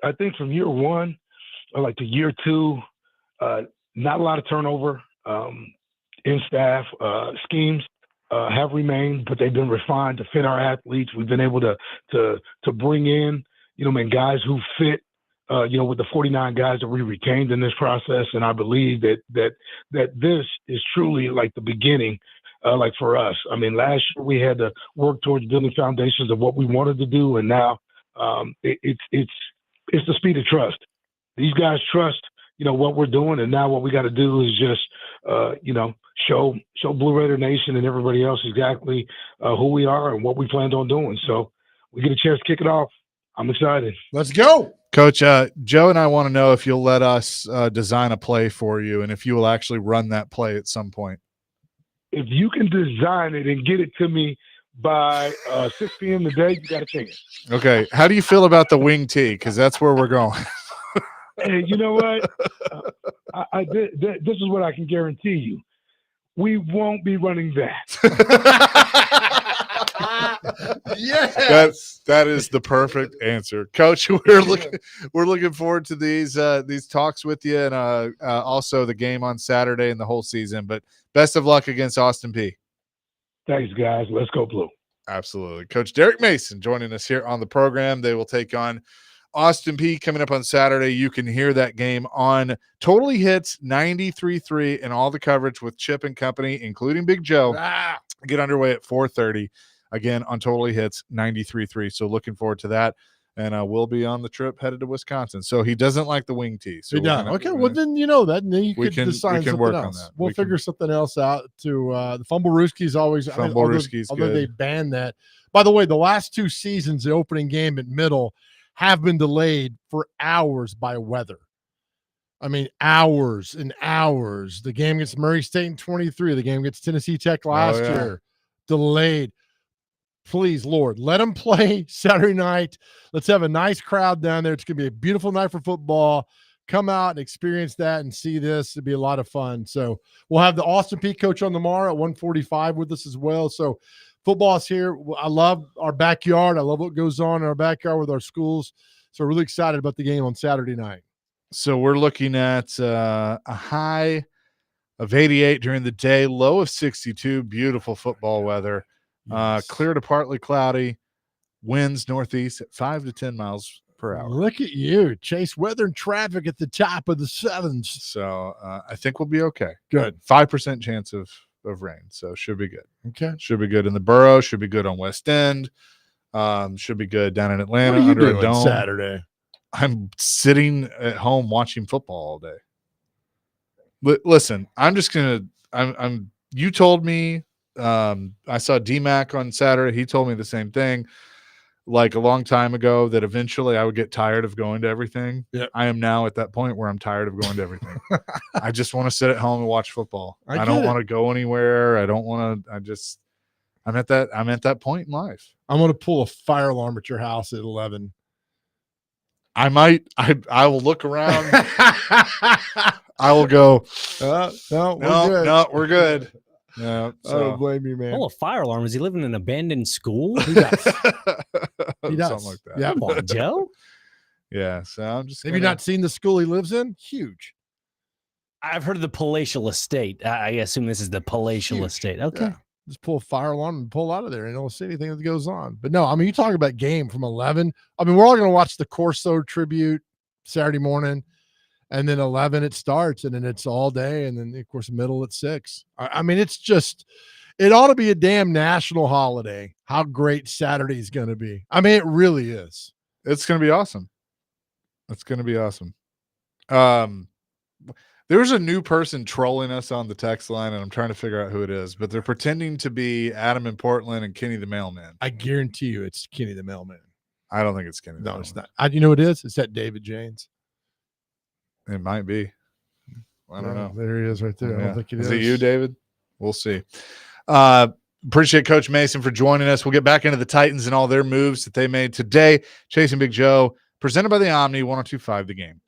I think from year one, like to year two, not a lot of turnover in staff. Schemes have remained, but they've been refined to fit our athletes. We've been able to bring in, guys who fit, with the 49 guys that we retained in this process. And I believe that this is truly like the beginning, like for us. I mean, last year we had to work towards building foundations of what we wanted to do, and now it's the speed of trust. These guys trust, what we're doing, and now what we got to do is just, show Blue Raider Nation and everybody else exactly who we are and what we planned on doing. So we get a chance to kick it off. I'm excited. Let's go. Coach, Joe and I want to know if you'll let us design a play for you and if you will actually run that play at some point. If you can design it and get it to me by 6 p.m. today, you got a chance. Okay. How do you feel about the wing tee? Because that's where we're going. Hey, you know what? This is what I can guarantee you. We won't be running that. Yes. That is the perfect answer, Coach. We're looking forward to these talks with you, and also the game on Saturday and the whole season. But best of luck against Austin Peay. Thanks, guys. Let's go Blue. Absolutely, Coach Derek Mason joining us here on the program. They will take on Austin Peay coming up on Saturday. You can hear that game on Totally Hits 93.3 and all the coverage with Chip and company, including Big Joe. Get underway at 4:30 again on Totally Hits 93.3. So looking forward to that. And we'll be on the trip headed to Wisconsin. So he doesn't like the wing tee. So Okay, well then you know that, and then you we could can decide something work else. on that. We'll figure something else out. To the Fumble Rooskies always. Although they banned that. By the way, the last 2 seasons, the opening game at Middle have been delayed for hours by weather. I mean, hours and hours. The game against Murray State in 23. The game against Tennessee Tech last year, delayed. Please, Lord, let them play Saturday night. Let's have a nice crowd down there. It's going to be a beautiful night for football. Come out and experience that and see this. It'll be a lot of fun. So we'll have the Austin Peay coach on tomorrow at 1:45 with us as well. So football's here. I love our backyard. I love what goes on in our backyard with our schools. So really excited about the game on Saturday night. So we're looking at a high of 88 during the day, low of 62. Beautiful football weather. Yes. Clear to partly cloudy, winds northeast at 5 to 10 miles per hour. Look at you, Chase. Weather and traffic at the top of the sevens. So I think we'll be okay. Good. 5% chance of rain, so should be good. Okay. Should be good in the borough. Should be good on West End. Should be good down in Atlanta What are you under doing a dome. Saturday? I'm sitting at home watching football all day. Listen, I'm just gonna. I'm. You told me. I saw DMAC on Saturday. He told me the same thing, like a long time ago, that eventually I would get tired of going to everything. Yep. I am now at that point where I'm tired of going to everything. I just want to sit at home and watch football. I don't want to go anywhere. I don't want to. I'm at that point in life. I'm going to pull a fire alarm at your house at 11. I might. I will look around. I will go. No, we're good. Yeah, I don't blame you, man. Oh, a fire alarm. Is he living in an abandoned school? He does. Something like that. Yeah. Come on, Joe. Yeah. So I'm just. Have you not seen the school he lives in? Huge. I've heard of the palatial estate. I assume this is the palatial Huge. estate. Okay. Yeah. Just pull a fire alarm and pull out of there and don't see anything that goes on. But no, I mean, you talk about game from 11. I mean, we're all going to watch the Corso tribute Saturday morning, and then 11 it starts, and then it's all day, and then of course middle at 6. I mean, it's just, it ought to be a damn national holiday. How great Saturday is going to be. I mean, it really is. It's going to be awesome. It's going to be awesome. There's a new person trolling us on the text line, and I'm trying to figure out who it is, but they're pretending to be Adam in Portland and Kenny the Mailman. I guarantee you it's Kenny the Mailman. I don't think it's Kenny. No, it's not. You know what it is? It's that David Janes. It might be. I don't know. There he is right there. Yeah. I don't think it is. Is it you, David? We'll see. Appreciate Coach Mason for joining us. We'll get back into the Titans and all their moves that they made today. Chasing Big Joe, presented by the Omni, 102.5 The Game.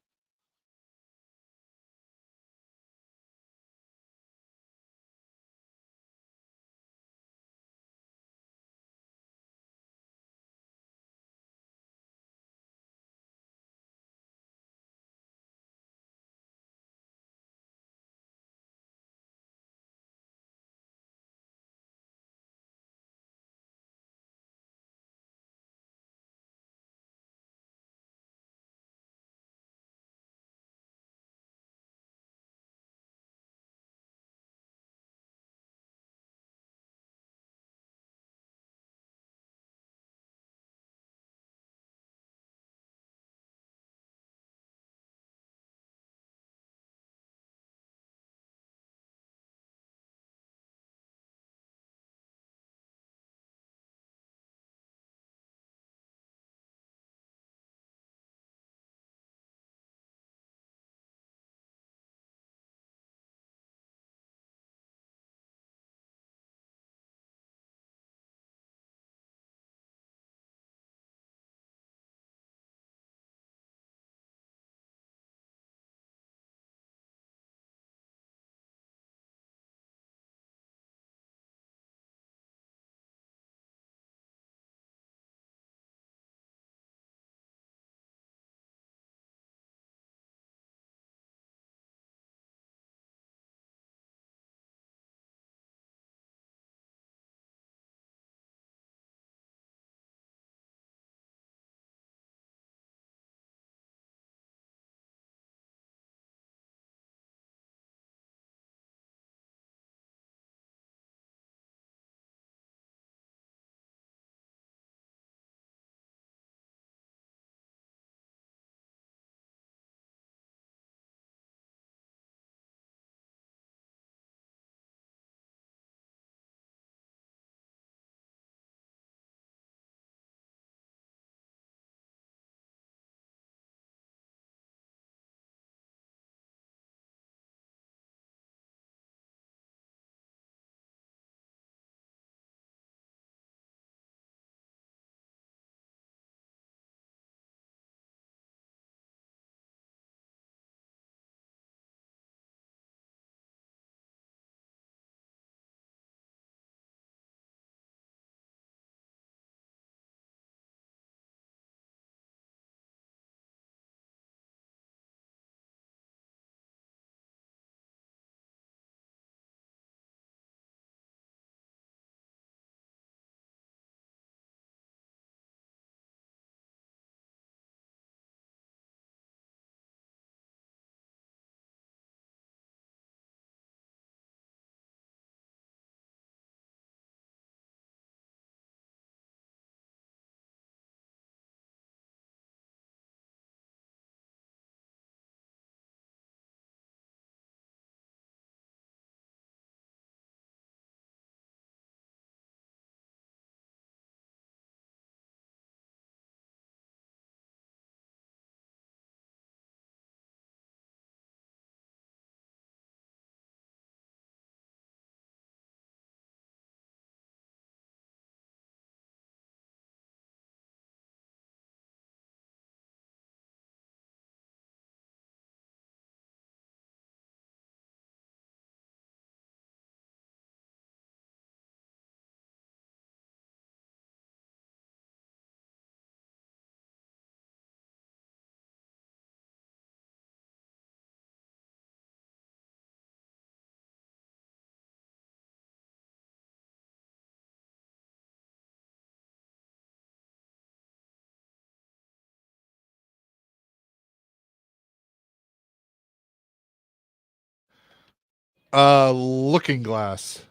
Looking Glass.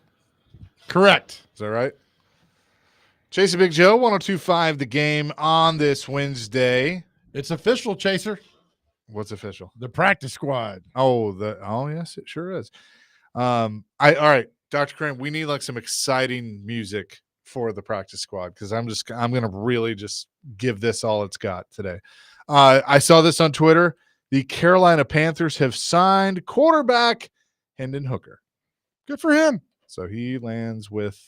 Correct. Is that right? Chase and Big Joe, 102.5 The Game on this Wednesday. It's official, Chaser. What's official? The practice squad. Oh, yes, it sure is. All right, Dr. Crane, we need like some exciting music for the practice squad because I'm gonna really just give this all it's got today. I saw this on Twitter. The Carolina Panthers have signed quarterback Hendon Hooker. Good for him. So he lands with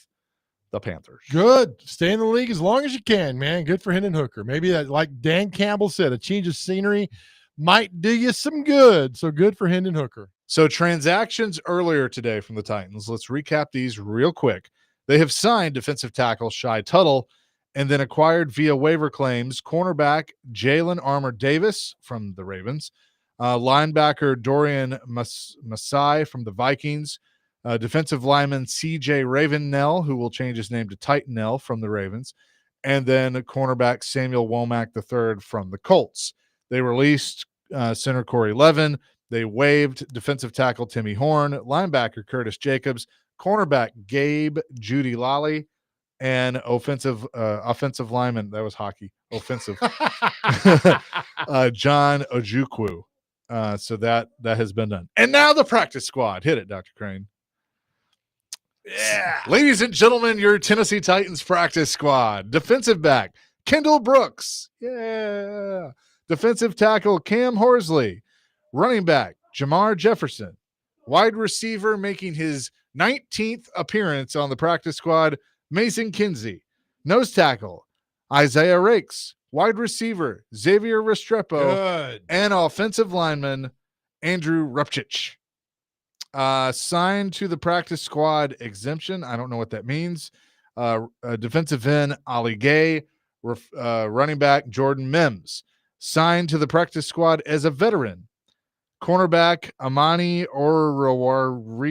the Panthers. Good. Stay in the league as long as you can, man. Good for Hendon Hooker. Maybe that, like Dan Campbell said, a change of scenery might do you some good. So good for Hendon Hooker. So transactions earlier today from the Titans. Let's recap these real quick. They have signed defensive tackle Shai Tuttle and then acquired via waiver claims cornerback Jalen Armour Davis from the Ravens, linebacker Dorian Masai from the Vikings, defensive lineman C.J. Ravenell, who will change his name to Titanell from the Ravens, and then cornerback Samuel Womack III from the Colts. They released center Corey Levin. They waived defensive tackle Timmy Horn, linebacker Curtis Jacobs, cornerback Gabe Judy Lally, and offensive lineman, that was hockey, offensive, John Ojukwu. So that has been done. And now the practice squad. Hit it, Dr. Crane. Yeah. Ladies and gentlemen, your Tennessee Titans practice squad. Defensive back, Kendall Brooks. Yeah. Defensive tackle, Cam Horsley. Running back, Jamar Jefferson. Wide receiver making his 19th appearance on the practice squad, Mason Kinsey. Nose tackle, Isaiah Rakes. Wide receiver, Xavier Restrepo. Good. And offensive lineman, Andrew Rupchich. Signed to the practice squad exemption. I don't know what that means. Defensive end, Ali Gay. Running back, Jordan Mims. Signed to the practice squad as a veteran. Cornerback, Amani Oruwari.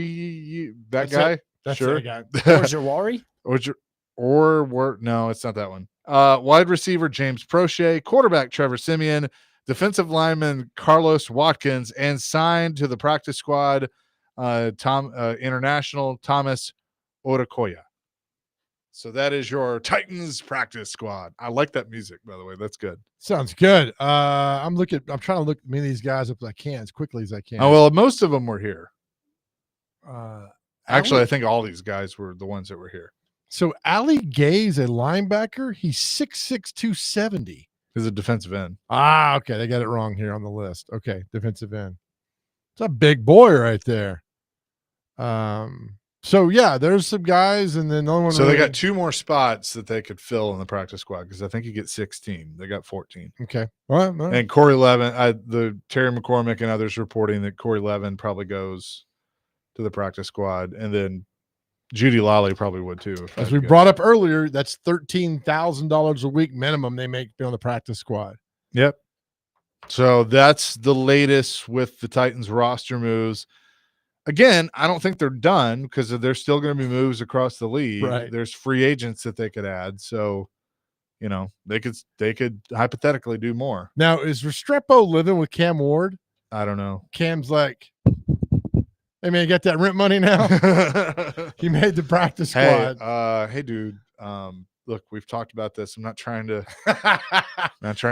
That guy? That's sure. the guy. Ojawari? No, it's not that one. Wide receiver, James Prochet. Quarterback, Trevor Simeon. Defensive lineman, Carlos Watkins. And signed to the practice squad, international, Thomas Orokoya. So that is your Titans practice squad. I like that music, by the way. That's good. Sounds good. I'm trying to look many of these guys up as I can, as quickly as I can. Oh, well, most of them were here. Actually, Ali? I think all these guys were the ones that were here. So Ali Gay's a linebacker. He's 6'6", 270. He's a defensive end. Okay. They got it wrong here on the list. Okay. Defensive end. It's a big boy right there. So yeah, there's some guys, and then no one. So they got 2 more spots that they could fill in the practice squad because I think you get 16. They got 14. Okay. All right. And Corey Levin, the Terry McCormick and others reporting that Corey Levin probably goes to the practice squad, and then Judy Lally probably would too. As we brought up earlier, that's $13,000 a week minimum they make on the practice squad. Yep. So that's the latest with the Titans roster moves. Again, I don't think they're done because there's still going to be moves across the league. Right. There's free agents that they could add. So, they could hypothetically do more. Now, is Restrepo living with Cam Ward? I don't know. Cam's like, hey man, you got that rent money now? He made the practice squad. Hey, dude. Look, we've talked about this. I'm not trying to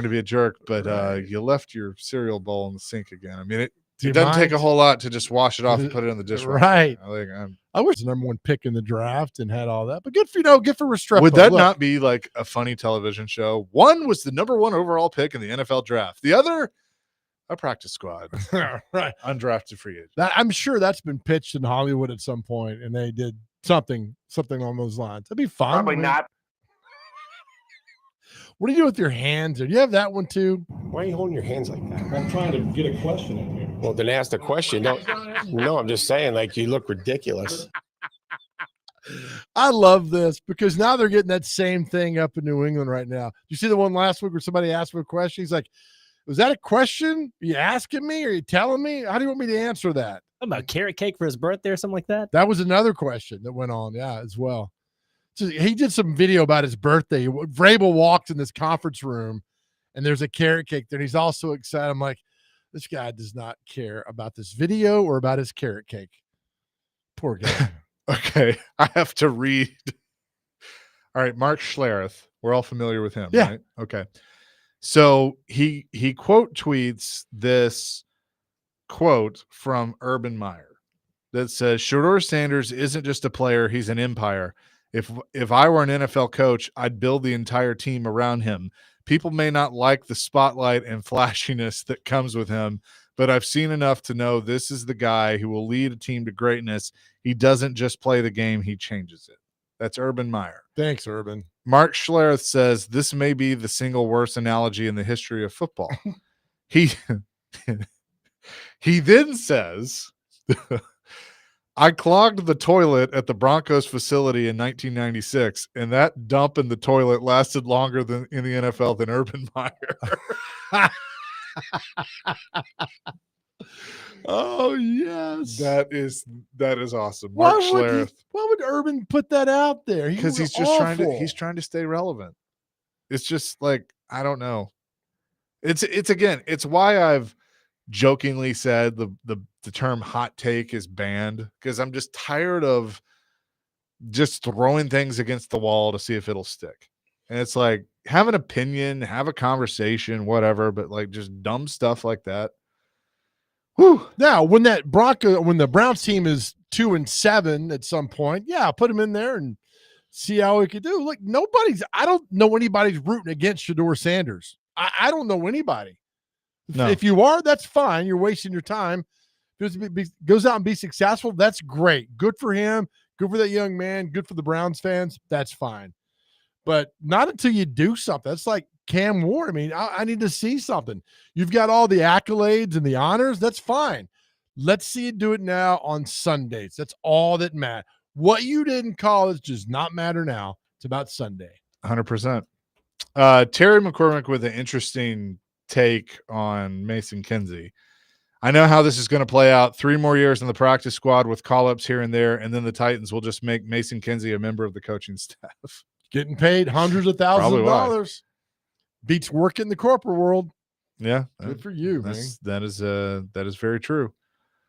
be a jerk, but Right. You left your cereal bowl in the sink again. I mean, it Do you doesn't take mind? a whole lot to just wash it off and put it in the dishwasher. Right. I I wish the number 1 pick in the draft and had all that, but good for good for Restrepo. would that Look, not be like a funny television show? One was the number 1 overall pick in the NFL draft. The other, a practice squad, right? undrafted free agent. I'm sure that's been pitched in Hollywood at some point, and they did something along those lines. That'd be fun. Probably not. What do you do with your hands? Do you have that one too? Why are you holding your hands like that? I'm trying to get a question in here. Well, then ask the question. No, I'm just saying, like, you look ridiculous. I love this because now they're getting that same thing up in New England right now. You see the one last week where somebody asked him a question? He's like, was that a question? Are you asking me? Are you telling me? How do you want me to answer that? About carrot cake for his birthday or something like that? That was another question that went on, as well. So he did some video about his birthday. Vrabel walked in this conference room, and there's a carrot cake there, and he's all so excited. I'm like, this guy does not care about this video or about his carrot cake. Poor guy. Okay, I have to read. All right, Mark Schlereth. We're all familiar with him, Yeah. right? Okay. So he quote tweets this quote from Urban Meyer that says Shedeur Sanders isn't just a player, he's an empire. If I were an NFL coach, I'd build the entire team around him. People may not like the spotlight and flashiness that comes with him, but I've seen enough to know this is the guy who will lead a team to greatness. He doesn't just play the game, he changes it. That's Urban Meyer. Thanks, Urban. Mark Schlereth says this may be the single worst analogy in the history of football. He he then says, I clogged the toilet at the Broncos facility in 1996, and that dump in the toilet lasted longer than in the NFL than Urban Meyer. Oh yes, that is awesome. why Mark would Schlereth, why would Urban put that out there? because Was he's just awful. trying to stay relevant. It's just like, I don't know. It's again, it's why I've jokingly said the term hot take is banned, because I'm just tired of just throwing things against the wall to see if it'll stick. And it's like, have an opinion, have a conversation, whatever, but like just dumb stuff like that. Whew. Now, when the Browns team is 2-7 at some point, yeah, put him in there and see how he could do. Look, I don't know anybody's rooting against Shedeur Sanders. I don't know anybody. No. If you are, that's fine. You're wasting your time. If he goes out and be successful, that's great. Good for him. Good for that young man. Good for the Browns fans. That's fine. But not until you do something. That's like Cam Ward. I mean, I need to see something. You've got all the accolades and the honors. That's fine. Let's see you do it now on Sundays. That's all that matters. What you did in college does not matter now. It's about Sunday. 100%. Terry McCormick with an interesting take on Mason Kinsey. I know how this is going to play out. 3 more years in the practice squad with call-ups here and there, and then the Titans will just make Mason Kinsey a member of the coaching staff. Getting paid hundreds of thousands of dollars. Beats work in the corporate world. Yeah. Good for you, man. That is very true.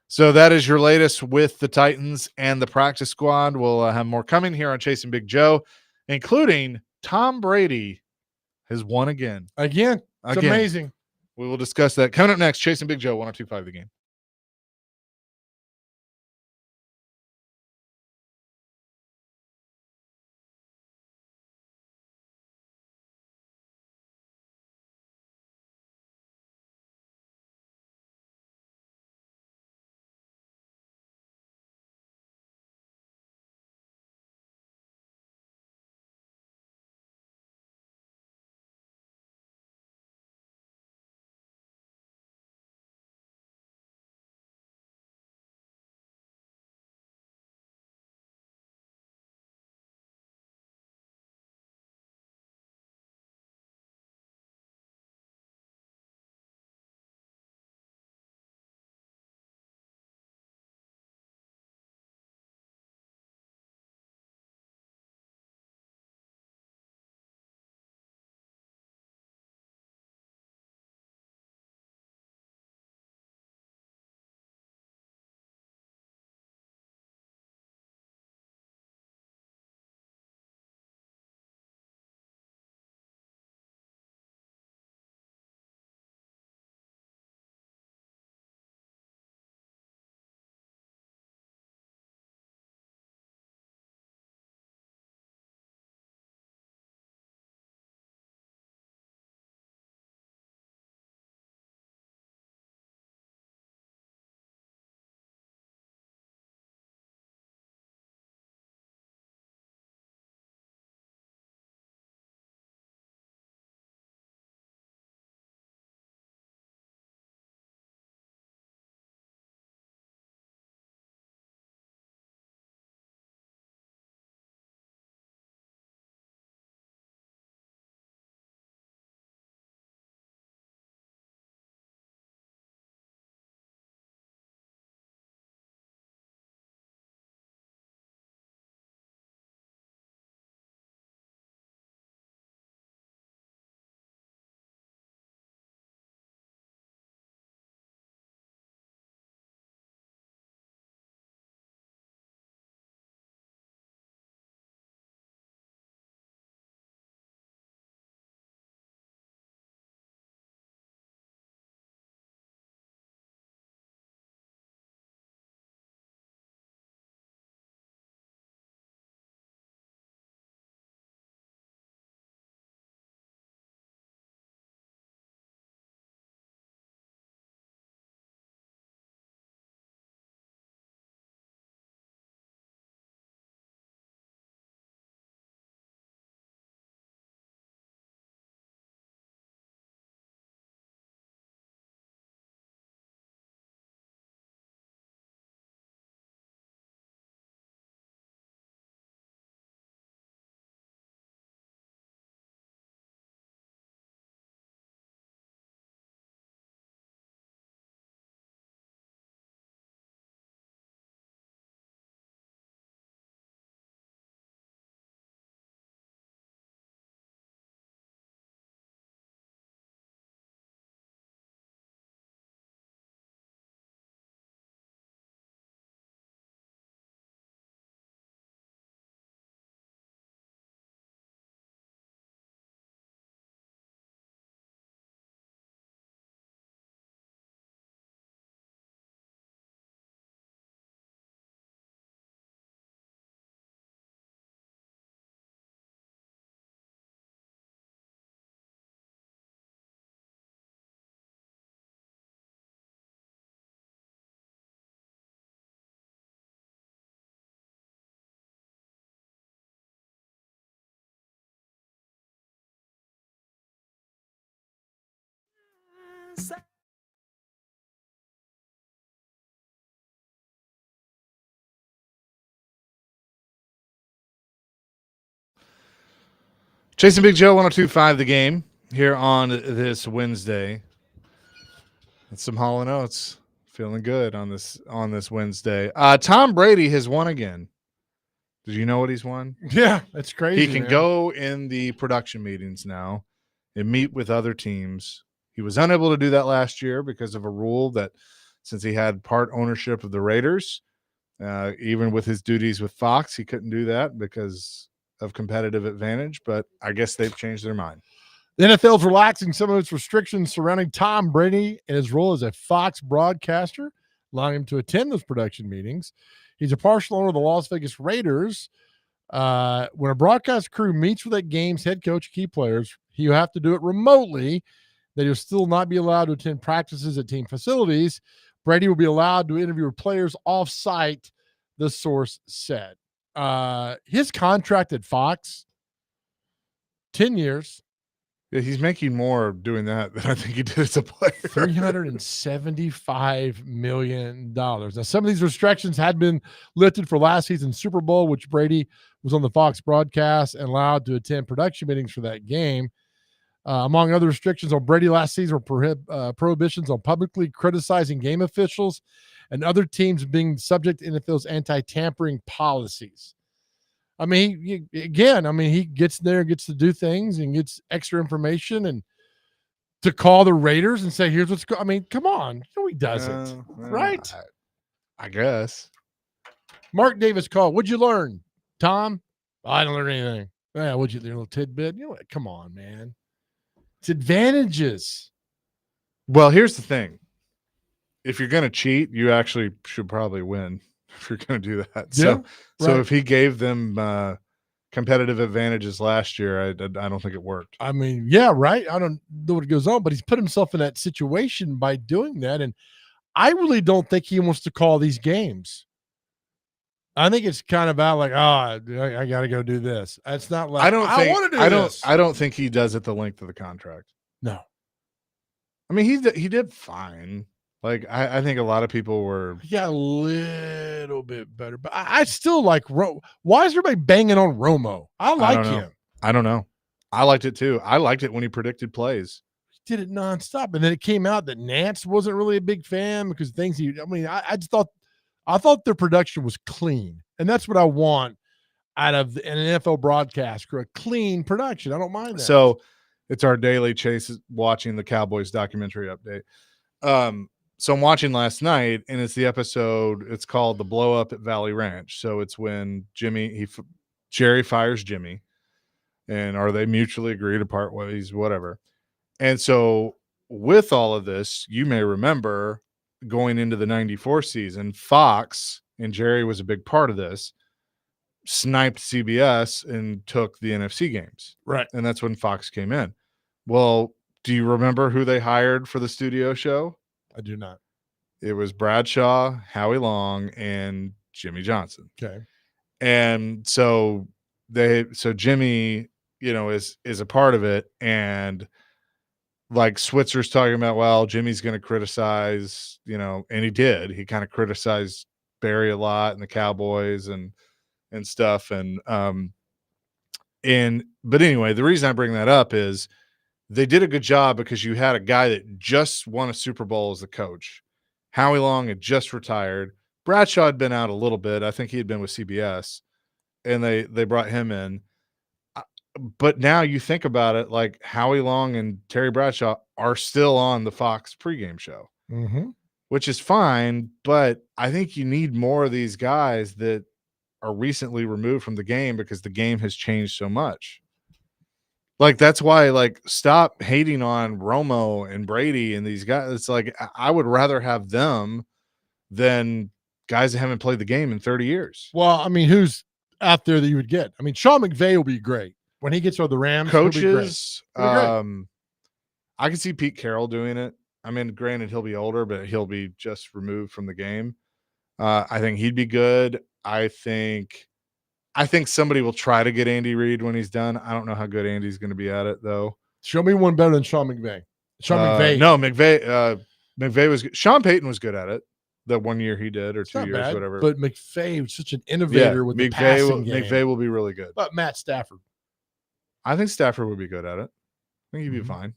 So that is your latest with the Titans and the practice squad. We'll have more coming here on Chasing Big Joe, including Tom Brady has won again. It's amazing. We will discuss that coming up next. Chasing Big Joe, 102.5 The Game. Chasing Big Joe 102.5 the game here on this Wednesday. That's some Hall & Oates. Feeling good on this Wednesday. Tom Brady has won again. Did you know what he's won? Yeah, that's crazy. He can go in the production meetings now and meet with other teams. He was unable to do that last year because of a rule that since he had part ownership of the Raiders, even with his duties with Fox, he couldn't do that because of competitive advantage. But I guess they've changed their mind. The NFL is relaxing some of its restrictions surrounding Tom Brady and his role as a Fox broadcaster, allowing him to attend those production meetings. He's a partial owner of the Las Vegas Raiders. When a broadcast crew meets with that game's head coach and key players, he'll have to do it remotely. That he'll still not be allowed to attend practices at team facilities. Brady will be allowed to interview players off-site, the source said. His contract at Fox, 10 years. Yeah, he's making more doing that than I think he did as a player. $375 million. Now, some of these restrictions had been lifted for last season's Super Bowl, which Brady was on the Fox broadcast and allowed to attend production meetings for that game. Among other restrictions on Brady last season were prohibitions on publicly criticizing game officials and other teams being subject to NFL's anti-tampering policies. I mean, he gets there, gets to do things and gets extra information and to call the Raiders and say, here's what's going on. I mean, come on. No, he doesn't. Right? I guess. Mark Davis called. What'd you learn, Tom? I didn't learn anything. Yeah, what'd you learn? A little tidbit? You know what? Come on, man. It's advantages. Well, here's the thing. If you're going to cheat, you actually should probably win if you're going to do that. Yeah, so if he gave them competitive advantages last year, I don't think it worked. I mean, yeah, right. I don't know what goes on, but he's put himself in that situation by doing that. And I really don't think he wants to call these games. I think it's kind of about like, I got to go do this. It's not like I want to do this. I don't think he does it the length of the contract. No. I mean, he did fine. Like, I think a lot of people were. He got a little bit better, but I still like why is everybody banging on Romo? I like him. I don't know. I liked it too. I liked it when he predicted plays. He did it nonstop. And then it came out that Nance wasn't really a big fan because I just thought their production was clean. And that's what I want out of an NFL broadcast crew, a clean production. I don't mind that. So it's our daily Chase watching the Cowboys documentary update. So I'm watching last night, and it's the episode. It's called "The Blow Up at Valley Ranch." So it's when Jerry fires Jimmy, and are they mutually agreed to part ways, whatever. And so with all of this, you may remember going into the '94 season, Fox, and Jerry was a big part of this, sniped CBS and took the NFC games. Right. And that's when Fox came in. Well, do you remember who they hired for the studio show? I do not. It was Bradshaw, Howie Long, and Jimmy Johnson. Okay. And so Jimmy, is a part of it. And like Switzer's talking about, well, Jimmy's going to criticize, and he did. He kind of criticized Barry a lot and the Cowboys and stuff. But anyway, the reason I bring that up is they did a good job because you had a guy that just won a Super Bowl as the coach. Howie Long had just retired. Bradshaw had been out a little bit. I think he had been with CBS, and they brought him in. But now you think about it, like Howie Long and Terry Bradshaw are still on the Fox pregame show, which is fine. But I think you need more of these guys that are recently removed from the game because the game has changed so much. Like, that's why, like, stop hating on Romo and Brady and these guys. It's like, I would rather have them than guys that haven't played the game in 30 years. Well, I mean, who's out there that you would get? I mean, Sean McVay will be great. When he gets on the Rams, coaches, I can see Pete Carroll doing it. I mean, granted, he'll be older, but he'll be just removed from the game. I think he'd be good. I think somebody will try to get Andy Reid when he's done. I don't know how good Andy's going to be at it, though. Show me one better than Sean McVay. Sean McVay. No, McVay was good. Sean Payton was good at it. The 1 year he did, or It's 2 not years, bad, whatever. but McVay was such an innovator with the passing game. McVay will be really good. But Matt Stafford. I think Stafford would be good at it. I think he'd be fine.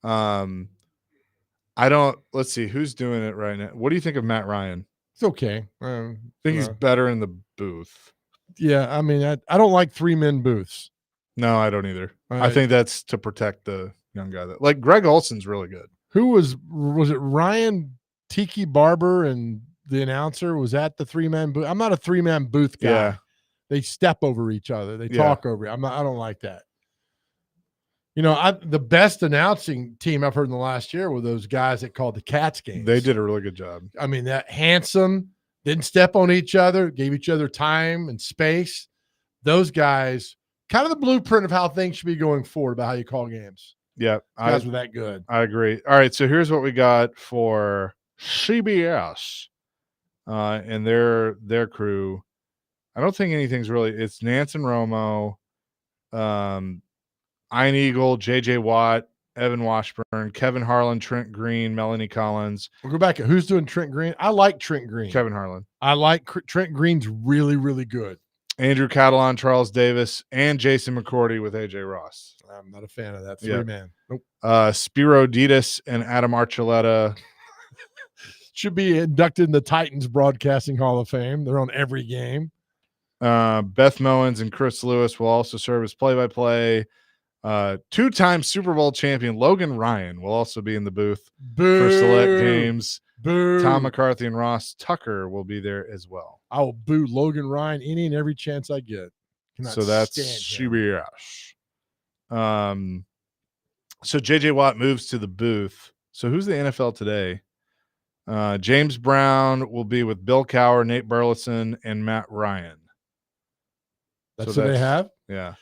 I don't. Let's see who's doing it right now. What do you think of Matt Ryan? It's okay. I think he's better in the booth. Yeah, I mean, I don't like 3-man booths. No, I don't either. I think that's to protect the young guy. Like Greg Olson's really good. Who was it? Ryan Tiki Barber and the announcer was at the 3-man booth. I'm not a 3-man booth guy. Yeah. They step over each other. They talk over. I don't like that. You know, the best announcing team I've heard in the last year were those guys that called the Cats games. They did a really good job. I mean, that handsome, didn't step on each other, gave each other time and space. Those guys, kind of the blueprint of how things should be going forward about how you call games. Yeah. Guys were that good. I agree. All right. So here's what we got for CBS and their crew. I don't think anything's really. It's Nance and Romo, Ian Eagle, J.J. Watt, Evan Washburn, Kevin Harlan, Trent Green, Melanie Collins. We'll go back to who's doing Trent Green. I like Trent Green. Kevin Harlan. I like Trent Green's really, really good. Andrew Catalan, Charles Davis, and Jason McCourty with A.J. Ross. I'm not a fan of that 3-man. Nope. Spiro Ditas and Adam Archuleta. Should be inducted in the Titans Broadcasting Hall of Fame. They're on every game. Beth Mowens and Chris Lewis will also serve as play-by-play. 2-time Super Bowl champion Logan Ryan will also be in the booth for select games. Boo. Tom McCarthy and Ross Tucker will be there as well. I will boo Logan Ryan any and every chance I get. So that's CBS. So J.J. Watt moves to the booth. So who's the NFL today? James Brown will be with Bill Cowher, Nate Burleson, and Matt Ryan. That's who they have? Yeah.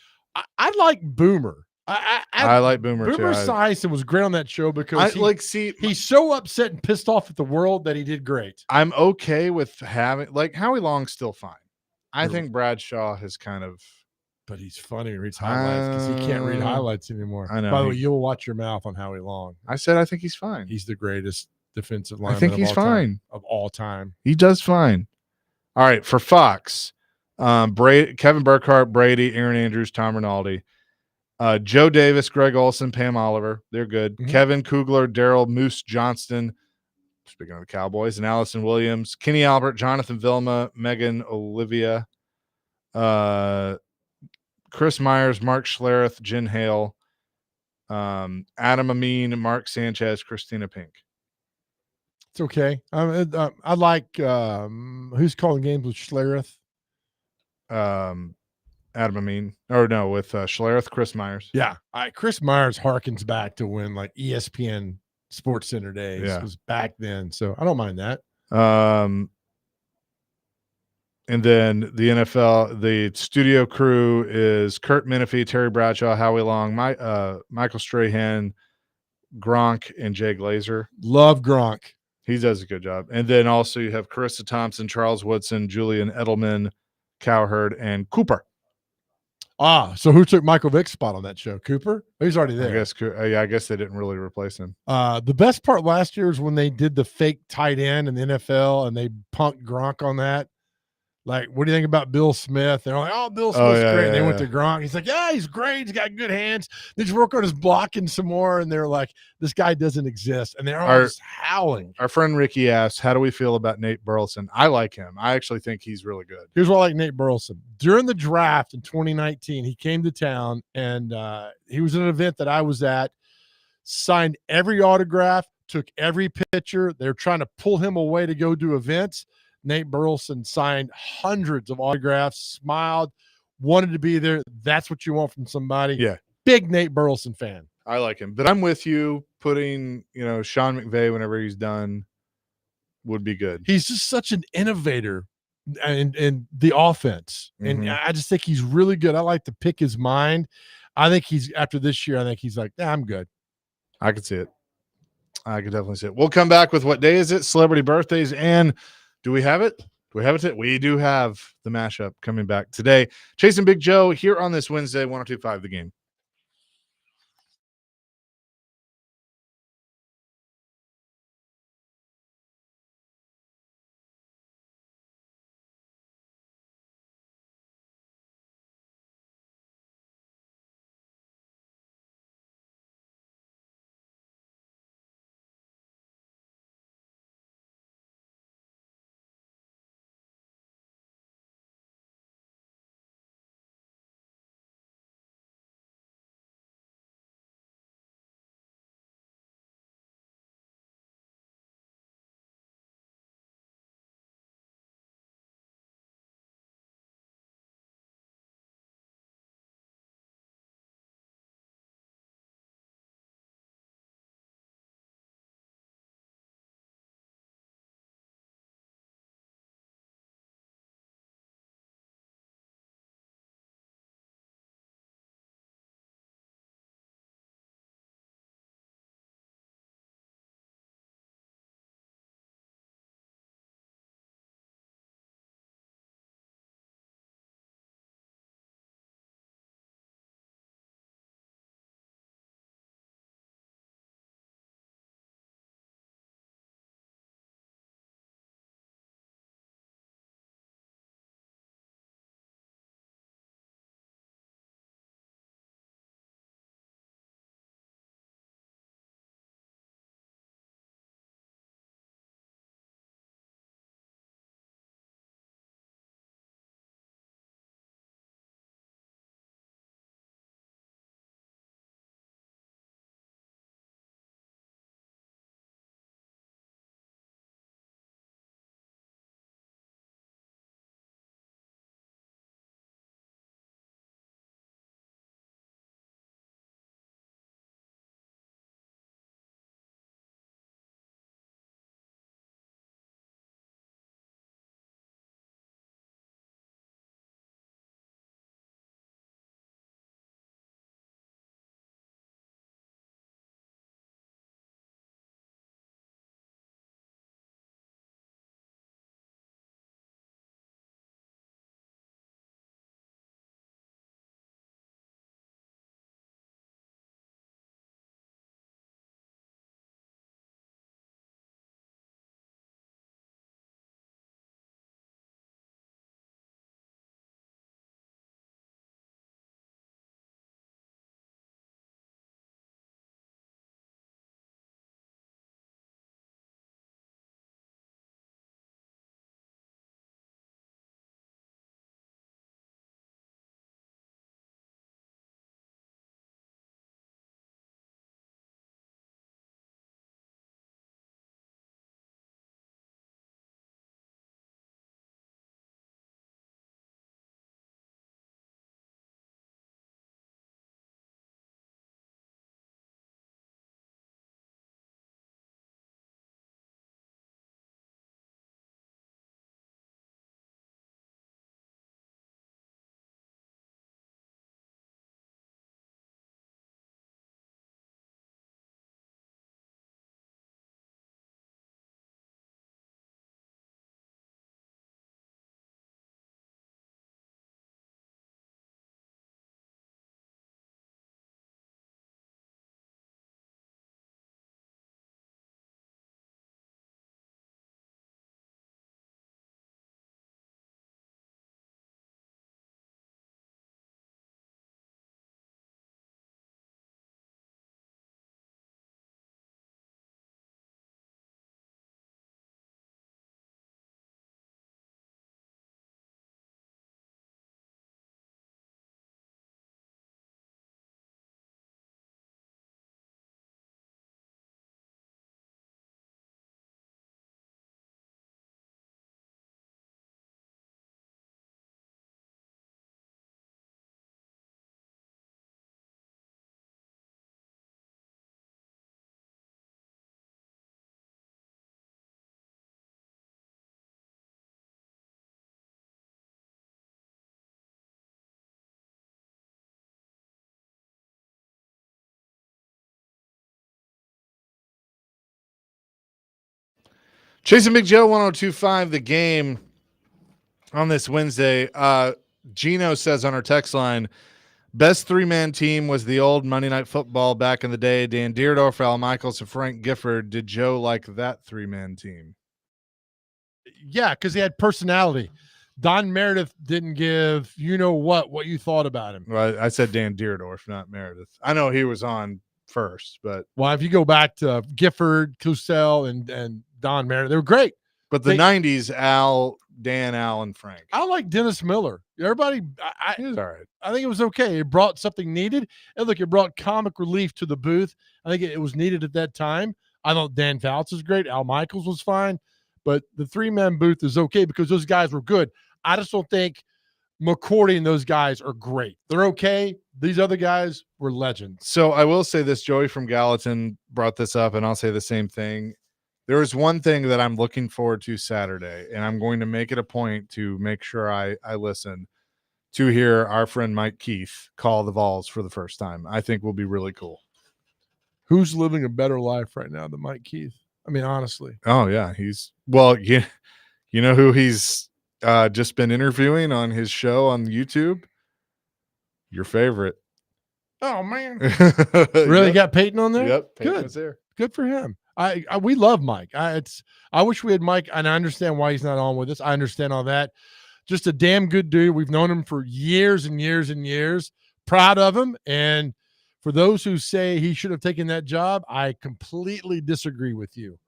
I like Boomer. I like Boomer too. Boomer Esiason was great on that show because he's so upset and pissed off at the world that he did great. I'm okay with having Howie Long's still fine. I think Bradshaw has kind of, but he's funny and reads highlights because he can't read highlights anymore. I know. By the way, you'll watch your mouth on Howie Long. I said I think he's fine. He's the greatest defensive lineman. I think he's fine of all time. He does fine. All right, for Fox, Kevin Burkhardt, Brady, Aaron Andrews, Tom Rinaldi. Joe Davis, Greg Olson, Pam Oliver. They're good. Mm-hmm. Kevin Kugler, Daryl Moose Johnston, speaking of the Cowboys, and Allison Williams. Kenny Albert, Jonathan Vilma, Megan Olivia. Chris Myers, Mark Schlereth, Jen Hale. Adam Amin, Mark Sanchez, Christina Pink. It's okay. I like who's calling games with Schlereth? Adam Amin, or no, with Schlereth, Chris Myers. Yeah, Chris Myers harkens back to when ESPN Sports Center days was back then, so I don't mind that. And then the NFL, the studio crew is Kurt Menefee, Terry Bradshaw, Howie Long, Michael Strahan, Gronk, and Jay Glazer. Love Gronk. He does a good job. And then also you have Carissa Thompson, Charles Woodson, Julian Edelman, Cowherd, and Cooper. So who took Michael Vick's spot on that show? Cooper? He's already there. I guess they didn't really replace him. The best part last year is when they did the fake tight end in the NFL and they punked Gronk on that. Like, what do you think about Bill Smith? They're like, oh, Bill Smith's great. And they went to Gronk. He's like, yeah, he's great. He's got good hands. They just work on his blocking some more. And they're like, this guy doesn't exist. And they're all just howling. Our friend Ricky asks, how do we feel about Nate Burleson? I like him. I actually think he's really good. Here's what I like Nate Burleson. During the draft in 2019, he came to town and he was at an event that I was at, signed every autograph, took every picture. They're trying to pull him away to go do events. Nate Burleson signed hundreds of autographs, smiled, wanted to be there. That's what you want from somebody. Yeah. Big Nate Burleson fan. I like him. But I'm with you. Putting, Sean McVay whenever he's done would be good. He's just such an innovator in the offense. Mm-hmm. And I just think he's really good. I like to pick his mind. I think after this year, I think he's like, I'm good. I could see it. I could definitely see it. We'll come back with what day is it? Celebrity birthdays. And do we have it? We do have the mashup coming back today. Chasing Big Joe here on this Wednesday, 102.5 The Game. Chasing Big Joe 1025 the game on this Wednesday. Gino says on our text line, best three-man team was the old Monday Night Football back in the day. Dan Deerdorf, Al Michaels, and Frank Gifford. Did Joe like that three-man team? Yeah, because he had personality. Don Meredith didn't give what you thought about him. Well, I said Dan Deerdorf, not Meredith. I know he was on first, but if you go back to Gifford, Clouseau, and Don Meredith, they were great. But the 90s, Dan, Al, and Frank. I like Dennis Miller. Everybody, He was all right. I think it was okay. It brought something needed. And look, it brought comic relief to the booth. I think it was needed at that time. I thought Dan Fouts was great. Al Michaels was fine. But the three-man booth is okay because those guys were good. I just don't think McCourty and those guys are great. They're okay. These other guys were legends. So I will say this, Joey from Gallatin brought this up, and I'll say the same thing. There is one thing that I'm looking forward to Saturday, and I'm going to make it a point to make sure I listen to hear our friend Mike Keith call the Vols for the first time. I think will be really cool. Who's living a better life right now than Mike Keith? I mean, honestly. Oh, yeah. You know who he's just been interviewing on his show on YouTube? Your favorite. Oh, man. Really Yep. got Peyton on there? Yep. Peyton Good. was there. Good for him. We love Mike. I wish we had Mike, and I understand why he's not on with us. I understand all that. Just a damn good dude. We've known him for years and years and years. Proud of him. And for those who say he should have taken that job, I completely disagree with you.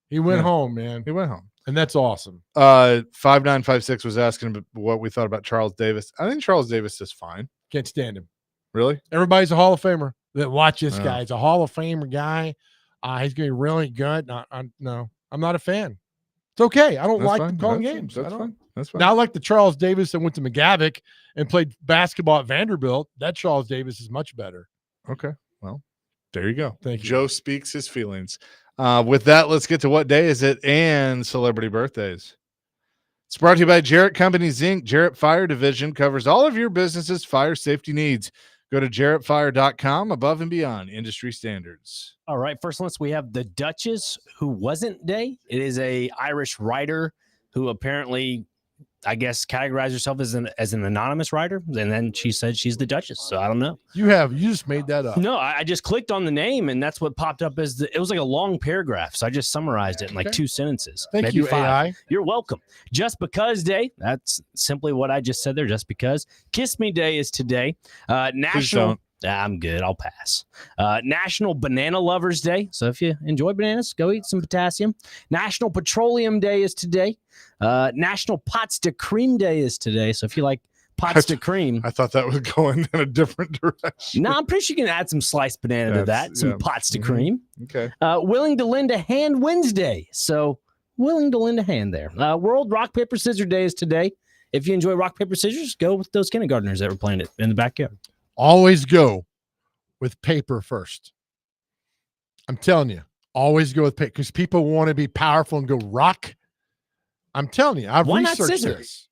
He went home, man. He went home. And that's awesome. 5956 was asking what we thought about Charles Davis. I think Charles Davis is fine. Can't stand him. Really? Everybody's a Hall of Famer that watch this Oh. guy. He's a Hall of Famer guy. He's going to be really good. No, I'm not a fan. It's okay. I don't That's like fine. them calling That's games. fine. That's fine. That's fine. Now, I like the Charles Davis that went to McGavick and played basketball at Vanderbilt. That Charles Davis is much better. Okay. Well, there you go. Thank you. Joe speaks his feelings. With that, let's get to what day is it and celebrity birthdays. It's brought to you by Jarrett Companies, Inc. Jarrett Fire Division covers all of your business's fire safety needs. Go to jarrettfire.com, above and beyond industry standards. All right, first on list, we have the Duchess Who Wasn't Day. It is a Irish writer who apparently, I guess, categorized herself as an anonymous writer, and then she said she's the Duchess. So I don't know. You just made that up. No, I just clicked on the name, and that's what popped up as it was like a long paragraph. So I just summarized it in like 2 sentences. Thank maybe you, 5. AI. You're welcome. Just Because Day. That's simply what I just said there. Just because. Kiss Me Day is today. National. I'm good. I'll pass. National Banana Lovers Day. So if you enjoy bananas, go eat some potassium. National Petroleum Day is today. National Pots de Cream Day is today. So if you like pots de cream. I thought that was going in a different direction. No, I'm pretty sure you can add some sliced banana to that. Some pots de cream. Okay. Willing to lend a hand Wednesday. So willing to lend a hand there. World Rock, Paper, Scissors Day is today. If you enjoy rock, paper, scissors, go with those kindergartners that were playing it in the backyard. Always go with paper first. I'm telling you, always go with paper because people want to be powerful and go rock. I'm telling you, I've Why not researched scissors? this.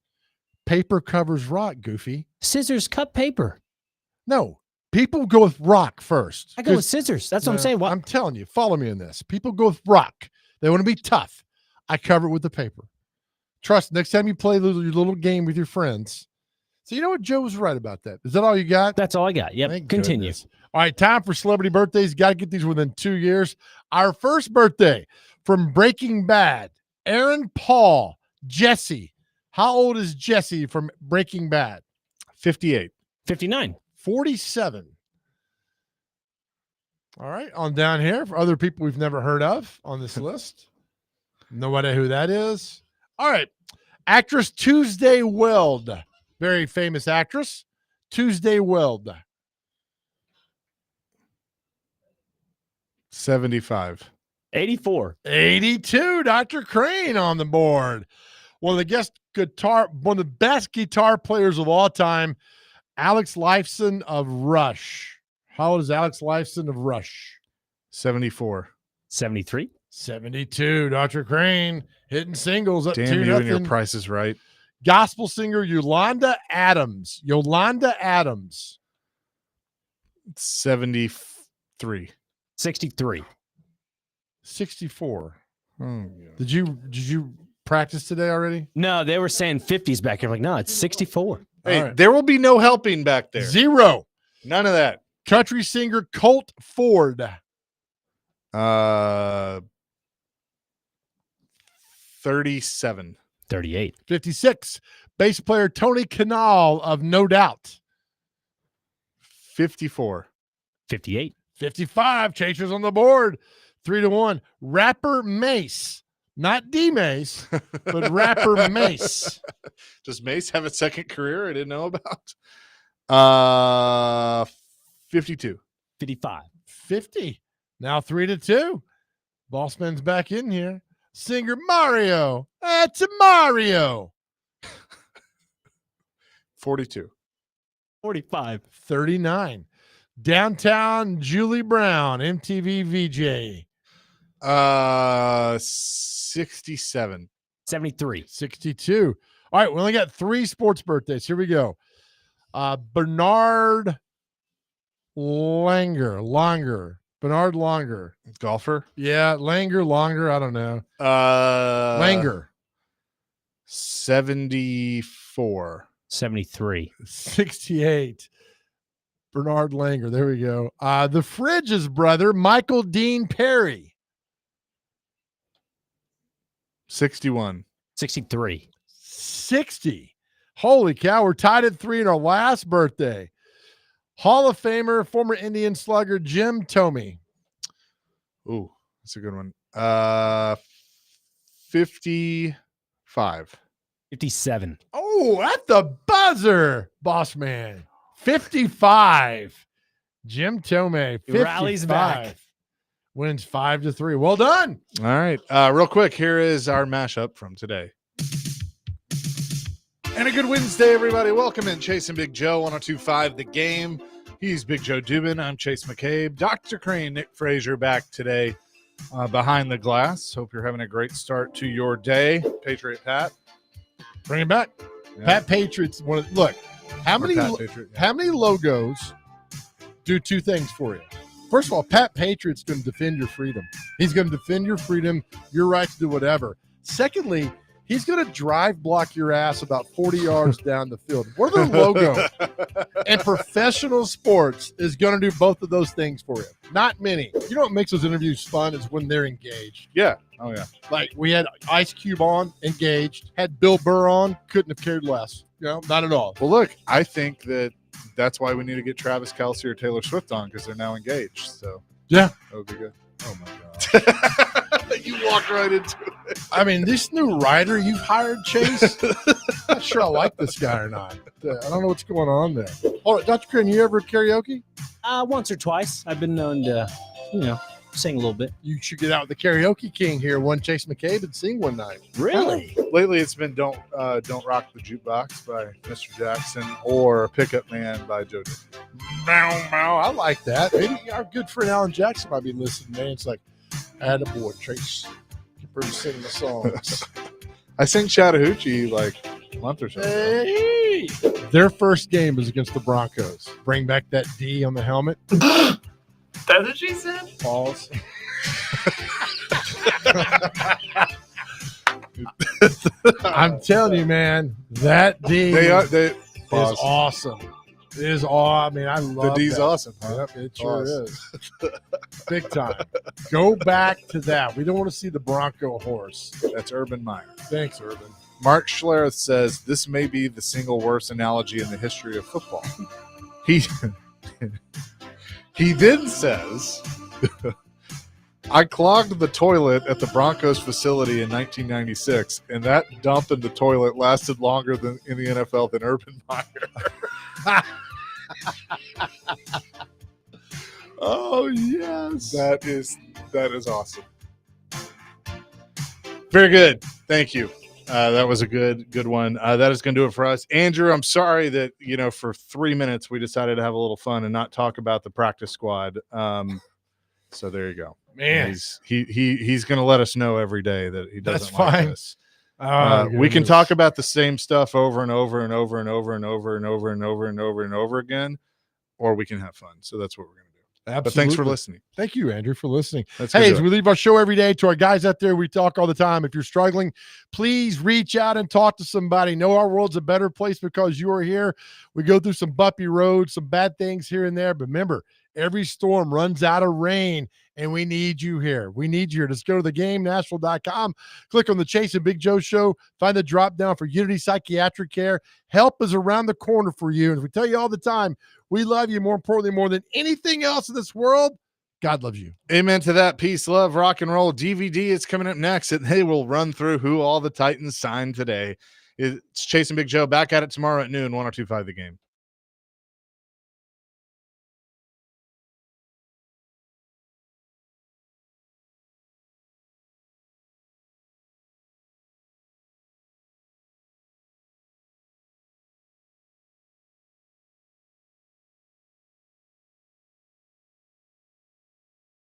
Paper covers rock, Goofy. Scissors cut paper. No, people go with rock first. I go with scissors. That's what I'm saying. What? I'm telling you, follow me in this. People go with rock. They want to be tough. I cover it with the paper. Trust, next time you play your little game with your friends. So you know what? Joe was right about that. Is that all you got? That's all I got. Yep. Thank Continue. goodness. All right, time for celebrity birthdays. Got to get these within 2 years. Our first birthday from Breaking Bad, Aaron Paul, Jesse. How old is Jesse from Breaking Bad? 58. 59. 47. All right, on down here for other people we've never heard of on this list. No idea who that is. All right, actress Tuesday Weld. Very famous actress, Tuesday Weld. 75. 84. 82. Dr. Crane on the board. One of the best guitar players of all time, Alex Lifeson of Rush. How old is Alex Lifeson of Rush? 74. 73. 72. Dr. Crane hitting singles up Damn 2-0. you and your Price is Right. Gospel singer Yolanda Adams. 73. 63. 64. Did you practice today already? No, they were saying 50s back here. I'm like, no, it's 64. Hey, right. there will be no helping back there. 0. None of that. Country singer Colt Ford. 37. 38. 56. Bass player Tony Kanal of No Doubt. 54. 58. 55. Chasers on the board. 3-1. Rapper Mace. Not D Mace, but rapper Mace. Does Mace have a second career I didn't know about? 52. 55. 50. Now 3-2. Bossman's back in here. Singer Mario. That's a Mario. 42. 45. 39. Downtown Julie Brown, MTV VJ. 67. 73. 62. All right, we only got 3 sports birthdays. Here we go. Bernard Longer. Bernard Longer. Golfer. Yeah, Longer. I don't know. Langer. 74. 73. 68. Bernard Langer. There we go. The Fridge's brother, Michael Dean Perry. 61. 63. 60. Holy cow. We're tied at 3 in our last birthday. Hall of Famer, former Indian slugger, Jim Thome. Ooh, that's a good one. 55. 57. Oh, at the buzzer, boss man. 55. Jim Thome. 55. Rallies back. Wins 5-3. Well done. All right. Real quick, here is our mashup from today. And a good Wednesday, everybody. Welcome in Chase and Big Joe, 102.5 The Game. He's Big Joe Dubin. I'm Chase McCabe. Dr. Crane, Nick Frazier back today behind the glass. Hope you're having a great start to your day. Patriot Pat. Bring it back. Yeah. Pat Patriots. Look, how Or many Pat Patriot, yeah. how many logos do 2 things for you? First of all, Pat Patriot's going to defend your freedom. He's going to defend your freedom, your right to do whatever. Secondly, he's going to drive block your ass about 40 yards down the field. What other logo in professional sports is going to do both of those things for you? Not many. You know what makes those interviews fun is when they're engaged. Yeah. Oh, yeah. Like we had Ice Cube on, engaged, had Bill Burr on, couldn't have cared less. Not at all. Well, look, I think that's why we need to get Travis Kelce or Taylor Swift on because they're now engaged. So, yeah, that would be good. Oh, my God. You walked right into it. I mean, this new writer you've hired, Chase, not sure I like this guy or not. I don't know what's going on there. Hold on, Dr. Crane, you ever karaoke? Once or twice. I've been known to, sing a little bit. You should get out with the karaoke king here, one Chase McCabe, and sing one night. Really? Lately, it's been "Don't Rock the Jukebox" by Mr. Jackson or "Pickup Man" by Joe Dick. I like that. Maybe our good friend Alan Jackson might be listening, man. It's like, attaboy, Trace. You're singing the songs. I sing Chattahoochee like a month or so. Hey! Their first game is against the Broncos. Bring back that D on the helmet. That's what she said? Pause. I'm telling you, man, that D is awesome. It is all. I mean, I love the D's that. awesome. Huh? Yep, it sure is. Big time. Go back to that. We don't want to see the Bronco horse. That's Urban Meyer. Thanks, Urban. Mark Schlereth says this may be the single worst analogy in the history of football. He then says, I clogged the toilet at the Broncos facility in 1996, and that dump in the toilet lasted longer than in the NFL than Urban Meyer. Oh, yes. That is awesome. Very good. Thank you. That was a good one. That is going to do it for us. Andrew, I'm sorry that, for 3 minutes we decided to have a little fun and not talk about the practice squad. So there you go. Man, he's going to let us know every day that he doesn't like fine. this. We can talk about the same stuff over and over and over and over and over and over and over and over and over again, or we can have fun. So that's what we're going to do. But thanks for listening. Thank you, Andrew, for listening. Let's Hey, go as do we it. leave our show every day, to our guys out there, we talk all the time. If you're struggling, please reach out and talk to somebody. Know our world's a better place because you are here. We go through some bumpy roads, some bad things here and there. But remember, every storm runs out of rain, and we need you here. We need you here. Just go to theGameNashville.com, click on the Chase and Big Joe show, find the drop down for Unity Psychiatric Care. Help is around the corner for you. And we tell you all the time, we love you. More importantly, more than anything else in this world, God loves you. Amen to that. Peace, love, rock and roll. DVD is coming up next, and they will run through who all the Titans signed today. It's Chase and Big Joe back at it tomorrow at noon, 102.5 The Game.